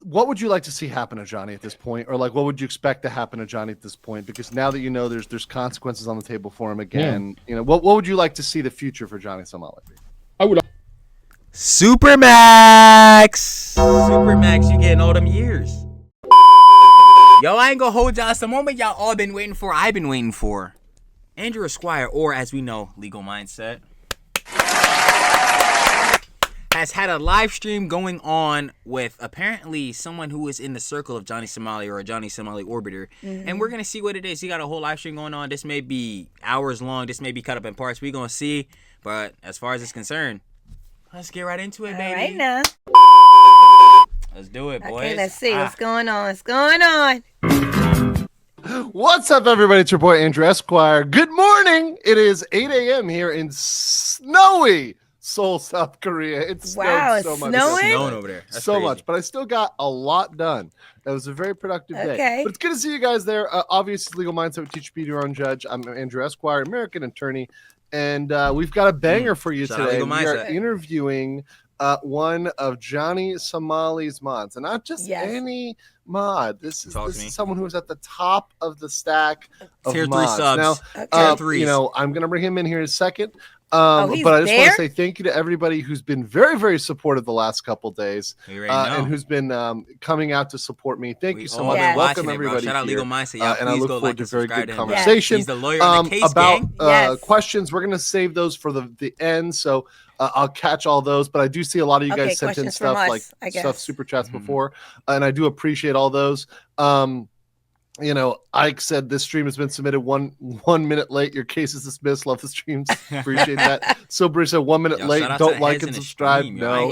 what would you like to see happen to Johnny at this point, or like what would you expect to happen to Johnny at this point? Because now that you know there's consequences on the table for him again, you know, what would you like to see the future for Johnny Somali? I would. Supermax, Supermax, you getting all them years. Yo, I ain't gonna hold y'all. It's the moment y'all all been waiting for. I've been waiting for. Andrew Esquire, or as we know, Legal Mindset, has had a live stream going on with apparently someone who is in the circle of Johnny Somali or a Johnny Somali orbiter. And we're going to see what it is. He got a whole live stream going on. This may be hours long. This may be cut up in parts. We're going to see. But as far as it's concerned, let's get right into it, baby. All right now. Let's do it, boys. Okay, let's see what's going on. What's going on? What's up, everybody? It's your boy, Andrew Esquire. Good morning. It is 8 a.m. here in snowy Seoul, South Korea. It's snowed so much. Snowing? It's snowing over there. That's so crazy. much, but I still got a lot done. It was a very productive day. But it's good to see you guys there. Obviously, Legal Mindset with Teach Be Your Own Judge. I'm Andrew Esquire, American attorney, and we've got a banger for you today. We are interviewing one of Johnny Somali's mods, and not just any mod. This is someone who is at the top of the stack of Tier mods. 3 subs. Now, Tier 3s. you know, I'm going to bring him in here in a second. But I just want to say thank you to everybody who's been very, very supportive the last couple days, and who's been coming out to support me. Thank you so much. Welcome everybody. Shout out Legal Mindset, and I look forward to very good conversation. He's the lawyer on the case, about questions. We're going to save those for the end, so I'll catch all those. But I do see a lot of you guys sent in stuff like super chats before, and I do appreciate all those. You know, Ike said this stream has been submitted one minute late. Your case is dismissed. Love the streams. Appreciate that. So Bruce said 1 minute late. Don't like and subscribe. No.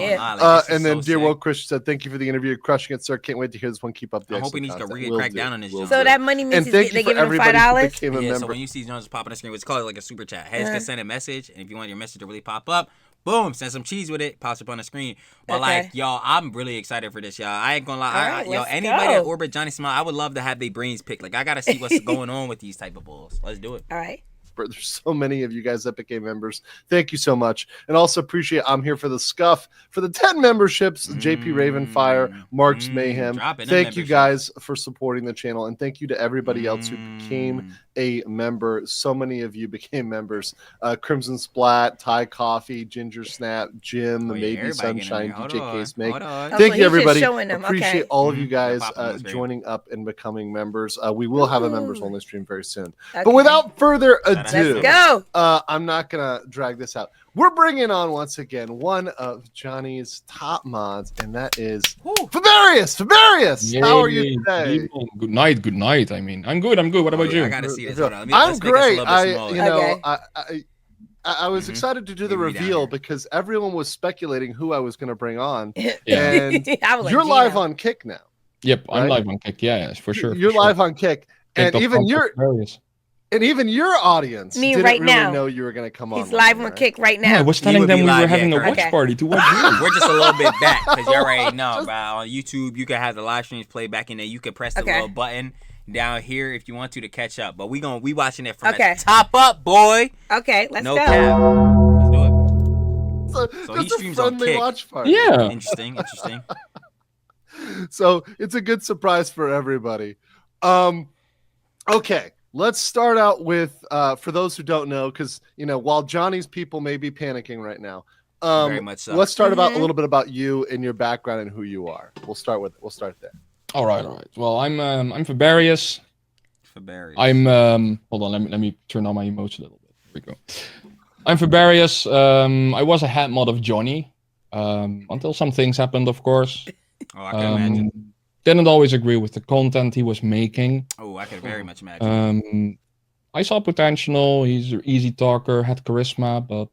And then Dear World Christian said, thank you for the interview. You're crushing it, sir. Can't wait to hear this one. Keep up the I'm hoping he's going to really crack down on this. So that money means they give him $5? Yeah, so when you see Jones pop on the screen, it's called like a super chat. Heads can send a message, and if you want your message to really pop up, boom, send some cheese with it, pops up on the screen. But like, y'all, I'm really excited for this, y'all. I ain't gonna lie. Yo, anybody that orbit Johnny Somali, I would love to have their brains picked. Like, I gotta see what's going on with these type of bulls. Let's do it. All right. There's so many of you guys that became members. Thank you so much. And also appreciate I'm here for the scuff. For the 10 memberships, JP Ravenfire, Mark's Mayhem. Thank you guys for supporting the channel. And thank you to everybody else who became a member. So many of you became members. Crimson Splat, Thai Coffee, Ginger Snap, Jim, Maybe Sunshine, DJ Case Make. Thank you, everybody. Appreciate all of you guys joining up and becoming members. We will have a members only stream very soon. But without further ado, let's go. I'm not gonna drag this out. We're bringing on once again one of Johnny's top mods, and that is Fabarius. Fabarius, how are you today? Good night. I mean, I'm good. What about you? I gotta see this. I'm great. I was excited to do the reveal because everyone was speculating who I was going to bring on, and you're live on Kick now. Yep, I'm live on Kick. Yeah, for sure. You're live on Kick, and even your audience didn't really know you were going to come on. He's live on Kick right now. Yeah, I was telling them we were having a watch party to watch you. We're just a little bit back because you already know, bro. On YouTube, you can have the live streams play back in there. You can press the little button down here if you want to catch up. But we watching it from the top up, boy. Okay, let's go. Cap. Let's do it. So he streams on Kick. Watch party. Yeah. Interesting. So it's a good surprise for everybody. Okay. Let's start out with, for those who don't know, because, you know, while Johnny's people may be panicking right now, very much so. Let's start about a little bit about you and your background and who you are. We'll start there. All right. Well, I'm Fabarius. I'm hold on. Let me turn on my emotes a little bit. Here we go. I'm Fabarius. I was a head mod of Johnny until some things happened, of course. Oh, I can imagine. Didn't always agree with the content he was making. Oh, I can very much imagine. I saw potential. He's an easy talker, had charisma, but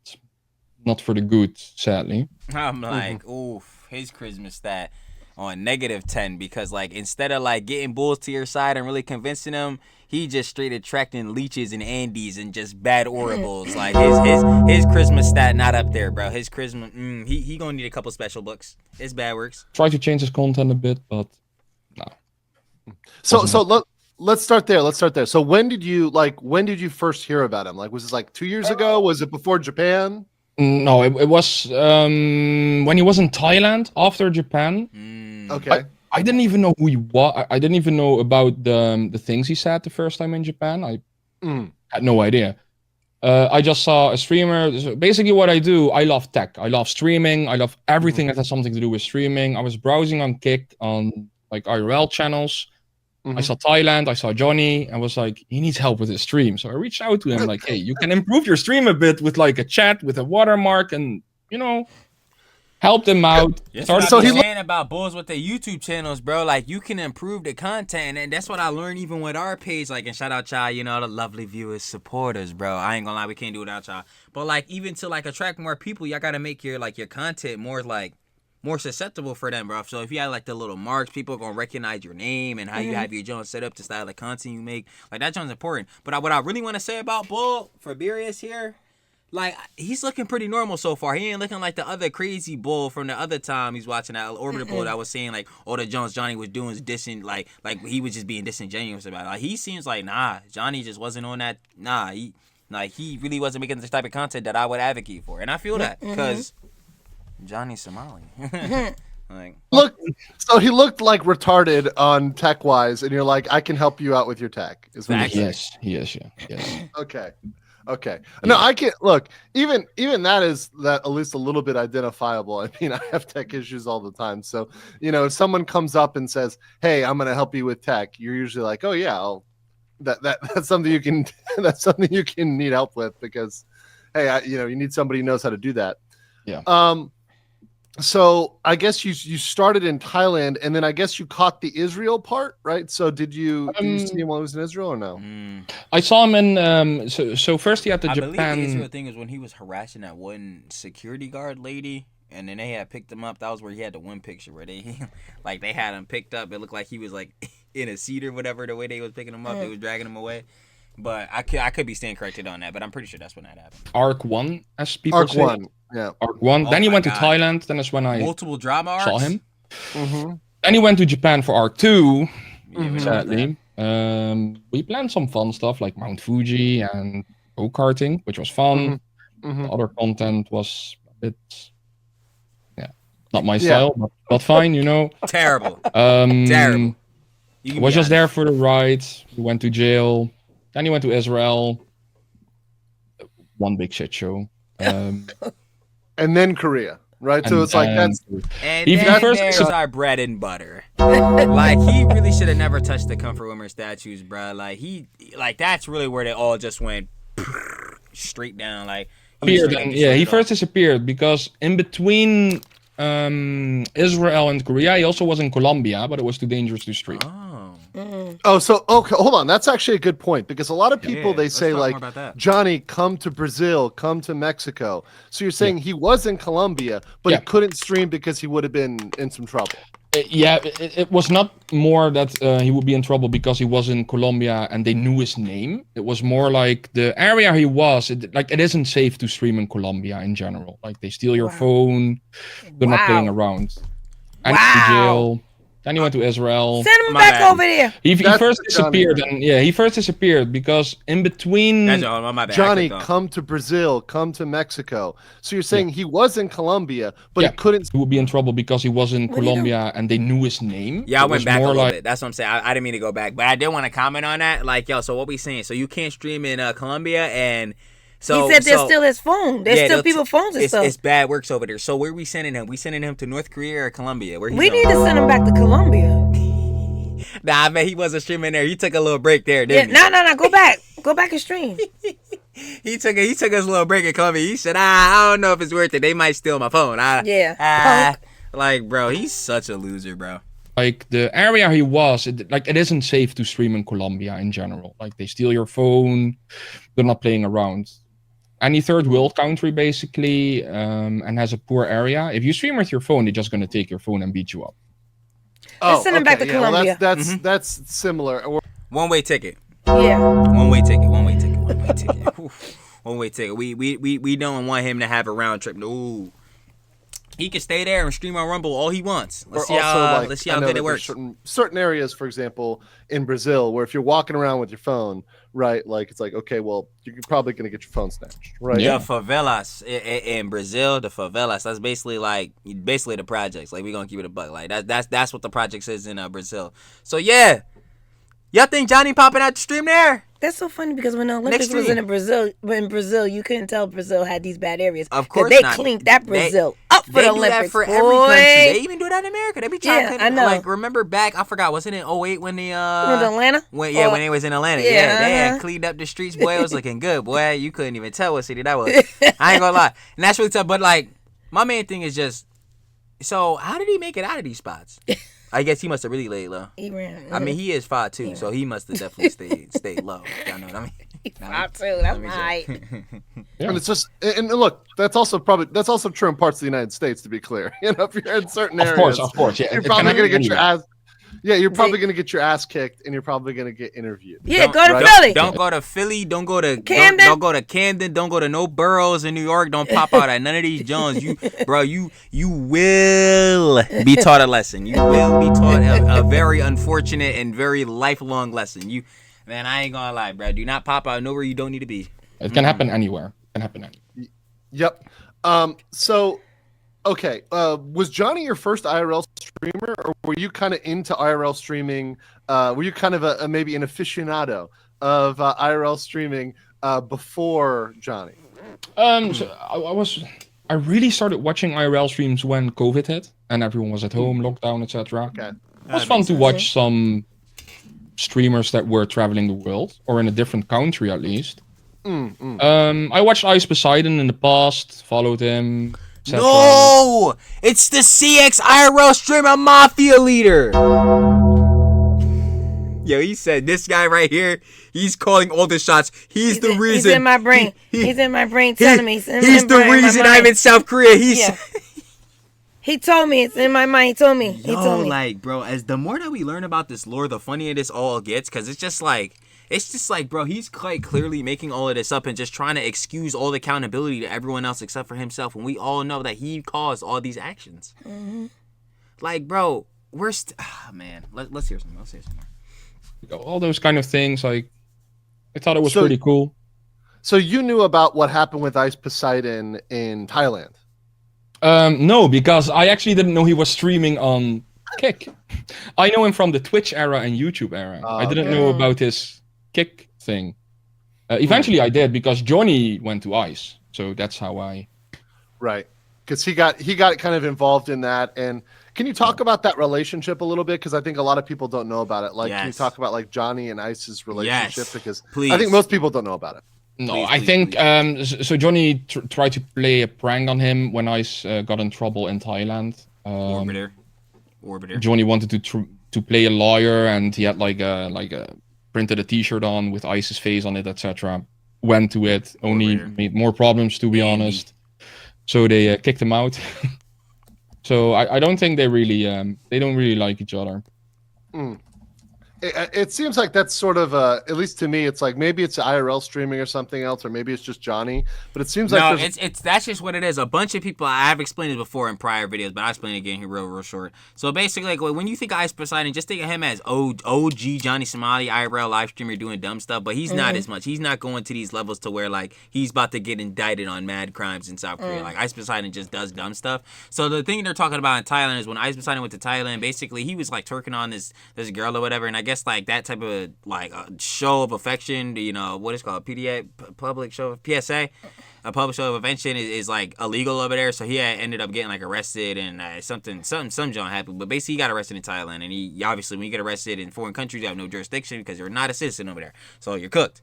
not for the good, sadly. I'm like, oof, his charisma stat on -10 because, like, instead of like getting bulls to your side and really convincing them, he just straight attracting leeches and Andes and just bad orables. Like his charisma stat not up there, bro. His charisma, he gonna need a couple special books. It's bad works. Try to change his content a bit, but no. Let's start there. So when did you first hear about him? Like, was this like 2 years ago? Was it before Japan? No, it was when he was in Thailand after Japan. Okay. I didn't even know who he was. I didn't even know about the things he said the first time in Japan. I had no idea. I just saw a streamer. So basically, what I do, I love tech. I love streaming. I love everything that has something to do with streaming. I was browsing on Kick on like IRL channels. I saw Thailand. I saw Johnny. I was like, he needs help with his stream. So I reached out to him like, hey, you can improve your stream a bit with like a chat with a watermark and help them out. That's what I be saying about bulls with their YouTube channels, bro. Like, you can improve the content, and that's what I learned even with our page. Like, and shout out y'all, the lovely viewers, supporters, bro. I ain't gonna lie, we can't do it without y'all. But like, even to like attract more people, y'all gotta make your content more susceptible for them, bro. So if you have like the little marks, people are gonna recognize your name and how you have your joint set up, the style of content you make. Like, that joint's important. But what I really want to say about Bull Faberius here. Like, he's looking pretty normal so far. He ain't looking like the other crazy bull from the other time he's watching that Orbital Bull that was saying, like, all the Jones Johnny was doing is dissing, like he was just being disingenuous about it. Like, he seems like, nah, Johnny just wasn't on that. Nah, he really wasn't making this type of content that I would advocate for. And I feel that, because Johnny's Somali. Like, look, so he looked like retarded on tech-wise, and you're like, I can help you out with your tech. Is what he is, yeah. Okay. No, I can't look. Even that is at least a little bit identifiable. I mean, I have tech issues all the time. So, if someone comes up and says, "Hey, I'm going to help you with tech," you're usually like, "Oh yeah, that's something you can that's something you can need help with because, hey, you need somebody who knows how to do that." Yeah. So I guess you started in Thailand, and then I guess you caught the Israel part, right? So did you see him while he was in Israel or no? I saw him in so first he had the Japan. I believe the Israel thing was when he was harassing that one security guard lady, and then they had picked him up. That was where he had the one picture where they they had him picked up. It looked like he was like in a seat or whatever. The way they was picking him up, they was dragging him away. But I could be staying corrected on that, but I'm pretty sure that's when that happened. Arc 1, as people say. Arc 1, yeah. Arc 1. Then he went to Thailand. Then that's when I multiple drama arcs? saw him. Then he went to Japan for Arc 2, sadly. We planned some fun stuff like Mount Fuji and go-karting, which was fun. The other content was a bit, not my style, but fine, Terrible. Terrible. Was just there for the ride. He went to jail. Then he went to Israel. One big shit show. And then Korea, right? So it's like that's... And then there's our bread and butter. Like, he really should have never touched the Comfort Women statues, bro. Like, that's really where they all just went straight down. Like, he first disappeared because in between Israel and Korea, he also was in Colombia, but it was too dangerous to stream. Oh, so okay, hold on. That's actually a good point because a lot of people they say like, Johnny, come to Brazil, come to Mexico. So you're saying he was in Colombia, but he couldn't stream because he would have been in some trouble. It was not more that he would be in trouble because he was in Colombia and they knew his name. It was more like the area he was. It isn't safe to stream in Colombia in general. Like, they steal your phone. They're not playing around. And to jail. Then he went to Israel. Send him back over there. He first disappeared, he first disappeared because in between. Johnny, come to Brazil, come to Mexico. So you're saying he was in Colombia, but he couldn't. He would be in trouble because he was in Colombia and they knew his name. Yeah, I went back a little bit. That's what I'm saying. I didn't mean to go back, but I did want to comment on that. Like, so what we saying? So you can't stream in Colombia and. So, he said there's still his phone. There's still people's phones and stuff. It's bad works over there. So where are we sending him? We sending him to North Korea or Colombia? We need to send him back to Colombia. Nah, I bet he wasn't streaming there. He took a little break there, didn't he? No. Go back. Go back and stream. He took us a little break in Colombia. He said, I don't know if it's worth it. They might steal my phone. Like, bro, he's such a loser, bro. Like, the area he was, it isn't safe to stream in Colombia in general. Like, they steal your phone. They're not playing around. Any third world country, basically, and has a poor area. If you stream with your phone, they're just going to take your phone and beat you up. Let's send him back to Colombia. Well, that's similar. One-way ticket. Yeah. One-way ticket. One-way ticket. We don't want him to have a round trip. No. He can stay there and stream on Rumble all he wants. Let's see let's see how good it works. Certain areas, for example, in Brazil, where if you're walking around with your phone, right, like it's like, okay, well, you're probably gonna get your phone snatched, right? Yeah, favelas in Brazil, the favelas. That's basically the projects. Like, we gonna keep it a buck. Like that's what the projects is in Brazil. So yeah, y'all think Johnny popping out the stream there? That's so funny because when the Olympics was in Brazil, you couldn't tell Brazil had these bad areas. Of course they not. cleaned that Brazil up for the Olympics. They do that for every country. They even do that in America. They be trying to clean. I know. Like, remember back, I forgot, wasn't it 08 when the Atlanta? When they was in Atlanta. Yeah, they had cleaned up the streets, boy. It was looking good, boy. You couldn't even tell what city that was. I ain't gonna lie. And that's really tough. But like, my main thing is just, so how did he make it out of these spots? I guess he must have really laid low. He ran. I mean, he is 5'2", so he must have definitely stayed low. Y'all know what I mean? He's 5'2". That's my height. Yeah. And it's just, and look, that's also true in parts of the United States. To be clear, if you're in certain areas, of course, yeah, you're probably gonna get your ass. Yeah, you're probably gonna get your ass kicked, and you're probably gonna get interviewed. Yeah, go to Philly. Don't go to Philly. Don't go to Camden. Don't go to Camden. Don't go to no boroughs in New York. Don't pop out at none of these Jones. You will be taught a lesson. You will be taught a very unfortunate and very lifelong lesson. Man, I ain't gonna lie, bro. Do not pop out nowhere you don't need to be. It can happen anywhere. Yep. So. Okay, was Johnny your first IRL streamer, or were you kind of into IRL streaming? Were you kind of a maybe an aficionado of IRL streaming before Johnny? So I really started watching IRL streams when COVID hit and everyone was at home, lockdown, etc. Okay, it was fun to watch some streamers that were traveling the world or in a different country at least. I watched Ice Poseidon in the past, followed him. No, it's the CX IRL streamer mafia leader. Yo, he said this guy right here, he's calling all the shots. He's the reason. He's in my brain. He's in my brain telling me. He's the reason I'm in South Korea. He told me. It's in my mind. He told me. Like, bro, as the more that we learn about this lore, the funnier this all gets, because it's just like, bro, he's quite clearly making all of this up and just trying to excuse all the accountability to everyone else except for himself. And we all know that he caused all these actions. Mm-hmm. Like, bro, man, let's hear some more. All those kind of things, like, I thought it was pretty cool. So you knew about what happened with Ice Poseidon in Thailand? No, because I actually didn't know he was streaming on Kick. I know him from the Twitch era and YouTube era. I didn't know about his Kick thing. Eventually I did because Johnny went to Ice, so that's how I. Right, because he got kind of involved in that. And can you talk about that relationship a little bit? Because I think a lot of people don't know about it. Like, can you talk about like Johnny and Ice's relationship? Because I think most people don't know about it. No, I think so. Johnny tried to play a prank on him when Ice got in trouble in Thailand. Orbiter. Johnny wanted to play a lawyer, and he had like a printed a T-shirt on with Ice's face on it, etc. Went to it, only made more problems, to be honest. So they kicked him out. So I don't think they don't really like each other. It seems like that's sort of at least to me, it's like maybe it's IRL streaming or something else, or maybe it's just Johnny. But it seems like that's just what it is. A bunch of people, I've explained it before in prior videos, but I'll explain it again here real short. So basically, like, when you think of Ice Poseidon, just think of him as OG Johnny Somali IRL live streamer doing dumb stuff, but he's not as much. He's not going to these levels to where like he's about to get indicted on mad crimes in South Korea. Like, Ice Poseidon just does dumb stuff. So the thing they're talking about in Thailand is when Ice Poseidon went to Thailand, basically he was like twerking on this girl or whatever, and I guess like that type of like a show of affection, what is called PDA, public show of PSA, a public show of affection is like illegal over there. So he ended up getting like arrested and some John happened, but basically he got arrested in Thailand. And he obviously, when you get arrested in foreign countries, you have no jurisdiction because you're not a citizen over there, so you're cooked.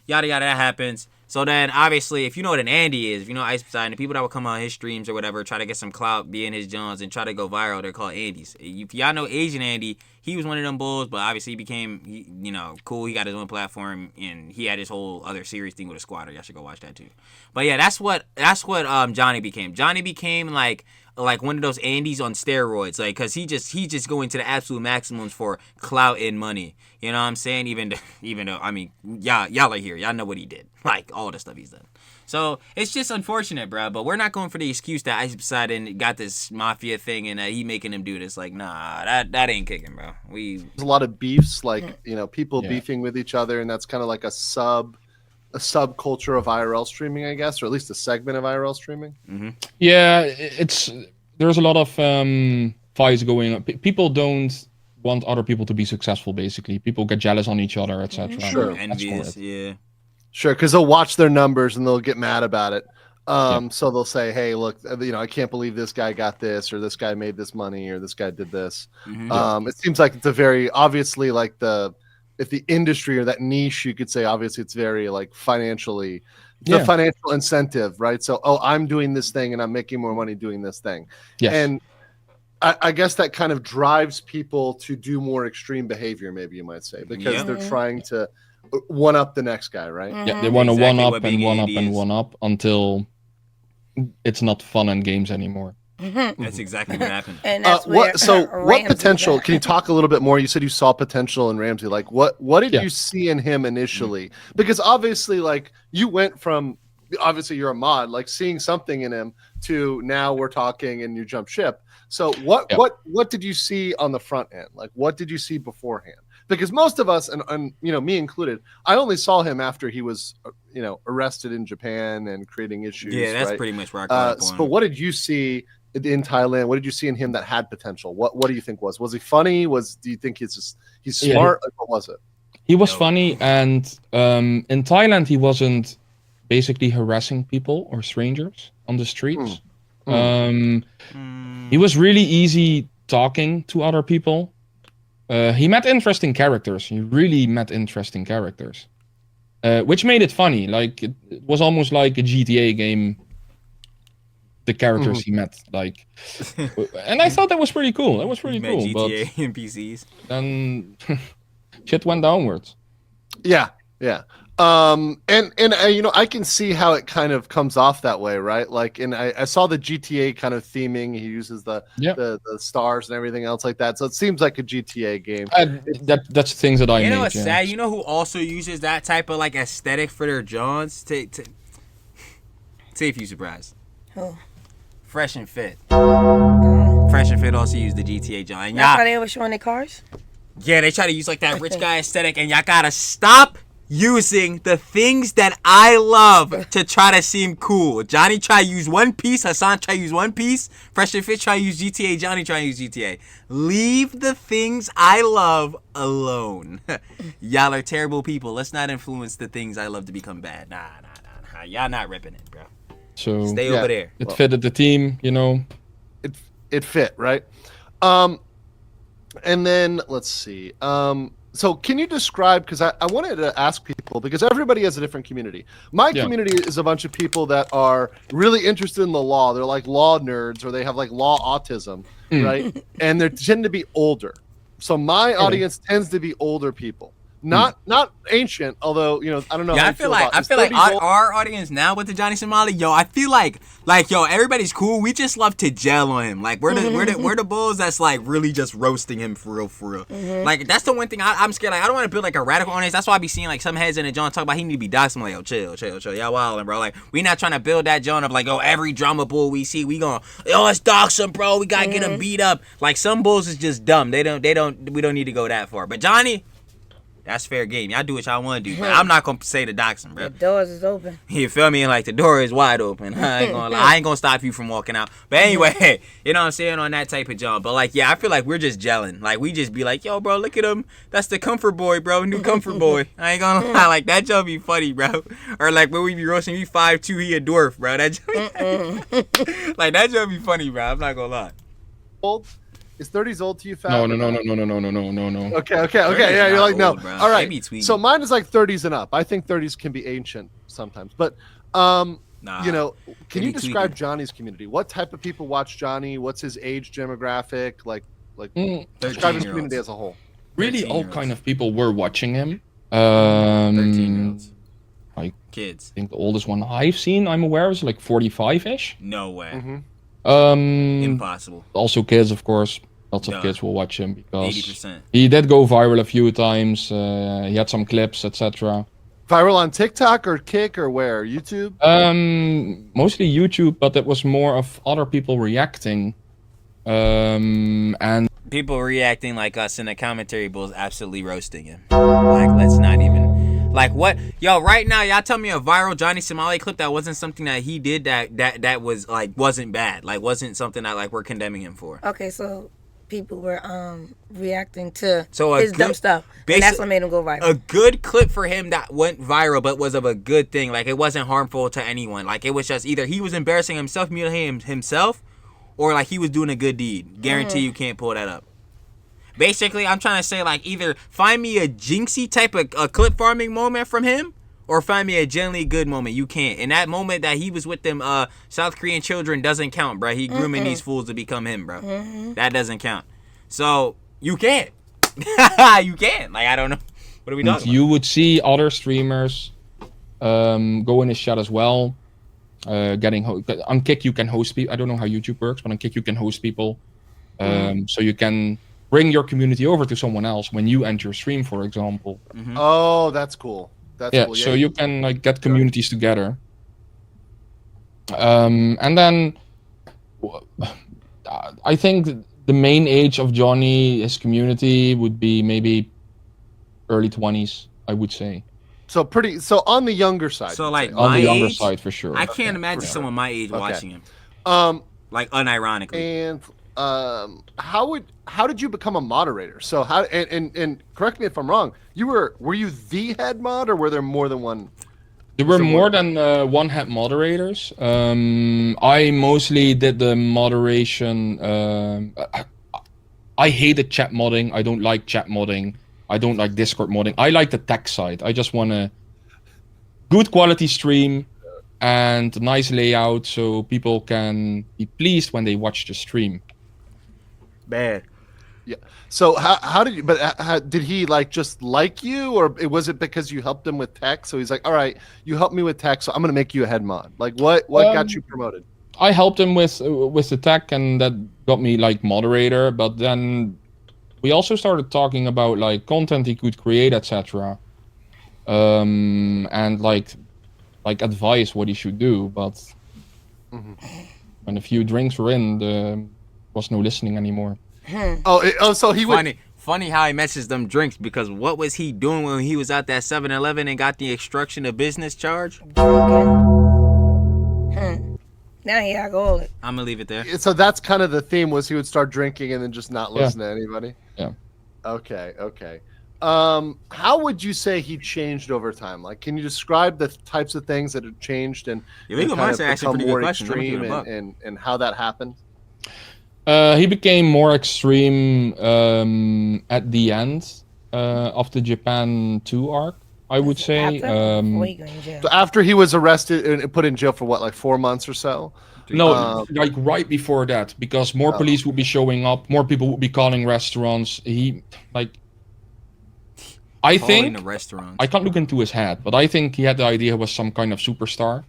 Yada yada, that happens. So then, obviously, if you know what an Andy is, if you know Ice Poseidon, the people that would come on his streams or whatever, try to get some clout, be in his Jones, and try to go viral, they're called Andys. If y'all know Asian Andy, he was one of them bulls, but obviously he became, cool. He got his own platform, and he had his whole other series thing with a squatter. Y'all should go watch that too. But yeah, that's what Johnny became. Johnny became like like one of those Andes on steroids, like, cause he just going to the absolute maximums for clout and money. You know what I'm saying? Even though I mean, y'all are here, y'all know what he did, like all the stuff he's done. So it's just unfortunate, bro. But we're not going for the excuse that Ice Poseidon got this mafia thing and he making him do this. Like, nah, that ain't kicking, bro. There's a lot of beefs, like people beefing with each other, and that's kind of like a subculture of IRL streaming, I guess, or at least a segment of IRL streaming. Mm-hmm. Yeah, there's a lot of fights going on. People don't want other people to be successful. Basically, people get jealous on each other, etc. Sure, envious, yeah. Sure, because they'll watch their numbers and they'll get mad about it. So they'll say, "Hey, look, I can't believe this guy got this, or this guy made this money, or this guy did this." Mm-hmm. It seems like it's a very obviously like if the industry or that niche, you could say, obviously it's very like financially, the financial incentive, right? So, I'm doing this thing and I'm making more money doing this thing. Yes. And I guess that kind of drives people to do more extreme behavior, maybe you might say, because they're trying to one up the next guy, right? Mm-hmm. Yeah, they want to one up and one up and one up until it's not fun and games anymore. Mm-hmm. That's exactly what happened. And that's what potential? Can you talk a little bit more? You said you saw potential in Ramsey. Like, what did you see in him initially? Mm-hmm. Because obviously, like, you went from obviously you're a mod, like seeing something in him to now we're talking and you jump ship. So what did you see on the front end? Like, what did you see beforehand? Because most of us, and me included, I only saw him after he was, arrested in Japan and creating issues. Yeah, that's pretty much where I caught up on. But what did you see in Thailand? What did you see in him that had potential? What do you think was he funny? Do you think he's smart? Like, what was it? He was funny, and in Thailand he wasn't basically harassing people or strangers on the streets. He was really easy talking to other people. He met interesting characters. He really met interesting characters, which made it funny. Like, it was almost like a GTA game. The characters he met, like, and I thought that was pretty cool. That was pretty cool. GTA NPCs. Then shit went downwards. Yeah. I can see how it kind of comes off that way, right? Like, and I saw the GTA kind of theming. He uses the stars and everything else like that. So it seems like a GTA game. That's things that I You know what's sad? You know who also uses that type of like aesthetic for their Johns? See if you're surprised. Who? Fresh and Fit. Fresh and Fit also use the GTA John. That's why they were showing their cars? Yeah, they try to use like that rich guy aesthetic, and y'all gotta stop using the things that I love to try to seem cool. Johnny try to use One Piece, Hassan try to use One Piece, Fresh and Fit try to use GTA, Johnny try to use GTA. Leave the things I love alone. Y'all are terrible people. Let's not influence the things I love to become bad. Nah. Y'all not ripping it, bro. So stay over there. It fitted the team, It fit, right? And then let's see. So can you describe, because I wanted to ask people, because everybody has a different community. My community is a bunch of people that are really interested in the law. They're like law nerds, or they have like law autism, right? And they tend to be older. So my audience tends to be older people. Not ancient, although I don't know. Yeah, I feel like our audience now with the Johnny Somali, I feel like everybody's cool. We just love to gel on him. Like we're the bulls that's like really just roasting him for real. Mm-hmm. Like that's the one thing I'm scared. Like I don't want to build like a radical audience. That's why I be seeing like some heads in the John talk about he need to be doxxed. I'm like, chill, y'all wildin', bro. Like we not trying to build that John of like every drama bull we see we gonna let's dox him, bro. We gotta get him beat up. Like some bulls is just dumb. We don't need to go that far. But Johnny. That's fair game. Y'all do what y'all want to do, but I'm not gonna say the doxing, bro. The doors is open. You feel me? Like the door is wide open. I ain't gonna lie. I ain't gonna stop you from walking out. But anyway, you know what I'm saying, on that type of job. But like, I feel like we're just gelling. Like we just be like, yo, bro, look at him. That's the comfort boy, bro. New comfort boy. I ain't gonna lie. Like that job be funny, bro. Or like when we be roasting, he 5'2", he a dwarf, bro. That like that job be funny, bro. I'm not gonna lie. Old. Is 30s old to you, Fat? No. Okay. Yeah, you're like, no. Old, all right. So mine is like 30s and up. I think 30s can be ancient sometimes. But, can you describe Johnny's community? What type of people watch Johnny? What's his age demographic? Like describe his community as a whole. Really, all kind of people were watching him. 13-year-olds. Like kids. I think the oldest one I'm aware of is like 45-ish. No way. Mm-hmm. Impossible. Also kids, of course. Lots of Duh. kids will watch him because 80%. he did go viral a few times. He had some clips, etc. Viral on TikTok or Kick or where? YouTube? Mostly YouTube, but it was more of other people reacting. And people reacting like us in the commentary booth, absolutely roasting him. Like, let's not even. Like, what? Yo, right now, y'all tell me a viral Johnny Somali clip that wasn't something that he did that was, like, wasn't bad. Like, wasn't something that, like, we're condemning him for. Okay, so people were reacting to his dumb stuff. And that's what made him go viral. A good clip for him that went viral, but was of a good thing. Like, it wasn't harmful to anyone. Like, it was just either he was embarrassing himself, humiliating himself, or like he was doing a good deed. Guarantee you can't pull that up. Basically, I'm trying to say, like, either find me a jinxie type of a clip farming moment from him, or find me a genuinely good moment. You can't. And that moment that he was with them South Korean children doesn't count, bro. He grooming these fools to become him, bro. That doesn't count. So you can't. You can't. Like, I don't know. What are we talking about? You would see other streamers go in his chat as well. On Kick you can host people. I don't know how YouTube works, but on Kick you can host people. So you can bring your community over to someone else when you enter your stream, for example. Oh, that's cool. That's cool. So you can like get communities together. And then I think the main age of Johnny, his community, would be maybe early 20s, I would say. So on the younger side. So like on the younger age, side for sure. I can't imagine someone my age watching him. Like unironically. And how did you become a moderator? So how and correct me if I'm wrong. Were you the head mod, or were there more than one? There were more than one head moderators. I mostly did the moderation. I hated chat modding. I don't like chat modding. I don't like Discord modding. I like the tech side. I just want a good quality stream and nice layout so people can be pleased when they watch the stream. Bad. Yeah. So how did you? But did he just like you, or was it because you helped him with tech? So he's like, all right, you helped me with tech, so I'm gonna make you a head mod. Like what got you promoted? I helped him with the tech, and that got me like moderator. But then we also started talking about like content he could create, etc. And like advice what he should do. But when a few drinks were in, there was no listening anymore. So he would. Funny how he mentions them drinks, because what was he doing when he was at that 7-Eleven and got the obstruction of business charge? Now he alcoholic. I'm gonna leave it there. So that's kind of the theme, was he would start drinking and then just not listen to anybody. Yeah. Okay. How would you say he changed over time? Like, can you describe the types of things that have changed and become more extreme and how that happened? He became more extreme at the end of the Japan 2 arc, I would say. So after he was arrested and put in jail for what, like 4 months or so? No, like right before that, because more police would be showing up, more people would be calling restaurants. I think I can't look into his head, but I think he had the idea he was some kind of superstar.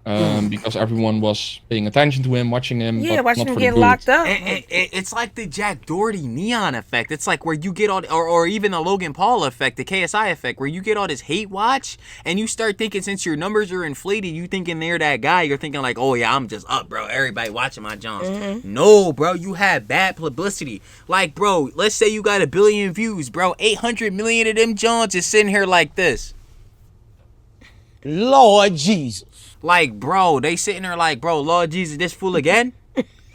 Because everyone was paying attention to him, watching him. Yeah, but watching not him for get the good. locked up. It's like the Jack Doherty neon effect. It's like where you get all, or even the Logan Paul effect, the KSI effect, where you get all this hate watch, and you start thinking, since your numbers are inflated, you thinking they're that guy. You're thinking like, oh yeah, I'm just up, bro. Everybody watching my Johns. No, bro, you have bad publicity. Like, bro, let's say you got 1 billion views, bro. 800 million of them Johns is sitting here like this. Lord Jesus. Like, bro, they sitting there like, bro, Lord Jesus, this fool again?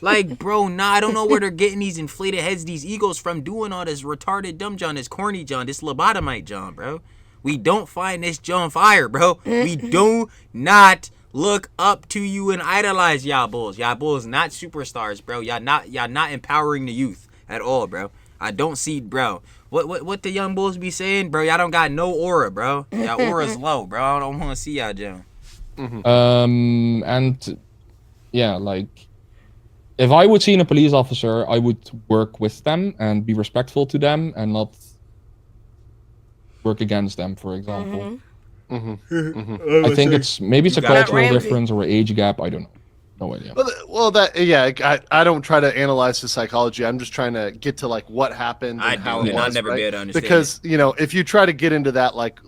Like, bro, nah, I don't know where they're getting these inflated heads, these egos from, doing all this retarded dumb John, this corny John, this lobotomite John, bro. We don't find this John fire, bro. We do not look up to you and idolize y'all bulls. Y'all bulls not superstars, bro. Y'all not empowering the youth at all, bro. I don't see, bro. What the young bulls be saying, bro? Y'all don't got no aura, bro. Y'all aura's low, bro. I don't want to see y'all, John. And yeah, like if I would see a police officer, I would work with them and be respectful to them and not work against them, for example. I think it's a cultural difference or an age gap. I don't know. No idea. Well, I don't try to analyze his psychology. I'm just trying to get to like what happened and how it was. I'll never be able to understand because if you try to get into that, like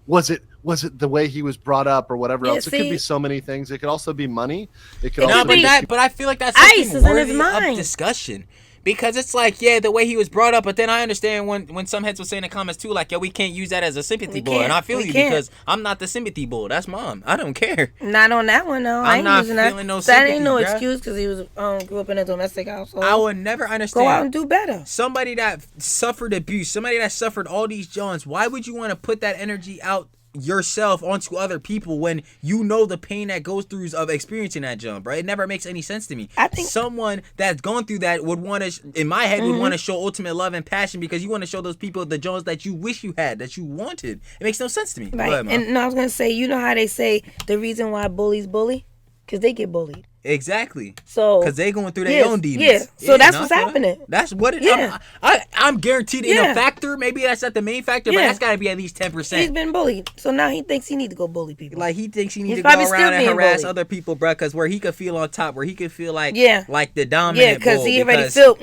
was it the way he was brought up or whatever else? It could be so many things. It could also be money. It could also be but I feel like that's something worthy of discussion. Because it's like, the way he was brought up, but then I understand when some heads were saying in the comments too, like, we can't use that as a sympathy bull. And I feel you because I'm not the sympathy bull. That's mom. I don't care. Not on that one, though. I'm not feeling no sympathy. That ain't no excuse because he was grew up in a domestic household. I would never understand. Go out and do better. Somebody that suffered abuse, somebody that suffered all these Johns, why would you want to put that energy out yourself onto other people when you know the pain that goes through of experiencing that jump, right? It never makes any sense to me. I think someone that's gone through that would want to, in my head, would want to show ultimate love and passion because you want to show those people the Jones that you wish you had, that you wanted. It makes no sense to me. Right. Ahead, and I was going to say, you know how they say the reason why bullies bully? Because they get bullied. Exactly. So because they going through their own demons. Yeah. So that's what's happening. That's what it. Yeah. I'm guaranteed in a factor. Maybe that's not the main factor, but that's got to be at least 10%. He's been bullied, so now he thinks he need to go bully people. Like he thinks he needs to go around and harass other people, bro. Because where he could feel on top, where he could feel like the dominant. Yeah, because he already feel.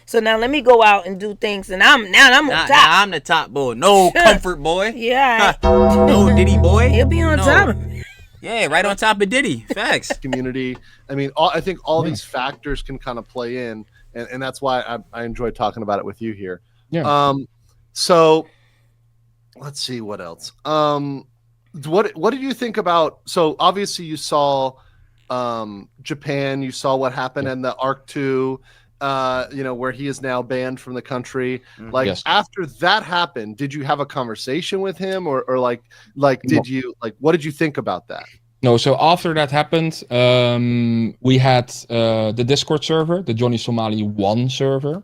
So now let me go out and do things, and I'm on top. Now I'm the top boy. No comfort boy. Yeah. No Diddy boy. He'll be on top. Yeah, right on top of Diddy. Facts. Community. I mean, I think all these factors can kind of play in, and that's why I enjoy talking about it with you here. Yeah. So let's see what else. What did you think about? So obviously you saw Japan. You saw what happened in the Arc 2. Where he is now banned from the country. Like after that happened, did you have a conversation with him or did you what did you think about that? No, so after that happened, we had the Discord server, the Johnny Somali 1 server,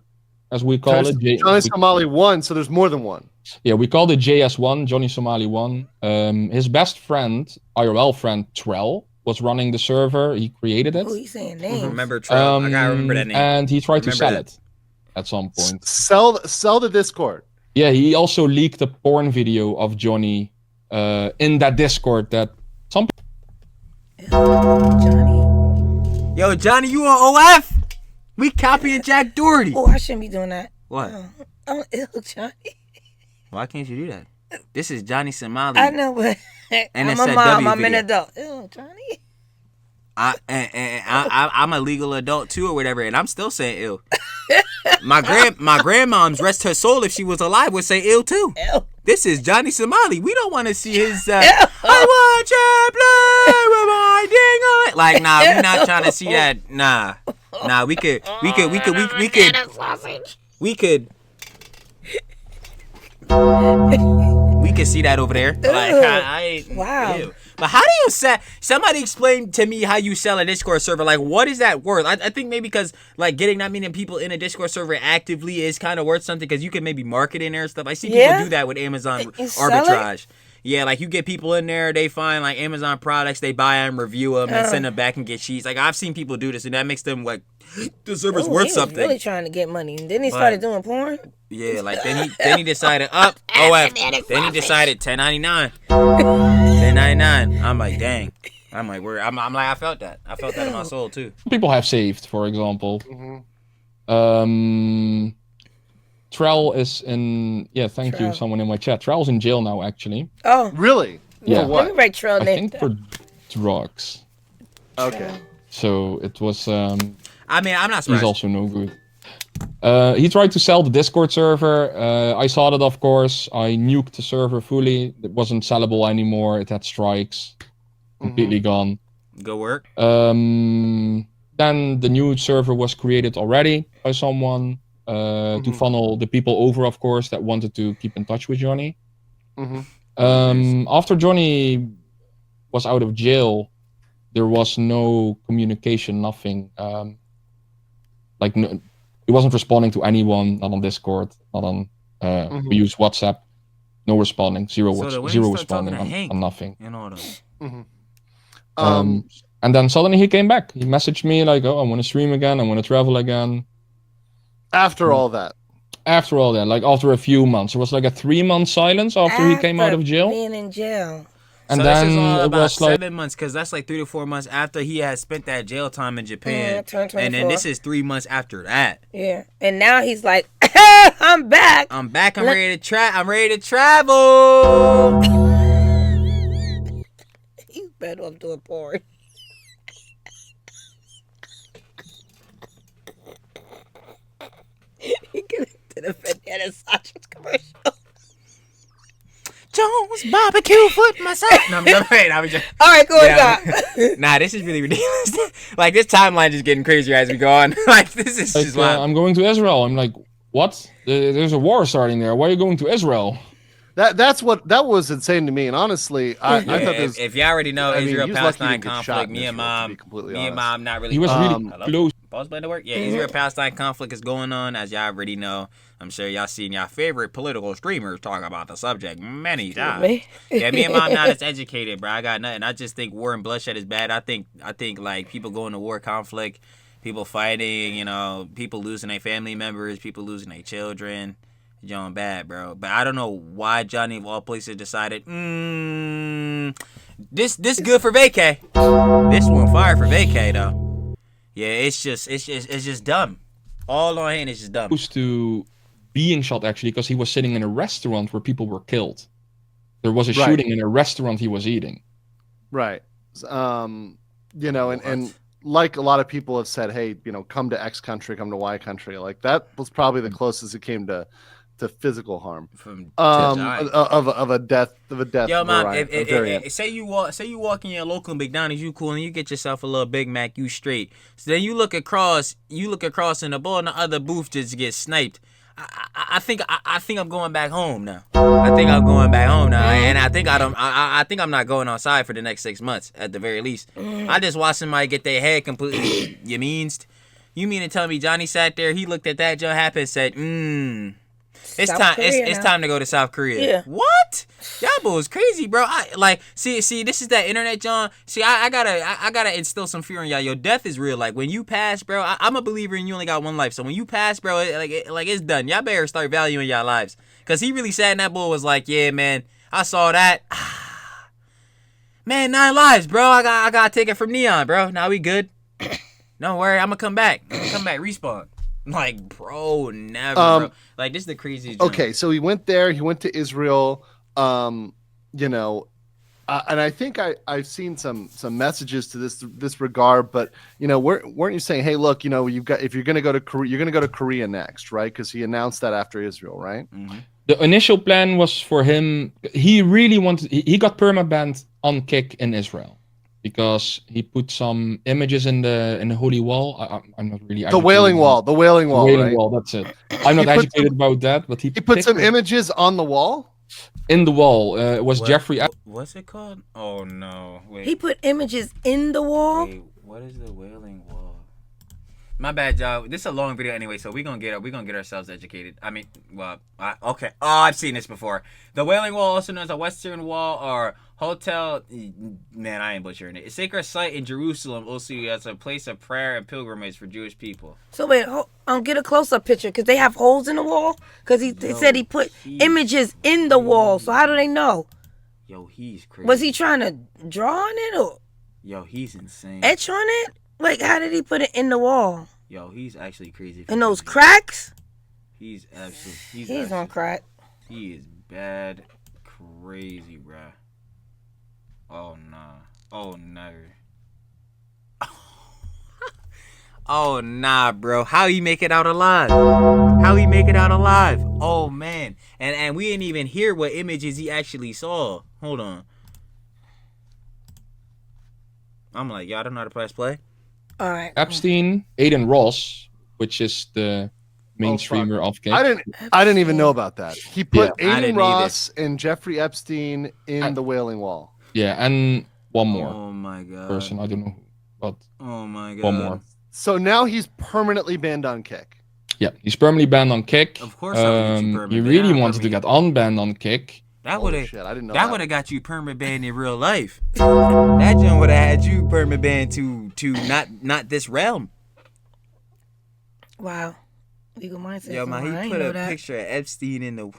as we call it. Johnny Somali 1, so there's more than one. Yeah, we called it JS1, Johnny Somali 1. His best friend, IRL friend Trell, was running the server. He created it. Oh, he's saying names. Remember Trell? I gotta remember that name. And he tried to sell it at some point. Sell the Discord. Yeah, he also leaked a porn video of Johnny in that Discord that some Johnny. Yo, Johnny, you on OF? We copying Jack Doherty. Oh, I shouldn't be doing that. What? Oh, ew, Johnny. Why can't you do that? This is Johnny Somali. I know, but and I'm a mom. I'm an adult. Ew, Johnny. I'm a legal adult too, or whatever, and I'm still saying ill. my grandmom's, rest her soul, if she was alive, would say ill too. Ew. This is Johnny Somali. We don't want to see his. I want you play with my dingo. Like, nah, we're not trying to see that. Nah, we could. We can see that over there. Like, wow. Ew. But how do you sell? Somebody explain to me how you sell a Discord server. Like, what is that worth? I think maybe because like getting that many people in a Discord server actively is kind of worth something because you can maybe market in there and stuff. I see people do that with Amazon arbitrage. Yeah, like you get people in there, they find like Amazon products, they buy them, review them, and send them back and get sheets. Like I've seen people do this, and that makes them like the server's worth something. Really trying to get money, and then he started doing porn. Yeah, like then he decided OF. Then he decided $10.99. $10.99. I'm like, dang. I'm like, I felt that. I felt that in my soul too. People have saved, for example. Trell is in. Yeah, thank you. Someone in my chat. Trell's in jail now, actually. Oh, really? Yeah. Let me write Trell name. I think for drugs. Okay. So it was. I mean, I'm not surprised. He's also no good. He tried to sell the Discord server. I saw that, of course. I nuked the server fully. It wasn't sellable anymore. It had strikes. Completely gone. Go work. Then the new server was created already by someone to funnel the people over, of course, that wanted to keep in touch with Johnny. After Johnny was out of jail, there was no communication, nothing. He wasn't responding to anyone, not on Discord, not on. We use WhatsApp. No responding, zero responding on nothing. You know and then suddenly he came back. He messaged me like, "Oh, I want to stream again. I want to travel again." After all that, like after a few months, it was like a 3-month silence after he came out of jail. Being in jail. And so then this is all it about was like 7 months, because that's like 3 to 4 months after he had spent that jail time in Japan. Turned 24. And then this is 3 months after that. Yeah. And now he's like, I'm back. I'm back. I'm ready to travel. He's better off doing porn. He connected a Vanilla Sausage commercial. Jones barbecue foot massage. No, I'm just. All right, go on. Nah, this is really ridiculous. Like, this timeline just getting crazier as we go on. Like, this is like, just wild. I'm going to Israel. I'm like, what? There's a war starting there. Why are you going to Israel? That was insane to me, and honestly, I thought this. If you already know Israel-Palestine conflict, me and mom, not really. He was really close. Pause button to work. Yeah, Israel-Palestine conflict is going on, as y'all already know. I'm sure y'all seen y'all favorite political streamers talk about the subject many times. Yeah, me and mom not as educated, bro. I got nothing. I just think war and bloodshed is bad. I think like people going to war, conflict, people fighting, you know, people losing their family members, people losing their children. John bad, bro. But I don't know why Johnny of all places decided, this good for vacay. This one fire for vacay though. Yeah, it's just dumb. All on hand is just dumb. Close to being shot actually, because he was sitting in a restaurant where people were killed. There was a shooting in a restaurant he was eating. Right. You know, and like a lot of people have said, hey, you know, come to X country, come to Y country. Like that was probably the closest it came to physical harm of a death. Yo, mom, say you walk in your local McDonald's, you cool, and you get yourself a little Big Mac, you straight. So then you look across, and the ball in the other booth just gets sniped. I think I'm going back home now. And I think I'm not going outside for the next 6 months at the very least. I just watched somebody get their head completely. You mean to tell me Johnny sat there, he looked at that Joe happen and said, It's time to go to South Korea. Yeah. What? Y'all boys crazy, bro. See, this is that internet, John. See, I gotta instill some fear in y'all. Your death is real. Like, when you pass, bro, I'm a believer in you only got one life. So when you pass, bro, it's done. Y'all better start valuing y'all lives. Cause he really sat in that boy was like, yeah, man, I saw that. Man, 9 lives, bro. I gotta take it from Neon, bro. Now we good. Don't worry, I'm gonna come back. Respawn. Like, bro, never, bro. Like, this is the craziest. Okay, so he went there. He went to Israel. You know, and I think I've seen some messages to this regard. But you know, weren't you saying, hey, look, you know, if you're gonna go to Korea, you're gonna go to Korea next, right? Because he announced that after Israel, right? Mm-hmm. The initial plan was for him. He really wanted. He got permabanned on Kick in Israel. Because he put some images in the holy wall. I'm not really the Wailing Wall. The Wailing Wall. Wailing Wall. That's it. I'm not educated about that, but he put some images on the wall. In the wall, it was Jeffrey. What's it called? Oh no! Wait. He put images in the wall. Wait, what is the Wailing Wall? My bad, y'all. This is a long video anyway, so we're gonna get ourselves educated. I mean, okay. Oh, I've seen this before. The Wailing Wall, also known as the Western Wall or Hotel. Man, I ain't butchering it. It's a sacred site in Jerusalem, also as a place of prayer and pilgrimage for Jewish people. So wait, get a close-up picture, because they have holes in the wall. Because he said he put images in the wall. So how do they know? Yo, he's crazy. Was he trying to draw on it or? Yo, he's insane. Etch on it? Like, how did he put it in the wall? Yo, he's actually crazy. In those cracks? He's on crack. He is bad crazy, bruh. Oh, nah. Oh, never. Oh, nah, bro. How he make it out alive? Oh, man. And we didn't even hear what images he actually saw. Hold on. I'm like, y'all don't know how to press play? All right. Epstein, Aiden Ross, which is the main streamer of Kick. I didn't even know about that. He put Aiden Ross and Jeffrey Epstein in the Wailing Wall. Yeah, and one more. Oh my god. Person, I don't know who, but oh my god. One more. So now he's permanently banned on Kick. Yeah, he's permanently banned on Kick. Of course, I would he really wanted to get unbanned on Kick. That would have got you perma banned in real life. That joint would have had you perma banned to not this realm. Wow. Legal mindset. Yo, man, he put a picture of Epstein in the.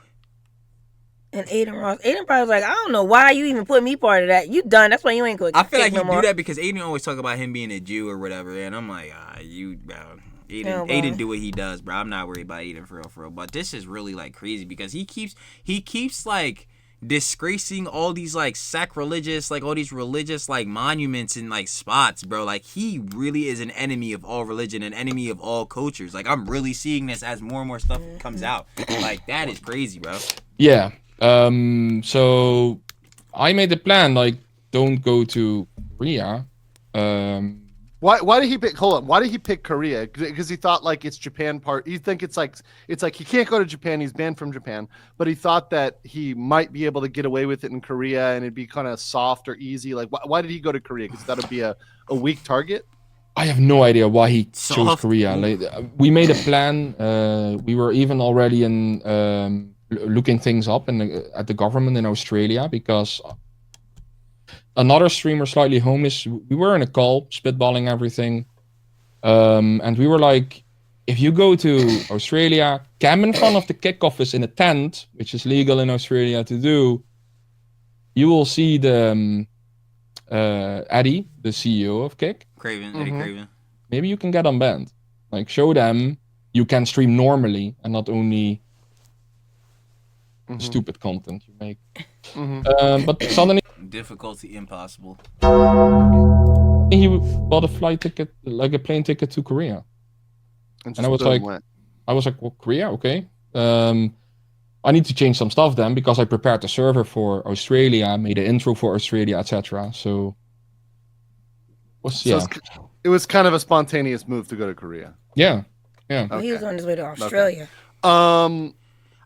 And Aiden Ross. Aiden probably was like, I don't know why you even put me part of that. You done. That's why you ain't going to I feel like no he more. do that because Aiden always talk about him being a Jew or whatever, and I'm like, bro. Aiden do what he does, bro. I'm not worried about Aiden for real. But this is really like crazy because he keeps like disgracing all these like sacrilegious, like all these religious like monuments and like spots, bro. Like he really is an enemy of all religion, an enemy of all cultures. Like I'm really seeing this as more and more stuff comes out. Like that is crazy, bro. Yeah. So I made the plan, like, don't go to Korea. Why did he pick? Hold on. Why did he pick Korea? Because he thought like it's Japan part. You think it's like he can't go to Japan. He's banned from Japan. But he thought that he might be able to get away with it in Korea, and it'd be kind of soft or easy. Like why did he go to Korea? Because that would be a weak target. I have no idea why he chose Korea. Like, we made a plan. We were even already in looking things up at the government in Australia because another streamer, Slightly Homeless, we were in a call, spitballing everything. And we were like, if you go to Australia, camp in front of the kick office in a tent, which is legal in Australia to do, you will see the Eddie, the CEO of Kick. Eddie Craven. Maybe you can get unbanned. Like, show them you can stream normally and not only stupid content you make. But suddenly... Difficulty impossible. He bought a flight ticket, like a plane ticket to Korea. And I was like, well, Korea, okay. I need to change some stuff then because I prepared the server for Australia, made an intro for Australia, etc. So it was kind of a spontaneous move to go to Korea. Yeah. Okay. He was on his way to Australia. Okay.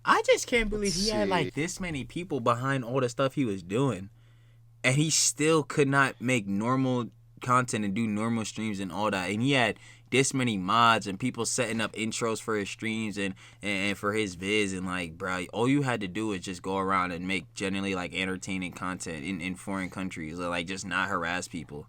I just can't believe he had like this many people behind all the stuff he was doing, and he still could not make normal content and do normal streams and all that. And he had this many mods and people setting up intros for his streams and for his vids, and like, bro, all you had to do is just go around and make generally like entertaining content in foreign countries, or like just not harass people.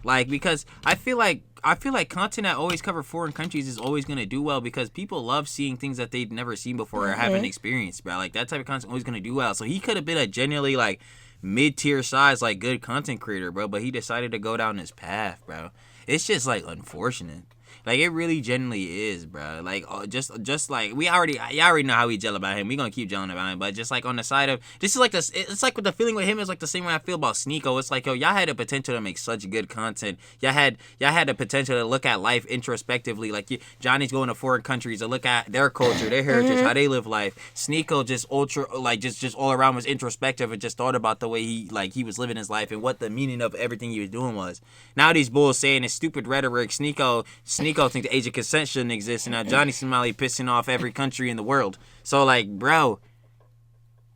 Like, because I feel like content that always cover foreign countries is always gonna do well because people love seeing things that they've never seen before or haven't experienced, bro. Like that type of content always gonna do well. So he could have been a genuinely like mid-tier size, like good content creator, bro. But he decided to go down this path, bro. It's just like unfortunate. Like it really genuinely is, bro. Like just like y'all already know how we gel about him. We gonna keep gelling about him, but just like on the side of this is like this, it's like with the feeling with him is like the same way I feel about Sneeko. It's like, yo, y'all had the potential to make such good content. Y'all had the potential to look at life introspectively. Like Johnny's going to foreign countries to look at their culture, their heritage, how they live life. Sneeko just ultra like just all around was introspective and just thought about the way he was living his life and what the meaning of everything he was doing was. Now these bulls saying this stupid rhetoric. Sneeko think the age of consent shouldn't exist, and now Johnny Somali pissing off every country in the world. So like, bro,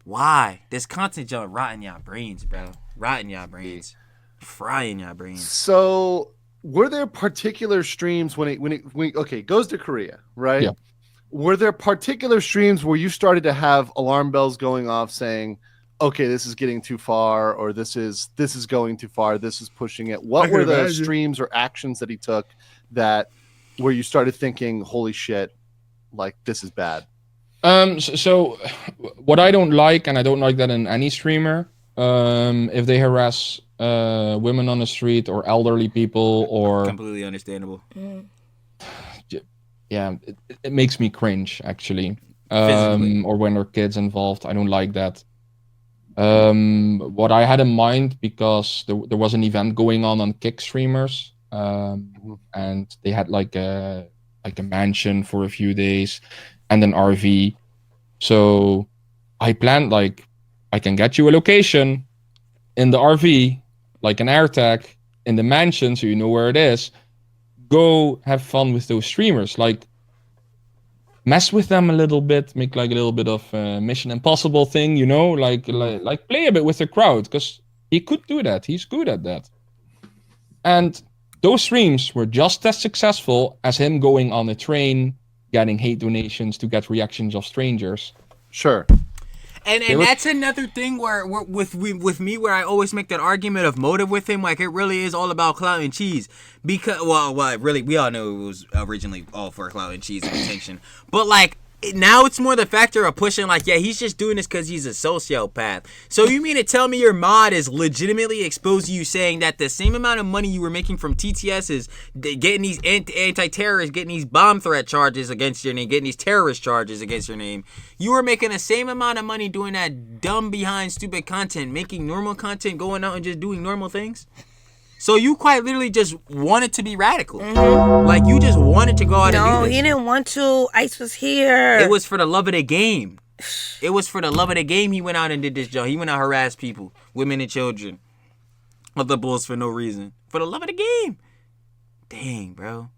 why? This content junk rotting y'all brains, bro. Rotting y'all brains. Frying y'all brains. So were there particular streams when it goes to Korea, right? Yeah. Were there particular streams where you started to have alarm bells going off saying, okay, this is getting too far, or this is going too far, this is pushing it? What were the streams or actions that he took that where you started thinking, holy shit, like this is bad? So what I don't like, and I don't like that in any streamer, if they harass women on the street or elderly people, or completely understandable. Yeah, it makes me cringe actually. Or when there are kids involved, I don't like that. What I had in mind, because there was an event going on Kick streamers, and they had like a mansion for a few days and an RV. So I planned, like, I can get you a location in the RV, like an AirTag in the mansion, so you know where it is. Go have fun with those streamers, like mess with them a little bit, make like a little bit of Mission Impossible thing, you know, like play a bit with the crowd, because he could do that. He's good at that. And those streams were just as successful as him going on a train, getting hate donations to get reactions of strangers. Sure. And that's another thing where with me, where I always make that argument of motive with him. Like, it really is all about clout and cheese. Because, well, really, we all know it was originally all for clout and cheese and attention. But, like, now it's more the factor of pushing like, yeah, he's just doing this because he's a sociopath. So you mean to tell me your mod is legitimately exposing you, saying that the same amount of money you were making from TTS is getting these anti-terrorists, getting these bomb threat charges against your name, getting these terrorist charges against your name, you were making the same amount of money doing that dumb behind stupid content, making normal content, going out and just doing normal things? So you quite literally just wanted to be radical. Like, you just wanted to go out and do this. No, he didn't want to. Ice was here. It was for the love of the game. It was for the love of the game he went out and did this, Joe. He went out and harassed people, women and children, of the Bulls for no reason. For the love of the game. Dang, bro.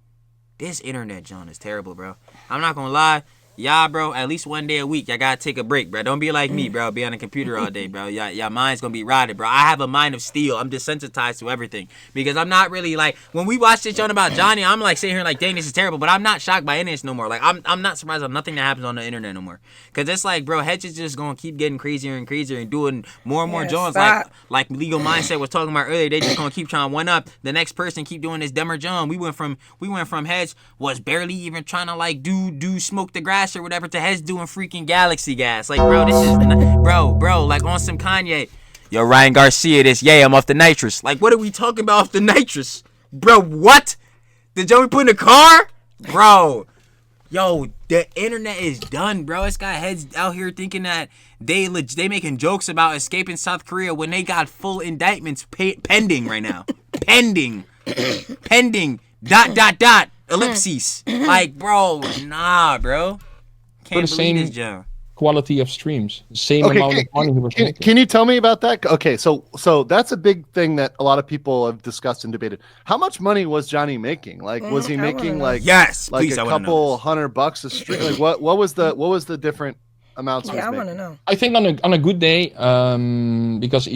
This internet, John, is terrible, bro. I'm not gonna lie. Y'all, bro, at least one day a week, y'all gotta take a break, bro. Don't be like me, bro. Be on the computer all day, bro. Y'all mind's gonna be rotted, bro. I have a mind of steel. I'm desensitized to everything. Because I'm not really like, when we watch this show about Johnny, I'm like sitting here like, dang, this is terrible. But I'm not shocked by internet no more. Like, I'm not surprised on nothing that happens on the internet no more. Because it's like, bro, heads is just gonna keep getting crazier and crazier and doing more and more Jones. Like Legal Mindset was talking about earlier. They just gonna keep trying to one up the next person, keep doing this dumber John. We went from heads was barely even trying to like do smoke the grass or whatever to heads doing freaking galaxy gas. Like, bro, this is bro, like on some Kanye. Yo, Ryan Garcia, I'm off the nitrous. Like, what are we talking about off the nitrous? Bro, what? Did Joey put in the car? Bro, yo, the internet is done, bro. It's got heads out here thinking that they making jokes about escaping South Korea when they got full indictments pending right now. pending. Ellipses. Like, bro, nah, bro. Can't believe this, Joe. Quality of streams, same amount of money he was making. Can you tell me about that? Okay, so that's a big thing that a lot of people have discussed and debated. How much money was Johnny making? Like, was he making like please, a couple $100 a stream? Like, what was the different amounts? Yeah, I want to know. I think on a good day, because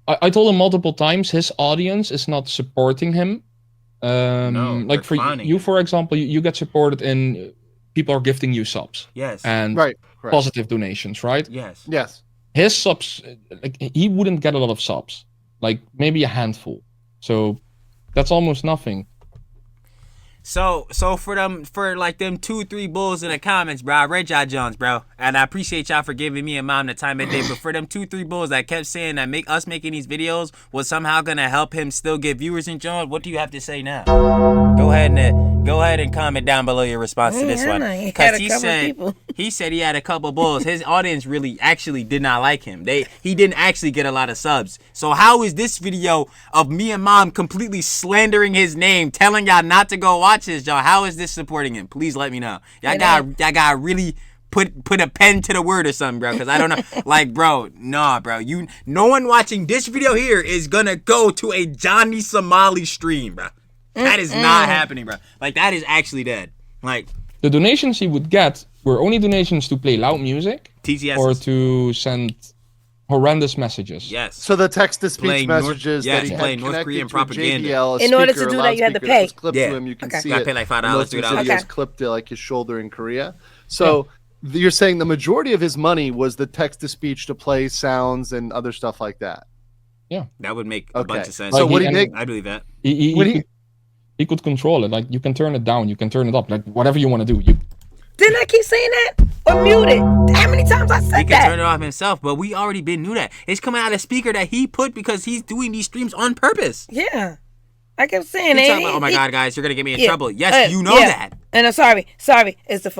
I told him multiple times his audience is not supporting him. No, like for you, for example, you get supported in. People are gifting you subs. Yes. And positive donations, right? Yes. His subs, like, he wouldn't get a lot of subs. Like, maybe a handful. So, that's almost nothing. So for them 2-3 bulls in the comments, bro, I read y'all Jones, bro, and I appreciate y'all for giving me a amount of time a day. But for them 2-3 bulls that kept saying that making these videos was somehow gonna help him still get viewers in Jones, what do you have to say now? Go ahead and comment down below your response to this one, because he said he had a couple bulls. His audience really actually did not like him. He didn't actually get a lot of subs. So how is this video of me and Mom completely slandering his name, telling y'all not to go watch this, y'all? How is this supporting him? Please let me know. Y'all got really put a pen to the word or something, bro, because I don't know. Like, bro, nah, bro. No one watching this video here is gonna go to a Johnny Somali stream, bro. That is not happening, bro. Like, that is actually dead. Like, the donations he would get were only donations to play loud music, TTS, or to send horrendous messages. Yes. So the text-to-speech messages that he playing had North Korean connected to propaganda. JBL, In order to do that, you had to pay. Clipped to him, you can see it. Pay like $5, most of his videos clipped to like his shoulder in Korea. So you're saying the majority of his money was the text-to-speech to play sounds and other stuff like that. Yeah, that would make a bunch of sense. So what he make? I believe that. He could control it. Like, you can turn it down, you can turn it up, like whatever you want to do. Didn't I keep saying that? Or mute it? How many times I said that? He can turn it off himself, but we already knew that. It's coming out of the speaker that he put because he's doing these streams on purpose. Yeah. I kept saying it. Oh my God, guys, you're going to get me in trouble. Yes, you know that. And I'm sorry. It's the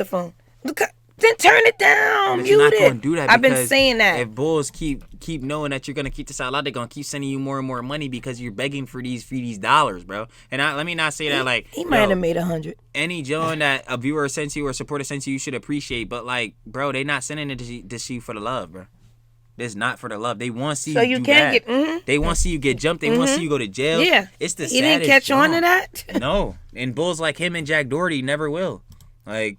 phone. Look, then turn it down. But you're not going to do that. I've been saying that. If bulls keep knowing that you're going to keep this out loud, they're going to keep sending you more and more money because you're begging for these dollars, bro. And let me not say that like... He might have made 100. Any John that a viewer sends you or a supporter sends you should appreciate. But like, bro, they not sending it to see for the love, bro. It's not for the love. They want to see you do that. They want to see you get jumped. They want to see you go to jail. Yeah. It's the He didn't catch on to that? No. And bulls like him and Jack Doherty never will. Like...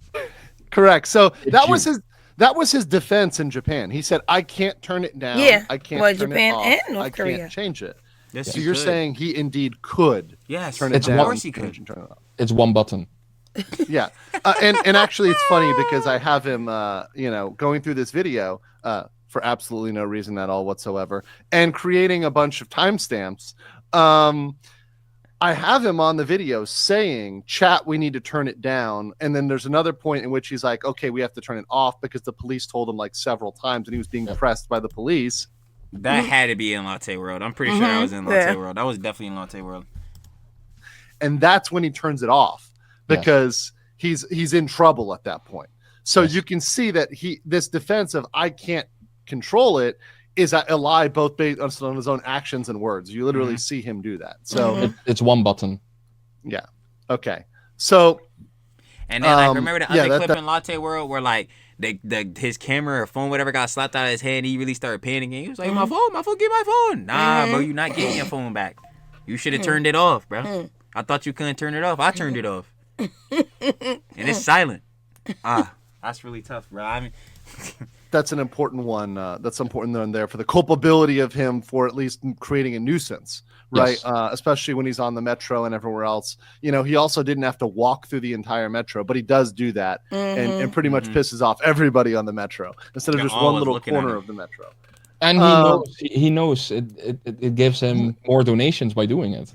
Correct. So that was his defense in Japan. He said, I can't turn it down. Yeah. I can't turn Japan it off. and North Korea. I can't change it. Yes, so you're saying he indeed could turn it down. Of course he could. Turn it off. It's one button. Yeah. And actually it's funny because I have him, going through this video for absolutely no reason at all whatsoever and creating a bunch of timestamps. I have him on the video saying, chat, we need to turn it down. And then there's another point in which he's like, okay, we have to turn it off because the police told him like several times and he was being pressed by the police. That had to be in Latte World. I'm pretty sure that was in Latte World. That was definitely in Latte World. And that's when he turns it off because he's in trouble at that point. So you can see that this defense of I can't control it is a lie both based on his own actions and words. You literally see him do that. So it's one button. Yeah. Okay. So and then like remember the other clip in Latte World where like his camera or phone whatever got slapped out of his hand, he really started panicking. He was like, my phone, get my phone. Nah, bro, you not getting your phone back. You should have turned it off, bro. I thought you couldn't turn it off. I turned it off. And it's silent. That's really tough, bro. I mean that's an important one. That's important one there for the culpability of him for at least creating a nuisance, right? Yes. Especially when he's on the metro and everywhere else. You know, he also didn't have to walk through the entire metro, but he does do that and pretty much pisses off everybody on the metro instead of just one little corner of the metro. And he knows it gives him more donations by doing it.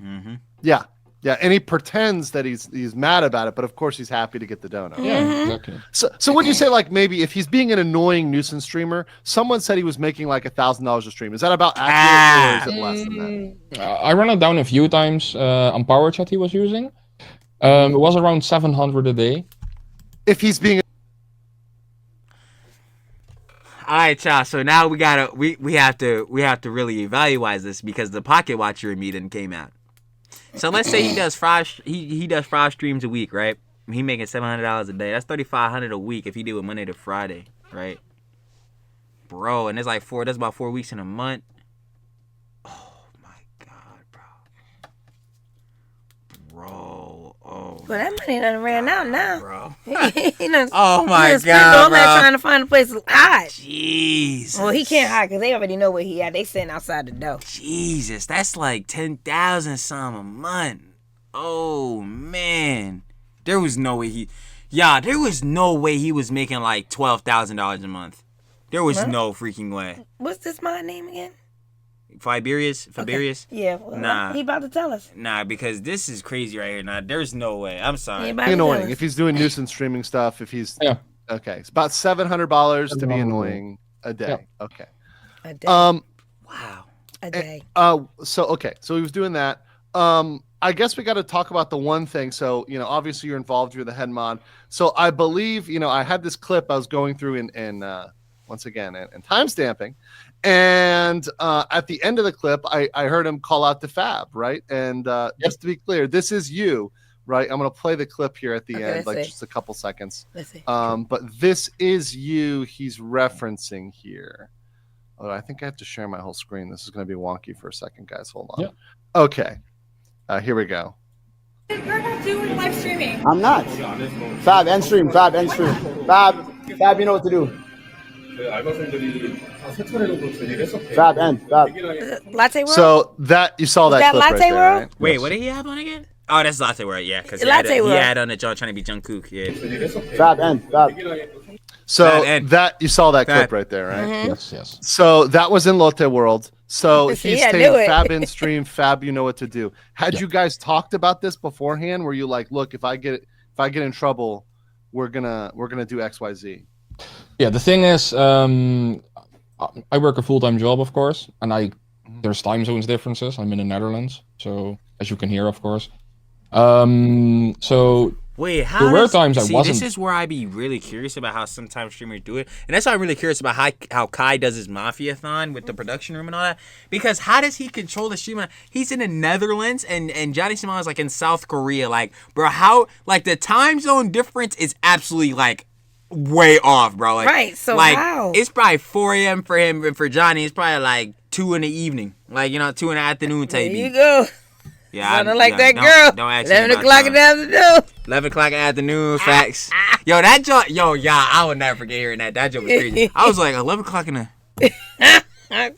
Yeah. Yeah, and he pretends that he's mad about it, but of course he's happy to get the donut. Yeah, exactly. So would you say like maybe if he's being an annoying nuisance streamer, someone said he was making like $1,000 a stream. Is that about accurate or is it less than that? I ran it down a few times on Power Chat he was using. It was around 700 a day. If he's being all right, y'all. So now we have to really evaluate this because the Pocket Watcher in me then came out. So let's say he does five streams a week, right? He making $700 a day. That's $3,500 a week if he do it Monday to Friday, right? Bro, and it's like that's about 4 weeks in a month. Oh my God, bro. Oh. Well, that money done ran out now, bro. Oh my God, all bro. that trying to find a place to hide. Jesus. Well, he can't hide because they already know where he at. They sitting outside the door. Jesus, that's like 10,000 some a month. Oh man, there was no way he was making like $12,000 a month. There was no freaking way. What's this my name again? Faberius? Okay. Yeah, well, nah. He about to tell us. Nah, because this is crazy right here. Nah, there's no way. I'm sorry. Annoying. If he's doing nuisance streaming stuff, if he's okay, it's about $700 to be annoying a day. Yeah. Okay. A day. Wow. A day. So he was doing that. I guess we got to talk about the one thing. So, you know, obviously you're involved. You're the head mod. So I believe, you know, I had this clip I was going through in once again in timestamping. And at the end of the clip, I heard him call out to Fab, right? And just to be clear, this is you, right? I'm going to play the clip here at the end, like just a couple seconds. Let's see. But this is you he's referencing here. Oh, I think I have to share my whole screen. This is going to be wonky for a second, guys. Hold on. Yeah. Okay. Here we go. You're not doing live streaming. I'm not. Fab, end stream. Fab, you know what to do. Fab, end. Fab. Latte World? So you saw that clip Latte right World? there, right? Wait, what did he have on again? Oh, that's Latte World, yeah. Because he had on the jaw trying to be Jungkook, yeah. Fab, end. Fab. So you saw that clip right there, right? Mm-hmm. Yes. So that was in Lotte World. So he's saying Fab in stream, Fab, you know what to do. Had you guys talked about this beforehand? Were you like, look, if I get in trouble, we're gonna do XYZ? Yeah, the thing is, I work a full-time job, of course, and there's time zones differences. I'm in the Netherlands, so as you can hear, of course. So wait, there were times I wasn't. This is where I be really curious about how sometimes streamers do it, and that's why I'm really curious about how Kai does his Mafia-thon with the production room and all that. Because how does he control the streamer? He's in the Netherlands, and Johnny Somali is like in South Korea. Like, bro, how like the time zone difference is absolutely like way off, bro. Like, right. So like, how? It's probably 4 a.m. for him, and for Johnny, it's probably like 2 in the evening, like 2 in the afternoon type. There you go. Yeah, that girl. Don't ask 11 me o'clock in the afternoon. 11 o'clock in the afternoon, facts. Yo, that joke, I would never forget hearing that. That joke was crazy. I was like, 11 o'clock in the...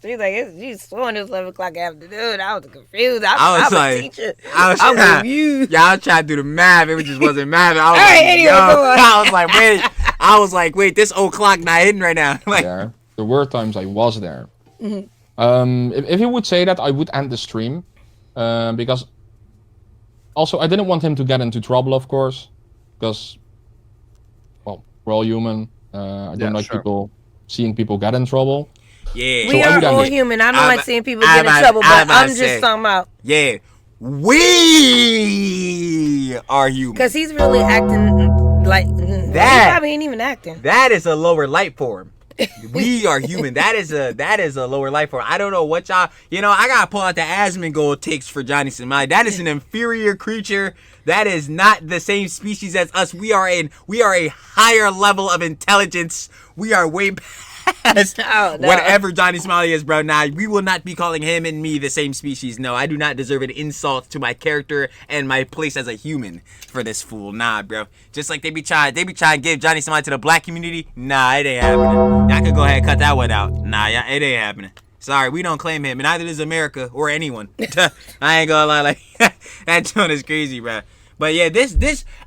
She's like, she's sworn it was 11 o'clock in the afternoon. I was confused. I was like, a teacher. I was confused. Yeah, I was trying to do the math. It just wasn't math. I was all like, right, anyway, I was like, wait, this old clock not hitting right now. Like, there were times I was there. Mm-hmm. If you would say that, I would end the stream because Also, I didn't want him to get into trouble, of course, because, well, we're all human. I don't like seeing people get in trouble. Yeah. We are all human. I don't like seeing people get in trouble, but I'm just talking about. Yeah. We are human. Because he's really acting like that. He probably ain't even acting. That is a lower life form. We are human. That is a lower life form. I don't know what y'all. I gotta pull out the Asmongold takes for Johnny Somali. That is an inferior creature. That is not the same species as us. We are a higher level of intelligence. We are way past whatever Johnny Somali is, bro. Nah, we will not be calling him and me the same species. No, I do not deserve an insult to my character and my place as a human for this fool. Nah, bro. Just like they be trying to give Johnny Somali to the black community. Nah, it ain't happening. Y'all could go ahead and cut that one out. Nah, it ain't happening. Sorry, we don't claim him, and neither does America or anyone. I ain't gonna lie, like that joint is crazy, bro. But yeah,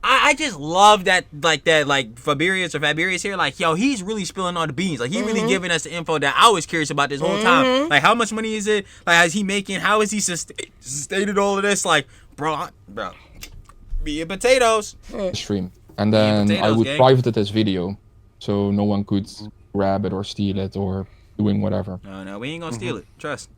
I just love that Faberius here, like, yo, he's really spilling all the beans. Like, he really giving us the info that I was curious about this whole time. Like, how much money is it? Like, is he making? How is he sustained all of this? Like, bro, be it potatoes. Stream, and then I would private this video, so no one could grab it or steal it or doing whatever. No, we ain't gonna steal it. Trust.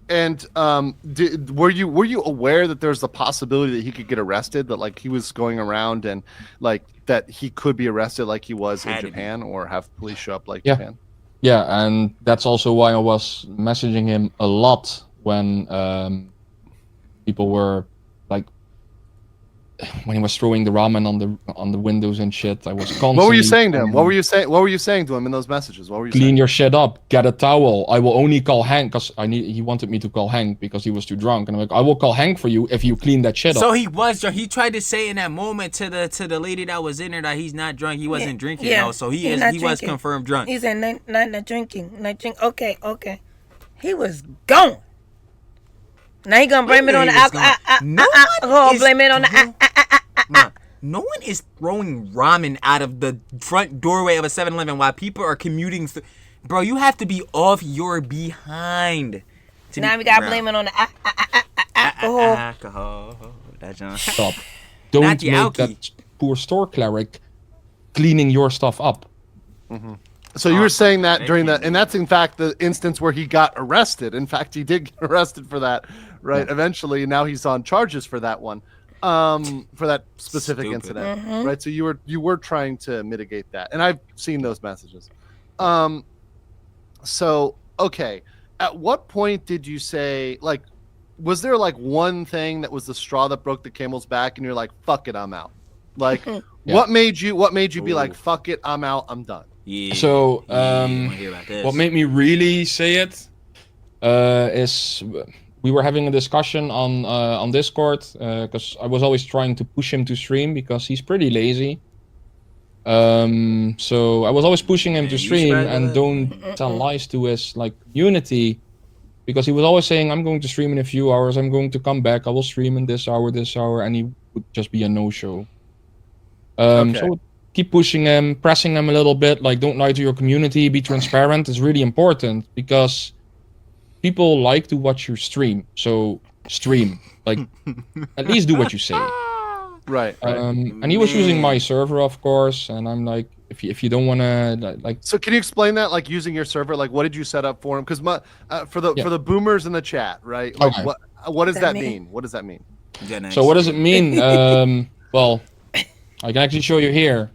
And were you aware that there's a possibility that he could get arrested? That like he was going around and like that he could be arrested like he was in Japan, or have police show up like Japan? Yeah, and that's also why I was messaging him a lot when people were like, when he was throwing the ramen on the windows and shit. I was constantly. What were you saying to him? What were you saying to him in those messages? What were you saying? Clean your shit up. Get a towel. I will only call Hank because he wanted me to call Hank because he was too drunk. And I'm like, I will call Hank for you if you clean that shit up. So he tried to say in that moment to the lady that was in there that he's not drunk. He wasn't drinking. Yeah. So he was confirmed drunk. He said not drinking. Not drink. Okay. He was gone. Now he gonna blame it on the alcohol. Blame it on the No one is throwing ramen out of the front doorway of a 7-Eleven while people are commuting. Bro, you have to be off your behind. Now we gotta blame it on the alcohol. Stop. Don't make that poor store cleric cleaning your stuff up. Mm-hmm. So you were saying that during and that's in fact the instance where he got arrested. In fact, he did get arrested for that, right? Yeah. Eventually, and now he's on charges for that one, for that specific incident, right? So you were trying to mitigate that, and I've seen those messages. So okay, at what point did you say, like, was there like one thing that was the straw that broke the camel's back, and you're like, fuck it, I'm out? Like, what made you be like, fuck it, I'm out, I'm done? Yeah. So, what made me really say it is we were having a discussion on Discord because I was always trying to push him to stream because he's pretty lazy. So I was always pushing him to stream and don't tell lies to his like community, because he was always saying, I'm going to stream in a few hours, I'm going to come back, I will stream in this hour, and he would just be a no-show. So keep pushing him, pressing him a little bit, like, don't lie to your community, be transparent. It's really important because people like to watch your stream. So stream, like, at least do what you say. Right. And he was using my server, of course, and I'm like, if you don't want to, like. So can you explain that, like, using your server? Like, what did you set up for him? Because for the boomers in the chat, right? Like, what does that mean? What does that mean? So what does it mean? Well, I can actually show you here.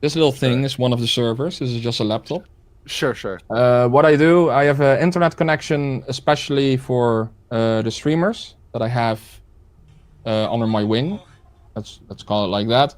This little thing is one of the servers. This is just a laptop. Sure. What I do, I have an internet connection, especially for the streamers that I have under my wing. Let's call it like that.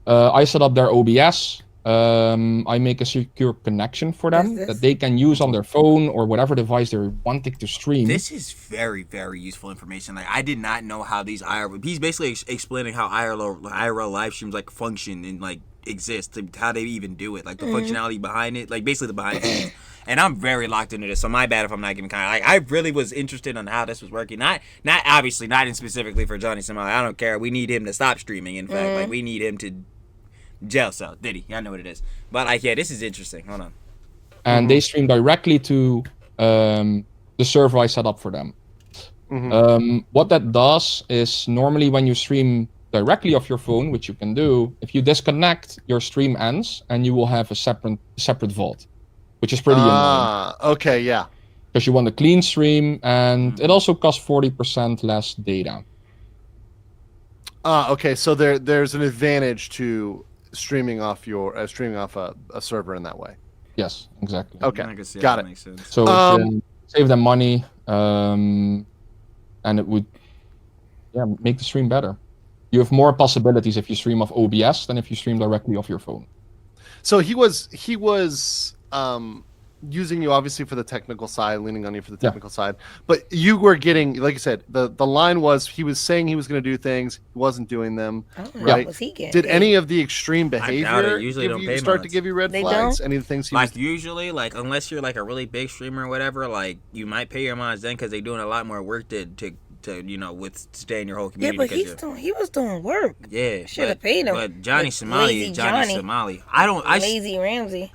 I set up their OBS. I make a secure connection for them that they can use on their phone or whatever device they're wanting to stream. This is very, very useful information. Like, I did not know how these IRL. He's basically explaining how IRL live streams like function and like exist, how they even do it, like the functionality behind it, like basically the behind the scenes. And I'm very locked into this, so my bad if I'm not giving kind of like, I really was interested on how this was working. Not obviously not in specifically for Johnny Somali. I don't care. We need him to stop streaming. In fact, like, we need him to jail cell. Did he? I know what it is. But like, yeah, this is interesting. Hold on. And they stream directly to the server I set up for them. What that does is normally when you stream directly off your phone, which you can do, if you disconnect, your stream ends and you will have a separate vault, which is pretty annoying. Okay, yeah. Because you want a clean stream, and it also costs 40% less data. Okay, so there's an advantage to streaming off a server in that way. Yes, exactly. Okay, I can see got how it. that makes sense. So it save them money, and it would make the stream better. You have more possibilities if you stream off OBS than if you stream directly off your phone. So he was using you obviously for the technical side, leaning on you for the technical side, but you were getting, like you said, the line was he was saying he was going to do things, he wasn't doing them, right? Was he getting Did paid? any of the extreme behavior usually don't pay start to mods. give you red They flags? don't? Any of the things he Like was usually, like unless you're like a really big streamer or whatever, like you might pay your mods then because they're doing a lot more work to stay in your whole Yeah, community. but he was doing work. Yeah, Should have paid him. But Johnny Like Somali, lazy Johnny Somali. Lazy Ramsey.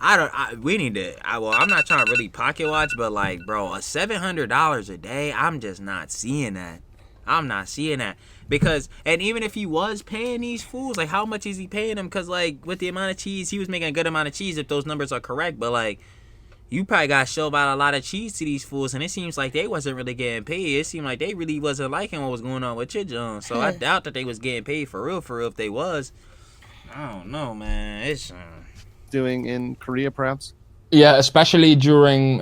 We need to. I'm not trying to really pocket watch, but like, bro, a $700 a day, I'm just not seeing that. I'm not seeing that because, and even if he was paying these fools, like, how much is he paying them? Because like with the amount of cheese, he was making a good amount of cheese if those numbers are correct. But like, you probably got shoved out a lot of cheese to these fools, and it seems like they wasn't really getting paid. It seemed like they really wasn't liking what was going on with your John. So I doubt that they was getting paid for real if they was. I don't know, man. It's doing in Korea, perhaps? Yeah, especially during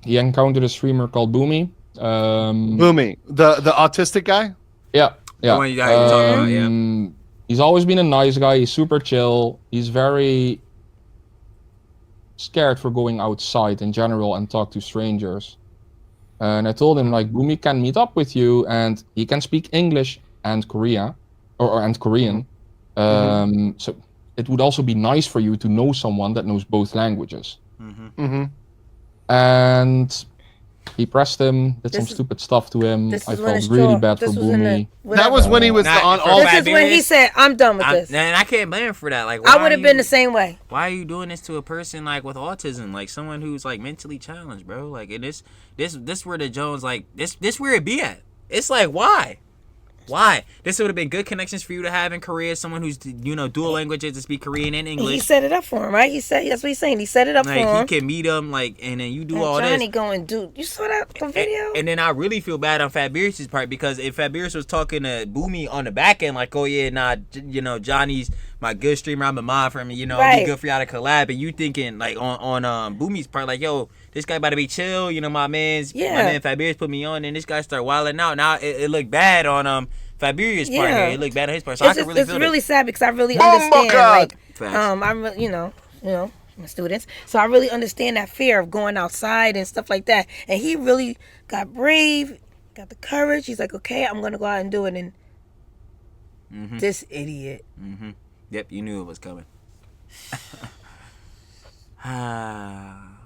he encountered a streamer called Boomy. Boomy, the autistic guy? Yeah. The one you talking about, yeah. He's always been a nice guy. He's super chill. He's very scared for going outside in general and talk to strangers. And I told him, like, Boomy can meet up with you and he can speak English and Korean. So it would also be nice for you to know someone that knows both languages. And he pressed him, did some stupid stuff to him. I felt really bad for Boomy. That was when he was on all. This is when he said, "I'm done with this." And I can't blame him for that. Like, I would have been the same way. Why are you doing this to a person like with autism, like someone who's like mentally challenged, bro? Like, and this where the Jones like this where it be at. It's like why? This would have been good connections for you to have in Korea. Someone who's dual languages to speak Korean and English. He set it up for him, right? He said that's what he's saying. He set it up for him. Like he can meet him, like, and then you do all Johnny this. going, dude, you saw that video? And then I really feel bad on Fabrice's part because if Fabrice was talking to Boomy on the back end, like, oh yeah, nah, Johnny's my good streamer, I'm a mod for him, it'd be good for y'all to collab, and you thinking like on Boomy's part, like, yo, this guy about to be chill, my man Fabrice put me on, and this guy start wilding out. Now it looked bad on Fabio's part here. It looked bad on his part. So I can really feel it. It's really sad because I really understand. Like, I'm really, my students. So I really understand that fear of going outside and stuff like that. And he really got brave, got the courage. He's like, okay, I'm gonna go out and do it. And this idiot. Yep, you knew it was coming.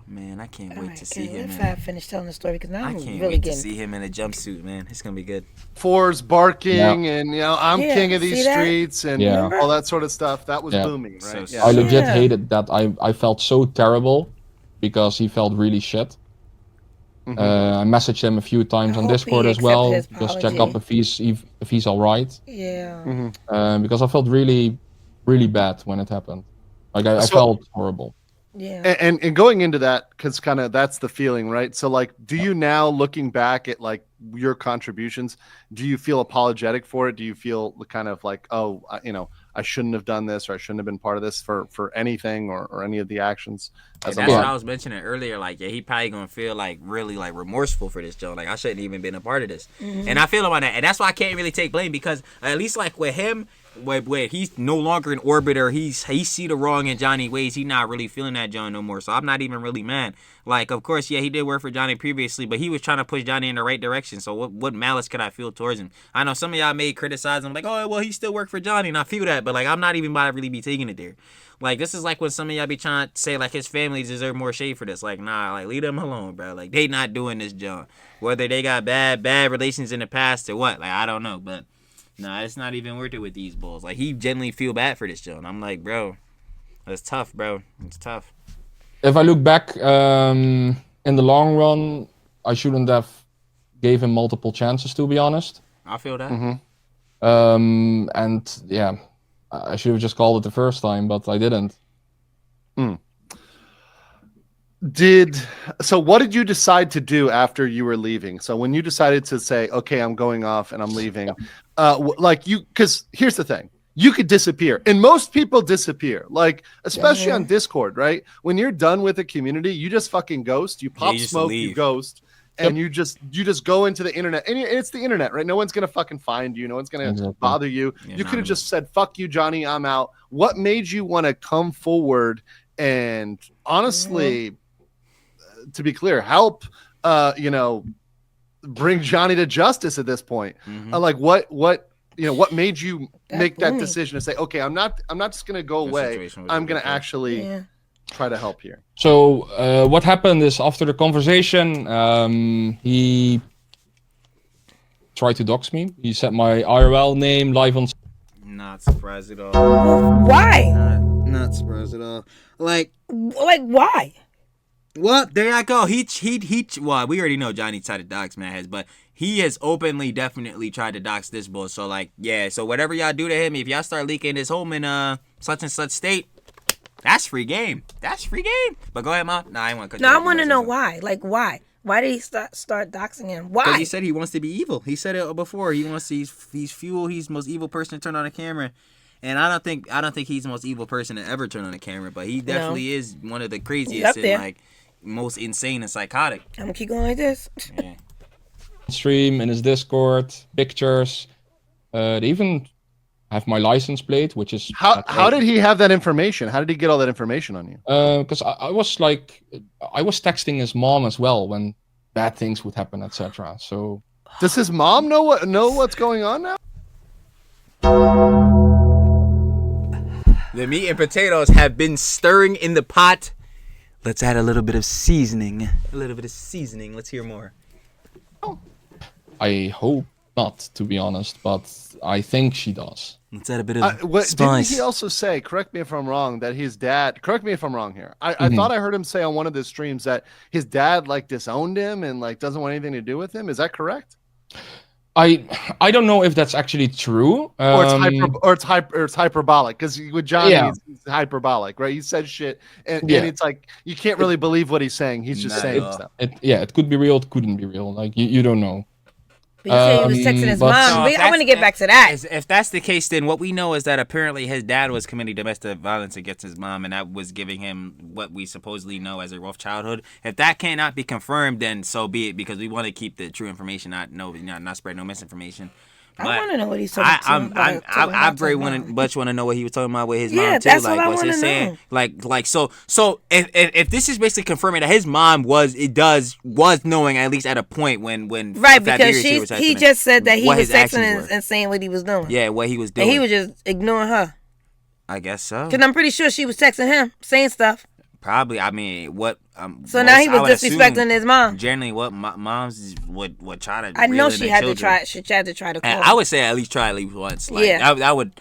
Man, I can't wait to see him. If I finish telling the story, because now I'm can't really wait getting to see him in a jumpsuit, man. It's gonna be good. Fours barking and I'm king of these streets and all that sort of stuff. That was booming, right? I legit hated that. I felt so terrible because he felt really shit. I messaged him a few times on Discord as well, just check up if he's all right. Yeah. Because I felt really, really bad when it happened. Like I felt horrible. Yeah. And going into that, because kind of that's the feeling, right? So like, do you now, looking back at like your contributions, do you feel apologetic for it? Do you feel kind of like, oh, I shouldn't have done this, or I shouldn't have been part of this for anything or any of the actions? That's what I was mentioning earlier. Like, he probably gonna feel like really like remorseful for this, Joe. Like, I shouldn't even been a part of this. And I feel about that, and that's why I can't really take blame, because at least like with him, where he's no longer an orbiter, he see the wrong in Johnny ways. He not really feeling that John no more. So I'm not even really mad. Like, of course, he did work for Johnny previously, but he was trying to push Johnny in the right direction. So what malice could I feel towards him? I know some of y'all may criticize him, like, oh, well, he still worked for Johnny, and I feel that, but like, I'm not even about to really be taking it there. Like, this is like when some of y'all be trying to say like his family deserve more shade for this. Like, nah, like, leave them alone, bro. Like, they not doing this, John. Whether they got bad relations in the past or what, like, I don't know, but nah, it's not even worth it with these bulls. Like, he genuinely feel bad for this, Joe. And I'm like, bro, that's tough, bro. It's tough. If I look back, in the long run, I shouldn't have gave him multiple chances, to be honest. I feel that. And yeah, I should have just called it the first time, but I didn't. So what did you decide to do after you were leaving? So when you decided to say, okay, I'm going off and I'm leaving, because here's the thing. You could disappear, and most people disappear, like especially on Discord, right? When you're done with a community, you just fucking ghost. You pop smoke, you ghost, and you just go into the internet, and it's the internet, right? No one's gonna fucking find you. No one's gonna bother you. You could have just said, "Fuck you, Johnny, I'm out." What made you want to come forward and honestly, to be clear, help? Bring Johnny to justice at this point. Like what made you make that decision to say, okay, I'm not just going to go away. I'm going to actually try to help here. So what happened is after the conversation, he tried to dox me. He said my IRL name live on. Not surprised at all. Why? Not surprised at all. Like why? Well, there I go. Well, we already know Johnny tried to dox Mad, but he has openly, definitely tried to dox this bull. So, so whatever y'all do to him, if y'all start leaking his home in such and such state, that's free game. That's free game. But go ahead, Mom. I want to cut you off. I want to know why. Like, why? Why did he start doxing him? Why? Because he said he wants to be evil. He said it before. He wants to. He's fuel. He's the most evil person to turn on a camera. And I don't think he's the most evil person to ever turn on a camera. But he definitely is one of the craziest and most insane and psychotic. I'm gonna keep going like this. Yeah. Stream in his Discord, pictures. They even have my license plate, which is how did he have that information? How did he get all that information on you? Because I was texting his mom as well when bad things would happen, etc. So does his mom know what's going on now? The meat and potatoes have been stirring in the pot. Let's add a little bit of seasoning. Let's hear more. I hope not, to be honest, but I think she does. Let's add a bit of spice. Didn't he also say, correct me if I'm wrong, that his dad, correct me if I'm wrong here. I thought I heard him say on one of the streams that his dad disowned him and doesn't want anything to do with him. Is that correct? I don't know if that's actually true. Or it's hyperbolic, because with Johnny, it's hyperbolic, right? He says shit, and it's like you can't really believe what he's saying. He's just saying stuff. It could be real, it couldn't be real. Like you don't know. But you say he was texting his mom. I want to get back to that. If that's the case, then what we know is that apparently his dad was committing domestic violence against his mom, and that was giving him what we supposedly know as a rough childhood. If that cannot be confirmed, then so be it, because we want to keep the true information, not spread no misinformation. But I want to know what he's talking about. I very much want to know what he was talking about with his mom too. That's what I want to know. So if this is basically confirming that his mom was knowing, at least at a point when right, because he just said that he was texting and saying what he was doing. Yeah, what he was doing. And he was just ignoring her. I guess so. Because I'm pretty sure she was texting him, saying stuff. Probably. I mean, what? So now he was disrespecting his mom. Generally, what moms would try to. I know she had to try. She had to try to call. I would say at least once. I would.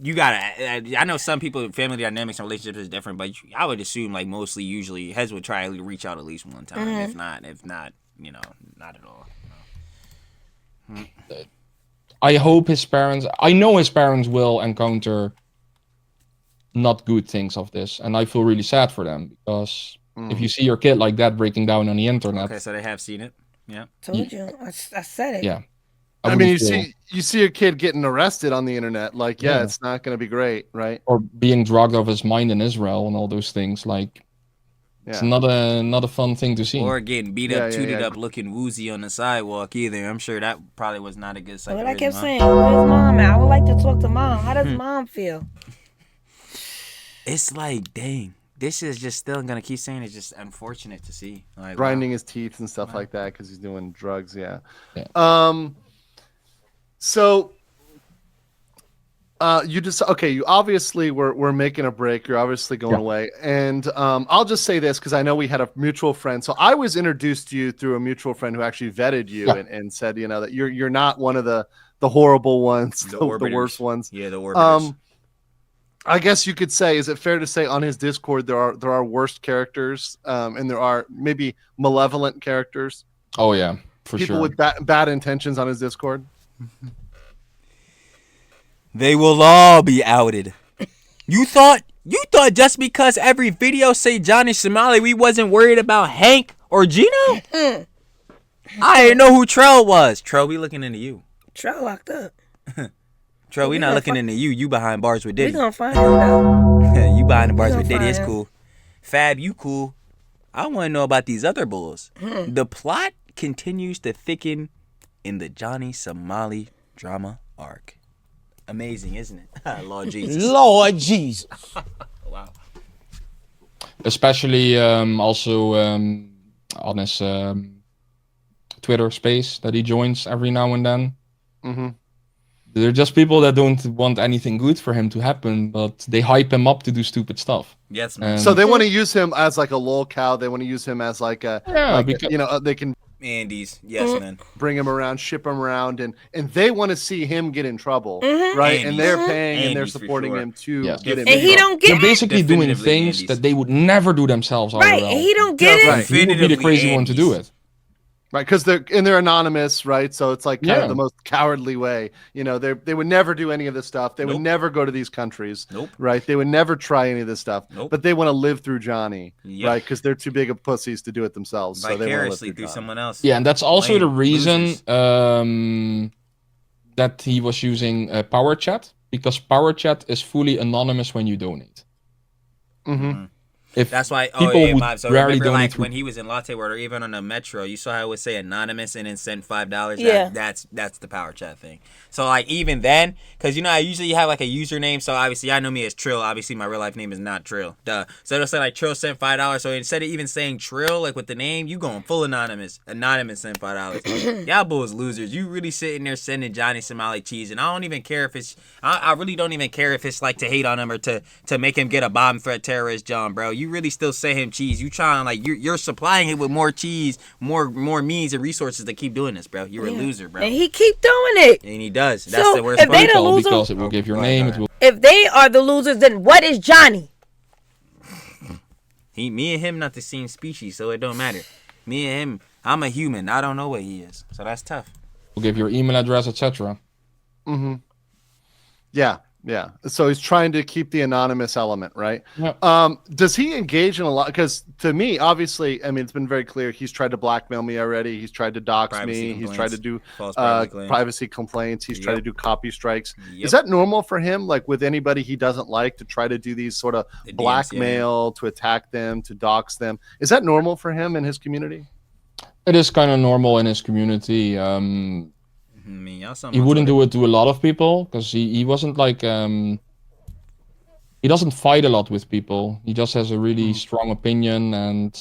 You gotta. I know some people, family dynamics and relationships is different, but I would assume usually heads would try to reach out at least one time. Mm-hmm. If not, not at all. No. I hope his parents. I know his parents will encounter not good things of this, and I feel really sad for them, because if you see your kid like that breaking down on the internet. Okay, so they have seen it. Yeah. Told you. I said it. Yeah. I mean, you see your kid getting arrested on the internet. It's not going to be great, right? Or being drugged off his mind in Israel and all those things. It's not a fun thing to see. Or getting beat up, tooted up, looking woozy on the sidewalk either. I'm sure that probably was not a good sight. But I kept saying, where's mom at? I would like to talk to mom. How does mom feel? It's dang. This is just still gonna keep saying it's just unfortunate to see. Grinding his teeth and stuff like that because he's doing drugs. Yeah. So you just you obviously we're making a break. You're obviously going away, and I'll just say this because I know we had a mutual friend. So I was introduced to you through a mutual friend who actually vetted you and said that you're not one of the horrible ones, the worst ones. Yeah, the orbiters. I guess you could say, is it fair to say on his Discord there are worst characters, and there are maybe malevolent characters? Oh yeah, people with bad intentions on his Discord? They will all be outed. You thought just because every video say Johnny Somali, we wasn't worried about Hank or Gino? I didn't know who Trell was. Trell, we looking into you. Trell locked up. Trell, we not looking into you. You behind bars with Diddy. We gonna find him though. You behind the bars with Diddy. It's cool. Fab, you cool. I want to know about these other bulls. The plot continues to thicken in the Johnny Somali drama arc. Amazing, isn't it? Lord Jesus. Lord Jesus. Wow. Especially also on his Twitter space that he joins every now and then. Mm-hmm. They're just people that don't want anything good for him to happen, but they hype him up to do stupid stuff. Yes, man. So they want to use him as like a lol cow. They want to use him as like a, because, they can Andy's. Yes, man. Bring him around, ship him around, and they want to see him get in trouble, right? And they're paying and they're supporting him to get him. And he don't get They're basically doing things that they would never do themselves. Right, and he don't get it. Right. He would be the crazy one to do it. Right, because they're anonymous, right? So it's like kind of the most cowardly way. They would never do any of this stuff. They would never go to these countries, right? They would never try any of this stuff. But they want to live through Johnny, right? Because they're too big of pussies to do it themselves. Vicariously through someone else. Yeah, and that's also the reason that he was using Power Chat, because Power Chat is fully anonymous when you donate. Mm-hmm. That's why so remember like when he was in Latte World or even on the Metro, you saw how it would say anonymous and then send $5. Yeah. That's the Power Chat thing. So like even then, because I usually have like a username, so obviously I know me as Trill. Obviously my real life name is not Trill. Duh. So it'll say like Trill sent $5. So instead of even saying Trill like with the name, you going full anonymous. Anonymous sent $5. Y'all bulls losers. You really sitting there sending Johnny Somali cheese, and I don't even care if it's I really don't even care if it's like to hate on him or to make him get a bomb threat terrorist John, bro. You really still send him cheese. You trying like you're supplying it with more cheese, more means and resources to keep doing this, bro. You're a loser, bro. And he keep doing it. And he does. That's So the worst if part. they the loser, because it will give your name. It will... If they are the losers, then what is Johnny? Me and him not the same species, so it don't matter. Me and him, I'm a human. I don't know what he is, so that's tough. We'll give your email address, etc. Mm-hmm. Yeah. Yeah. So he's trying to keep the anonymous element, right? Yeah. Does he engage in a lot? Because to me, obviously, I mean, it's been very clear. He's tried to blackmail me already. He's tried to dox me. He's tried to do privacy complaints. He's tried to do copy strikes. Is that normal for him? Like with anybody he doesn't like, to try to do these sort of blackmail, to attack them, to dox them? Is that normal for him in his community? It is kind of normal in his community. He wouldn't do it to a lot of people because he wasn't like he doesn't fight a lot with people. He just has a really strong opinion, and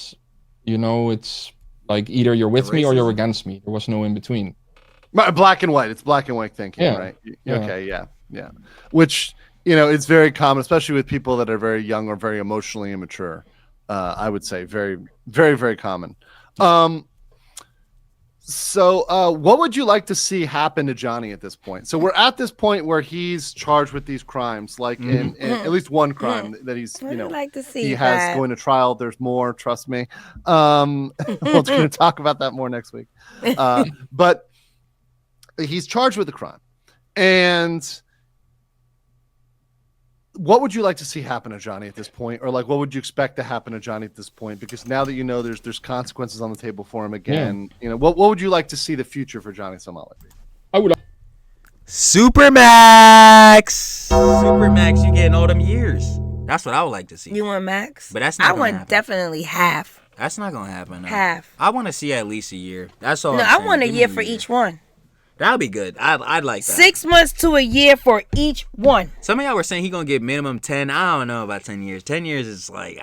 it's like either you're with me or you're against me. There was no in between. Black and white. It's black and white thinking, right? Okay, yeah. Which it's very common, especially with people that are very young or very emotionally immature. I would say very, very, very common. So what would you like to see happen to Johnny at this point? So we're at this point where he's charged with these crimes, like in at least one crime that he's, like to see he has going to trial. There's more, trust me. We're going to talk about that more next week. But he's charged with a crime. And what would you like to see happen to Johnny at this point? Or like, what would you expect to happen to Johnny at this point? Because now that there's consequences on the table for him again, what would you like to see the future for Johnny Somali? I would. Supermax, you getting all them years. That's what I would like to see. You want max? But that's not. I want definitely half. That's not gonna happen. No. Half. I want to see at least a year. That's all. No, I want a year for each one. That'd be good. I'd like that. 6 months to a year for each one. Some of y'all were saying he gonna get minimum 10. I don't know about 10 years. 10 years is like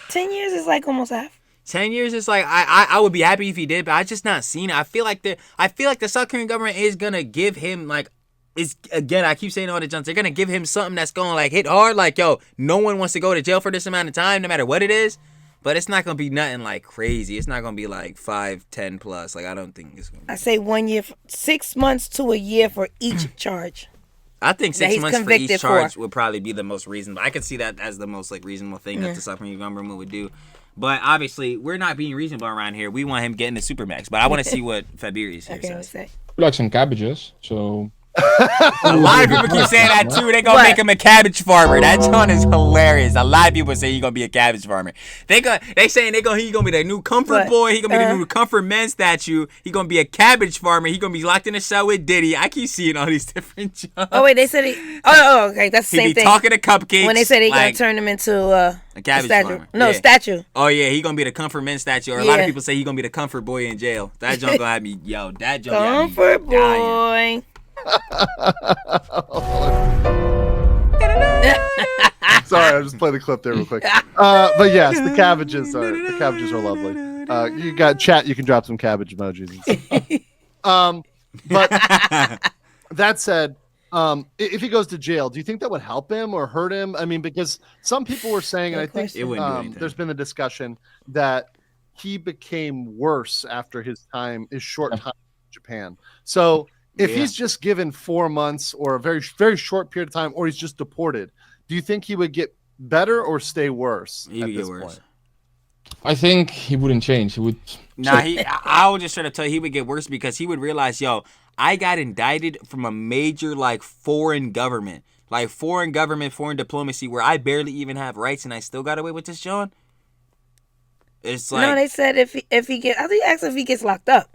10 years is like almost half. 10 years is like I would be happy if he did, but I just not seen it. I feel like the South Korean government is gonna give him like I keep saying all the jumps. They're gonna give him something that's gonna like hit hard. Like no one wants to go to jail for this amount of time, no matter what it is. But it's not gonna be nothing like crazy. It's not gonna be like 5, 10 plus. Like I don't think it's gonna be. I say 1 year, 6 months to a year for each charge. I think 6 months for each charge would probably be the most reasonable. I could see that as the most like reasonable thing that the South Korean government would do. But obviously, we're not being reasonable around here. We want him getting the Supermax. But I want to see what Fabirius here says. Like some cabbages, so. A lot of people keep saying that too. They gonna make him a cabbage farmer. That John is hilarious. A lot of people say he's gonna be a cabbage farmer. They saying he gonna be the new comfort boy. He gonna be the new comfort man statue. He gonna be a cabbage farmer. He gonna be locked in a cell with Diddy. I keep seeing all these different jobs. Oh wait, they said he. Oh, okay, that's the same he be thing. Talking to cupcakes. When they said he gonna turn him into a cabbage farmer. No, statue. Oh yeah, he gonna be the comfort man statue. Or a lot of people say he gonna be the comfort boy in jail. That John gonna have me. Yo, that John comfort boy. Sorry, I'll just play the clip there real quick. But yes, the cabbages are lovely. You got chat, you can drop some cabbage emojis and stuff. But that said, if he goes to jail, do you think that would help him or hurt him? I mean, because some people were saying, and I think there's been a discussion that he became worse after his short time in Japan. So if he's just given 4 months or a very, very short period of time, or he's just deported, do you think he would get better or stay worse at this point? I think he wouldn't change. He would. Nah, I would just try to tell you he would get worse because he would realize, yo, I got indicted from a major foreign government, foreign diplomacy, where I barely even have rights, and I still got away with this, John. It's like no, they said if he get, I think asked if he gets locked up.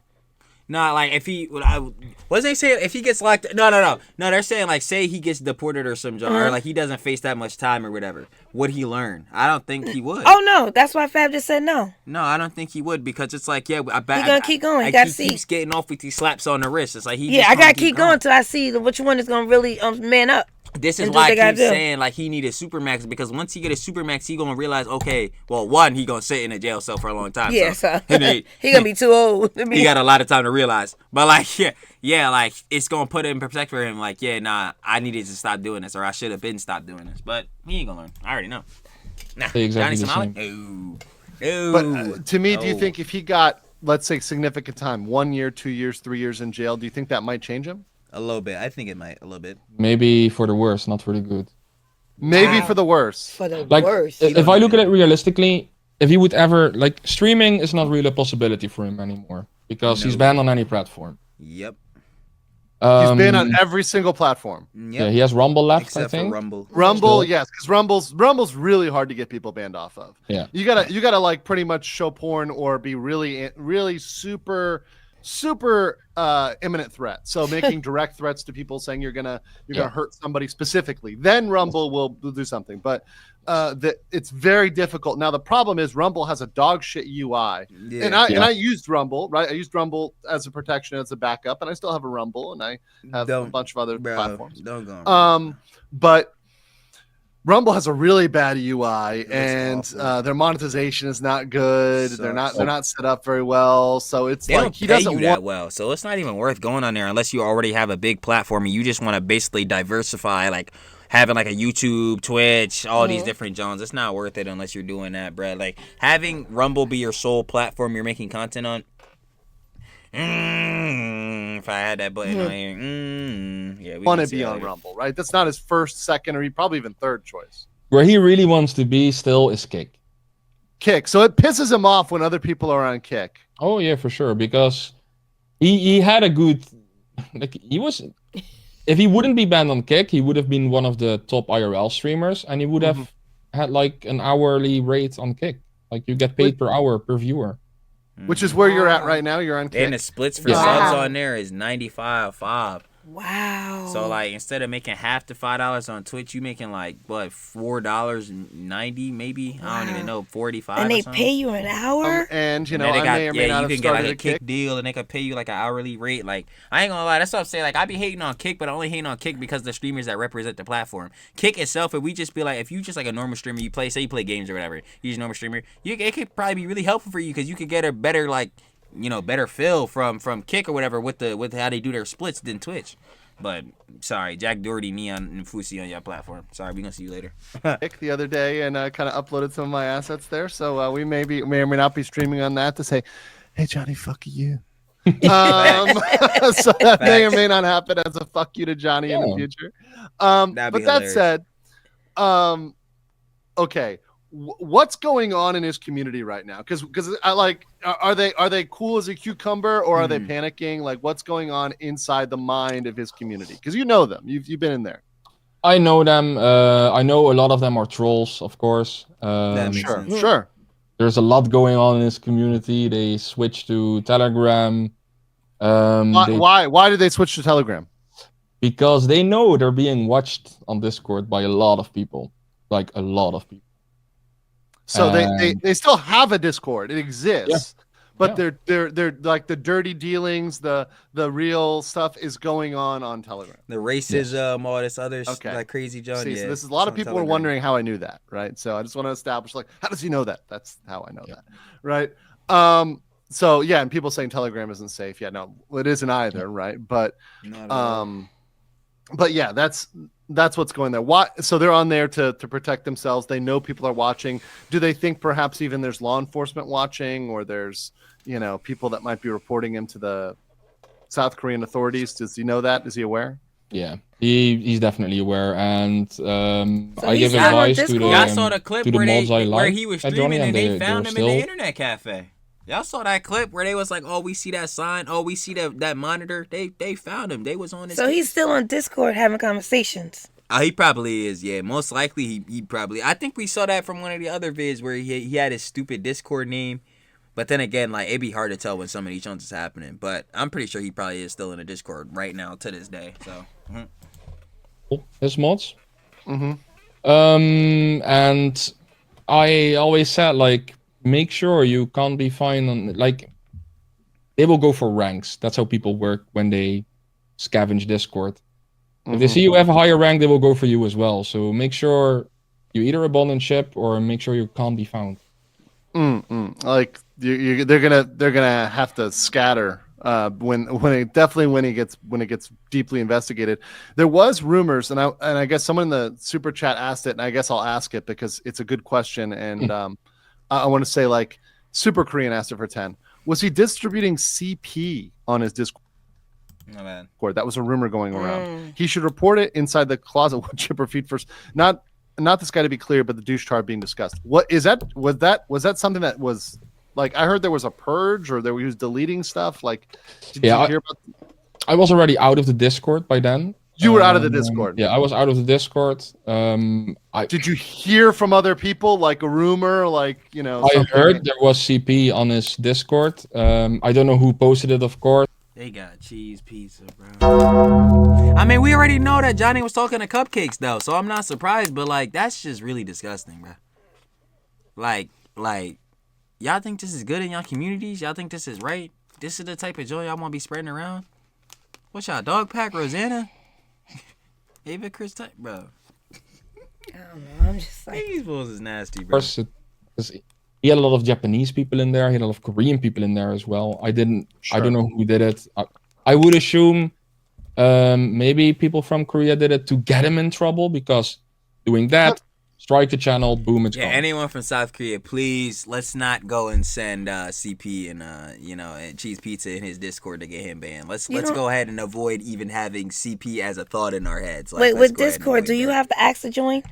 No, if he, what they say? If he gets locked, no. They're saying say he gets deported or some or he doesn't face that much time or whatever. Would he learn? I don't think he would. Oh no, that's why Fab just said no. No, I don't think he would because it's I bet he gonna keep going. He keeps getting off with these slaps on the wrist. It's I gotta keep going till I see which one is gonna really man up. This is why I keep saying he needed Supermax because once he get a Supermax, he gonna realize he gonna sit in a jail cell for a long time. Yeah, so he gonna be too old. He got a lot of time to realize, but it's gonna put it in perspective for him. I needed to stop doing this, or I should have been stopped doing this. But he ain't gonna learn. I already know. Nah, exactly Johnny the Somali. But to me, do you think if he got, let's say, significant time, 1 year, 2 years, 3 years in jail, do you think that might change him? A little bit. I think it might. A little bit. Maybe for the worse, not for the good. Maybe for the worse. For the worse. If I look at it realistically, if he would ever streaming is not really a possibility for him anymore because he's banned on any platform. Yep. He's been on every single platform. Yep. Yeah, he has Rumble left, except I think. For Rumble, yes, because Rumble's really hard to get people banned off of. Yeah. You gotta pretty much show porn or be really, really super imminent threat. So making direct threats to people saying you're gonna hurt somebody specifically, then Rumble will do something. But it's very difficult. Now the problem is Rumble has a dog shit UI, and I used Rumble, right? I used Rumble as a protection, as a backup, and I still have a Rumble, and I have a bunch of other platforms. Don't go. But Rumble has a really bad UI, and their monetization is not good. They're not set up very well, so it's he doesn't pay you that well. So it's not even worth going on there unless you already have a big platform and you just want to basically diversify, having a YouTube, Twitch, all these different zones. It's not worth it unless you're doing that, bro. Having Rumble be your sole platform you're making content on. If I had that button on here, we want to be on Rumble, right? That's not his first, second, or probably even third choice. Where he really wants to be still is Kick. So it pisses him off when other people are on Kick. Oh yeah, for sure, because he had a good he was. If he wouldn't be banned on Kick, he would have been one of the top IRL streamers, and he would have had an hourly rate on Kick. You get paid per hour per viewer. Which is where you're at right now. You're on Kick. And the splits for subs on there is 95.5. Wow. So instead of making half the $5 on Twitch, you making $4.90 maybe. Wow. I don't even know, 45. And they pay you an hour. And I may or may not have you can started get a Kick deal, and they can pay you an hourly rate. I ain't gonna lie, that's what I'm saying. I be hating on Kick, but I only hating on Kick because the streamers that represent the platform. Kick itself, if we just be if you just a normal streamer, you play games or whatever, you just a normal streamer, it could probably be really helpful for you because you could get a better better feel from Kick or whatever with how they do their splits than Twitch. But sorry, Jack Doherty, Neon, and Fusi on your platform. Sorry, we're gonna see you later. The other day and kind of uploaded some of my assets there, so we may or may not be streaming on that to say, "Hey Johnny, fuck you." So that may or may not happen as a fuck you to Johnny in the future. But that said, okay, what's going on in his community right now? Because I like, are they cool as a cucumber, or are they panicking? Like, what's going on inside the mind of his community? Because you know them, you've been in there. I know them. I know a lot of them are trolls, of course. Sure. There's a lot going on in his community. They switched to Telegram. Why did they switch to Telegram? Because they know they're being watched on Discord by a lot of people, like a lot of people. So they still have a Discord. It exists, but they're like the dirty dealings, the real stuff is going on Telegram. The racism, all this other like crazy junk. See, so this is a lot of people are wondering how I knew that, right? So I just want to establish, like, how does he know that? That's how I know that, right? So yeah, and people saying Telegram isn't safe. Yeah, no, it isn't either, right? But yeah, that's what's going there. Why? So they're on there to protect themselves. They know people are watching. Do they think perhaps even there's law enforcement watching, or there's people that might be reporting him to the South Korean authorities? Does he know that? Is he aware? Yeah, he's definitely aware, and I give advice to the y'all saw the clip where he was streaming and they found him in the internet cafe. Y'all saw that clip where they was like, "Oh, we see that sign. Oh, we see that monitor." They found him. They was on his. So he's still on Discord having conversations. He probably is. Yeah, most likely he probably. I think we saw that from one of the other vids where he had his stupid Discord name. But then again, like, it'd be hard to tell when some of these chunks is happening. But I'm pretty sure he probably is still in a Discord right now to this day. So. His mods. And I always said, like, make sure you can't be fine on, like, they will go for ranks. That's how people work when they scavenge Discord. If they see you have a higher rank, they will go for you as well. So make sure you either abandon ship or make sure you can't be found. Like they're gonna have to scatter when it gets deeply investigated. There was rumors, and I guess someone in the super chat asked it, and I guess I'll ask it because it's a good question, and I want to say, like, Super Korean asked it for 10. Was he distributing CP on his Discord? Oh, man. That was a rumor going around. He should report it inside the closet with chip or feed first. Not this guy, to be clear, but the douche tar being discussed. What is that? Was that something that was, like, I heard there was a purge, or he was deleting stuff? Like, did you hear about? I was already out of the Discord by then. You were out of the Discord. Yeah, I was out of the Discord. Did you hear from other people, like a rumor, like, I heard there was CP on his Discord. I don't know who posted it, of course. They got cheese pizza, bro. I mean, we already know that Johnny was talking to cupcakes, though, so I'm not surprised. But, like, that's just really disgusting, bro. Like, y'all think this is good in y'all communities? Y'all think this is right? This is the type of joy y'all want to be spreading around? What's y'all, dog pack, Rosanna? Ava Chris type, bro. I don't know. I'm just like, these fools is nasty, bro. He had a lot of Japanese people in there. He had a lot of Korean people in there as well. I don't know who did it. I would assume maybe people from Korea did it to get him in trouble, because doing that, strike the channel, boom, it's gone. Anyone from South Korea, please, let's not go and send CP and and cheese pizza in his Discord to get him banned. Let's go ahead and avoid even having CP as a thought in our heads. Like, wait, with Discord, do you have to ask to join?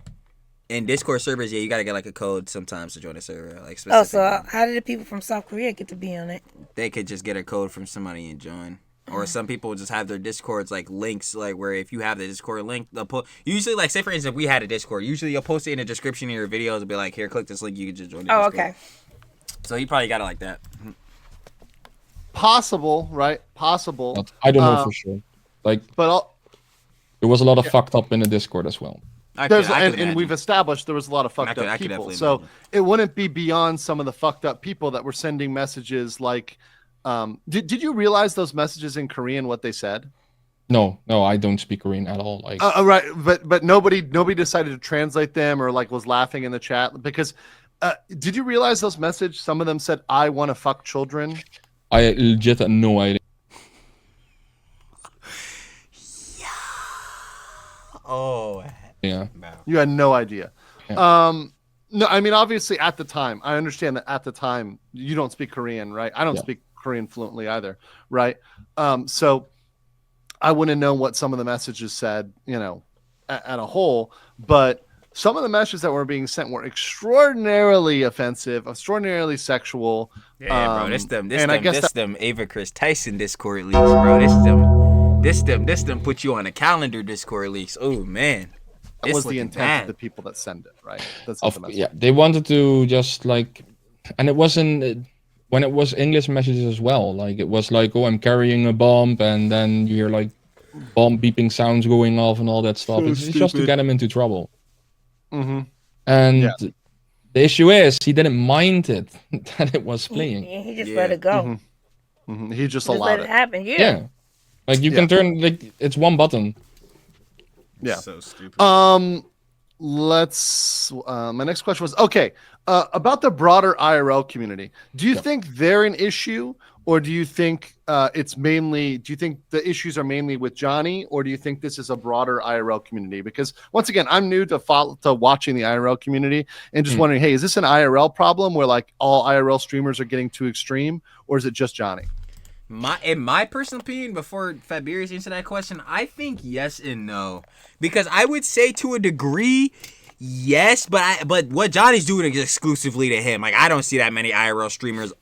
In Discord servers, you gotta get like a code sometimes to join a server. Like, so how did the people from South Korea get to be on it? They could just get a code from somebody and join. Or some people just have their Discords like links, like where if you have the Discord link, they'll put. Usually, like, say for instance, if we had a Discord, usually you'll post it in the description of your videos and be like, "Here, click this link, you can just join the Discord." Okay. So he probably got it like that. Possible, right? Possible. But I don't know for sure. Like, but there was a lot of fucked up in the Discord as well. And we've established there was a lot of fucked up people. So it wouldn't be beyond some of the fucked up people that were sending messages like, did you realize those messages in Korean, what they said? No, I don't speak Korean at all. Like, right, but nobody decided to translate them, or like was laughing in the chat because. Did you realize those messages? Some of them said, "I want to fuck children." I legit had no idea. Oh. Yeah. You had no idea. Yeah. No, I mean, obviously at the time, I understand that at the time you don't speak Korean, right? I don't speak Korean fluently either, right? So I wouldn't know what some of the messages said, at a whole, but some of the messages that were being sent were extraordinarily offensive, extraordinarily sexual. Yeah, bro. This them Ava Chris Tyson Discord leaks, bro. This them put you on a calendar Discord leaks. Oh man. That was the intent of the people that send it, right? That's the message. Yeah, they wanted to just like, and it wasn't when it was English messages as well. Like it was like, oh, I'm carrying a bomb, and then you're like bomb beeping sounds going off and all that stuff. It's just to get him into trouble. Mm-hmm. And the issue is he didn't mind it that it was playing. He just let it go. He just allowed let it happen. Yeah. Like you can turn like it's one button. Yeah. So stupid. Let's. My next question was about the broader IRL community. Do you think they're an issue, or do you think it's mainly? Do you think the issues are mainly with Johnny, or do you think this is a broader IRL community? Because once again, I'm new to watching the IRL community and just wondering, hey, is this an IRL problem where like all IRL streamers are getting too extreme, or is it just Johnny? In my personal opinion, before Fabirius answer that question, I think yes and no, because I would say to a degree, yes, but what Johnny's doing is exclusively to him. Like I don't see that many IRL streamers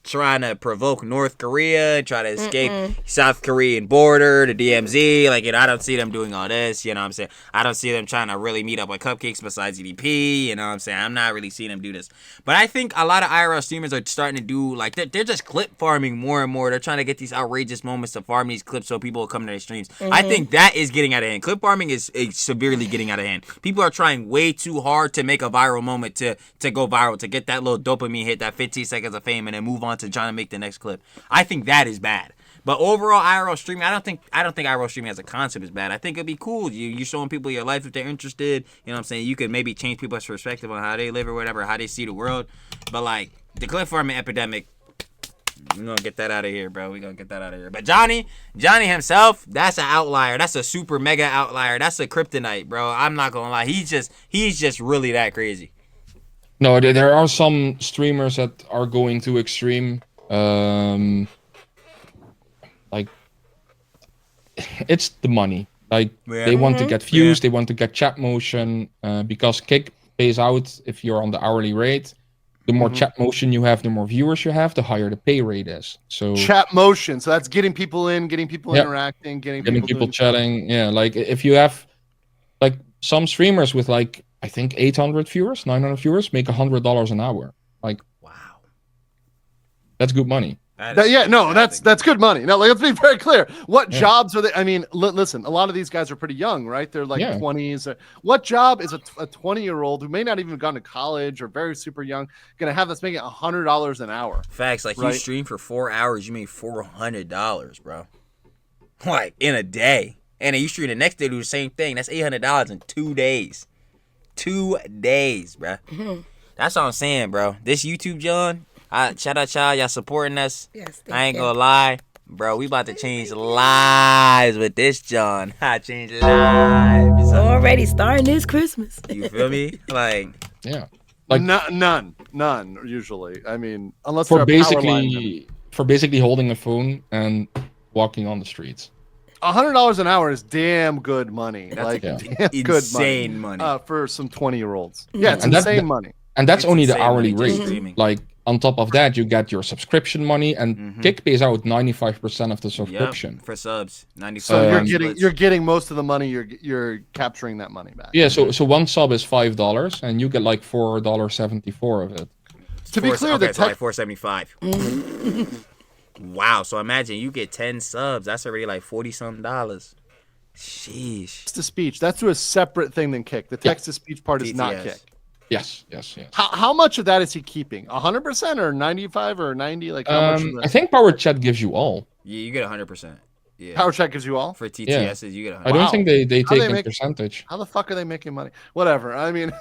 trying to provoke North Korea, try to escape South Korean border, the DMZ. Like, I don't see them doing all this, you know what I'm saying? I don't see them trying to really meet up with cupcakes besides EDP, you know what I'm saying? I'm not really seeing them do this. But I think a lot of IRL streamers are starting to do, like, they're just clip farming more and more. They're trying to get these outrageous moments to farm these clips so people will come to their streams. I think that is getting out of hand. Clip farming is severely getting out of hand. People are trying way too hard to make a viral moment to go viral, to get that little dopamine hit, that 15 seconds of fame, and then move on to trying to make the next clip. I think that is bad. But overall, IRL streaming, I don't think IRL streaming as a concept is bad. I think it'd be cool. You're showing people your life if they're interested. You know what I'm saying? You could maybe change people's perspective on how they live or whatever, how they see the world. But like the clip farming epidemic, we're gonna get that out of here, bro. We're gonna get that out of here. But Johnny himself, that's an outlier. That's a super mega outlier. That's a kryptonite, bro. I'm not gonna lie. He's just really that crazy. No, there are some streamers that are going too extreme. Like it's the money. Like they want to get views, they want to get chat motion, because Kick pays out if you're on the hourly rate. The more chat motion you have, the more viewers you have, the higher the pay rate is. So chat motion, so that's getting people in, getting people interacting, getting people chatting. Yeah, like if you have like some streamers with like I think 800 viewers, 900 viewers make $100 an hour. Like wow, that's good money. That's good money. Now, let's be very clear. What jobs are they? I mean, listen, a lot of these guys are pretty young, right? They're like 20s. What job is a 20-year-old who may not even have gone to college or very super young going to have that's making $100 an hour? Facts. Like you stream for 4 hours, you make $400, bro. Like in a day. And then you stream the next day, do the same thing. That's $800 in 2 days. 2 days, bro. That's what I'm saying, bro. This YouTube, John. Shout out y'all supporting us. Yes, I ain't gonna lie, bro. We about to change lives with this, John. Change lives. Already starting this Christmas. You feel me? Like like none usually. I mean, unless for basically holding a phone and walking on the streets. $100 an hour is damn good money. That's damn good insane money for some 20-year-olds. Yeah, it's insane money. And that's only the hourly rate. Like on top of that, you get your subscription money, and Kick pays out 95% of the subscription for subs. 95%. So you're getting most of the money. You're capturing that money back. Yeah. So one sub is $5, and you get like $4.74 of it. To be clear, so like $4.75. Wow. So imagine you get 10 subs. That's already like $40-something. Sheesh. Text to speech. That's a separate thing than Kick. The text to speech part is not Kick. Yes. How much of that is he keeping? 100% or 95 or 90? Like how much? I think Power Chat gives you all. Yeah, you get 100%. Yeah. Power Chat gives you all for TTSs. You get 100%. I don't think they take in percentage. How the fuck are they making money? Whatever. I mean,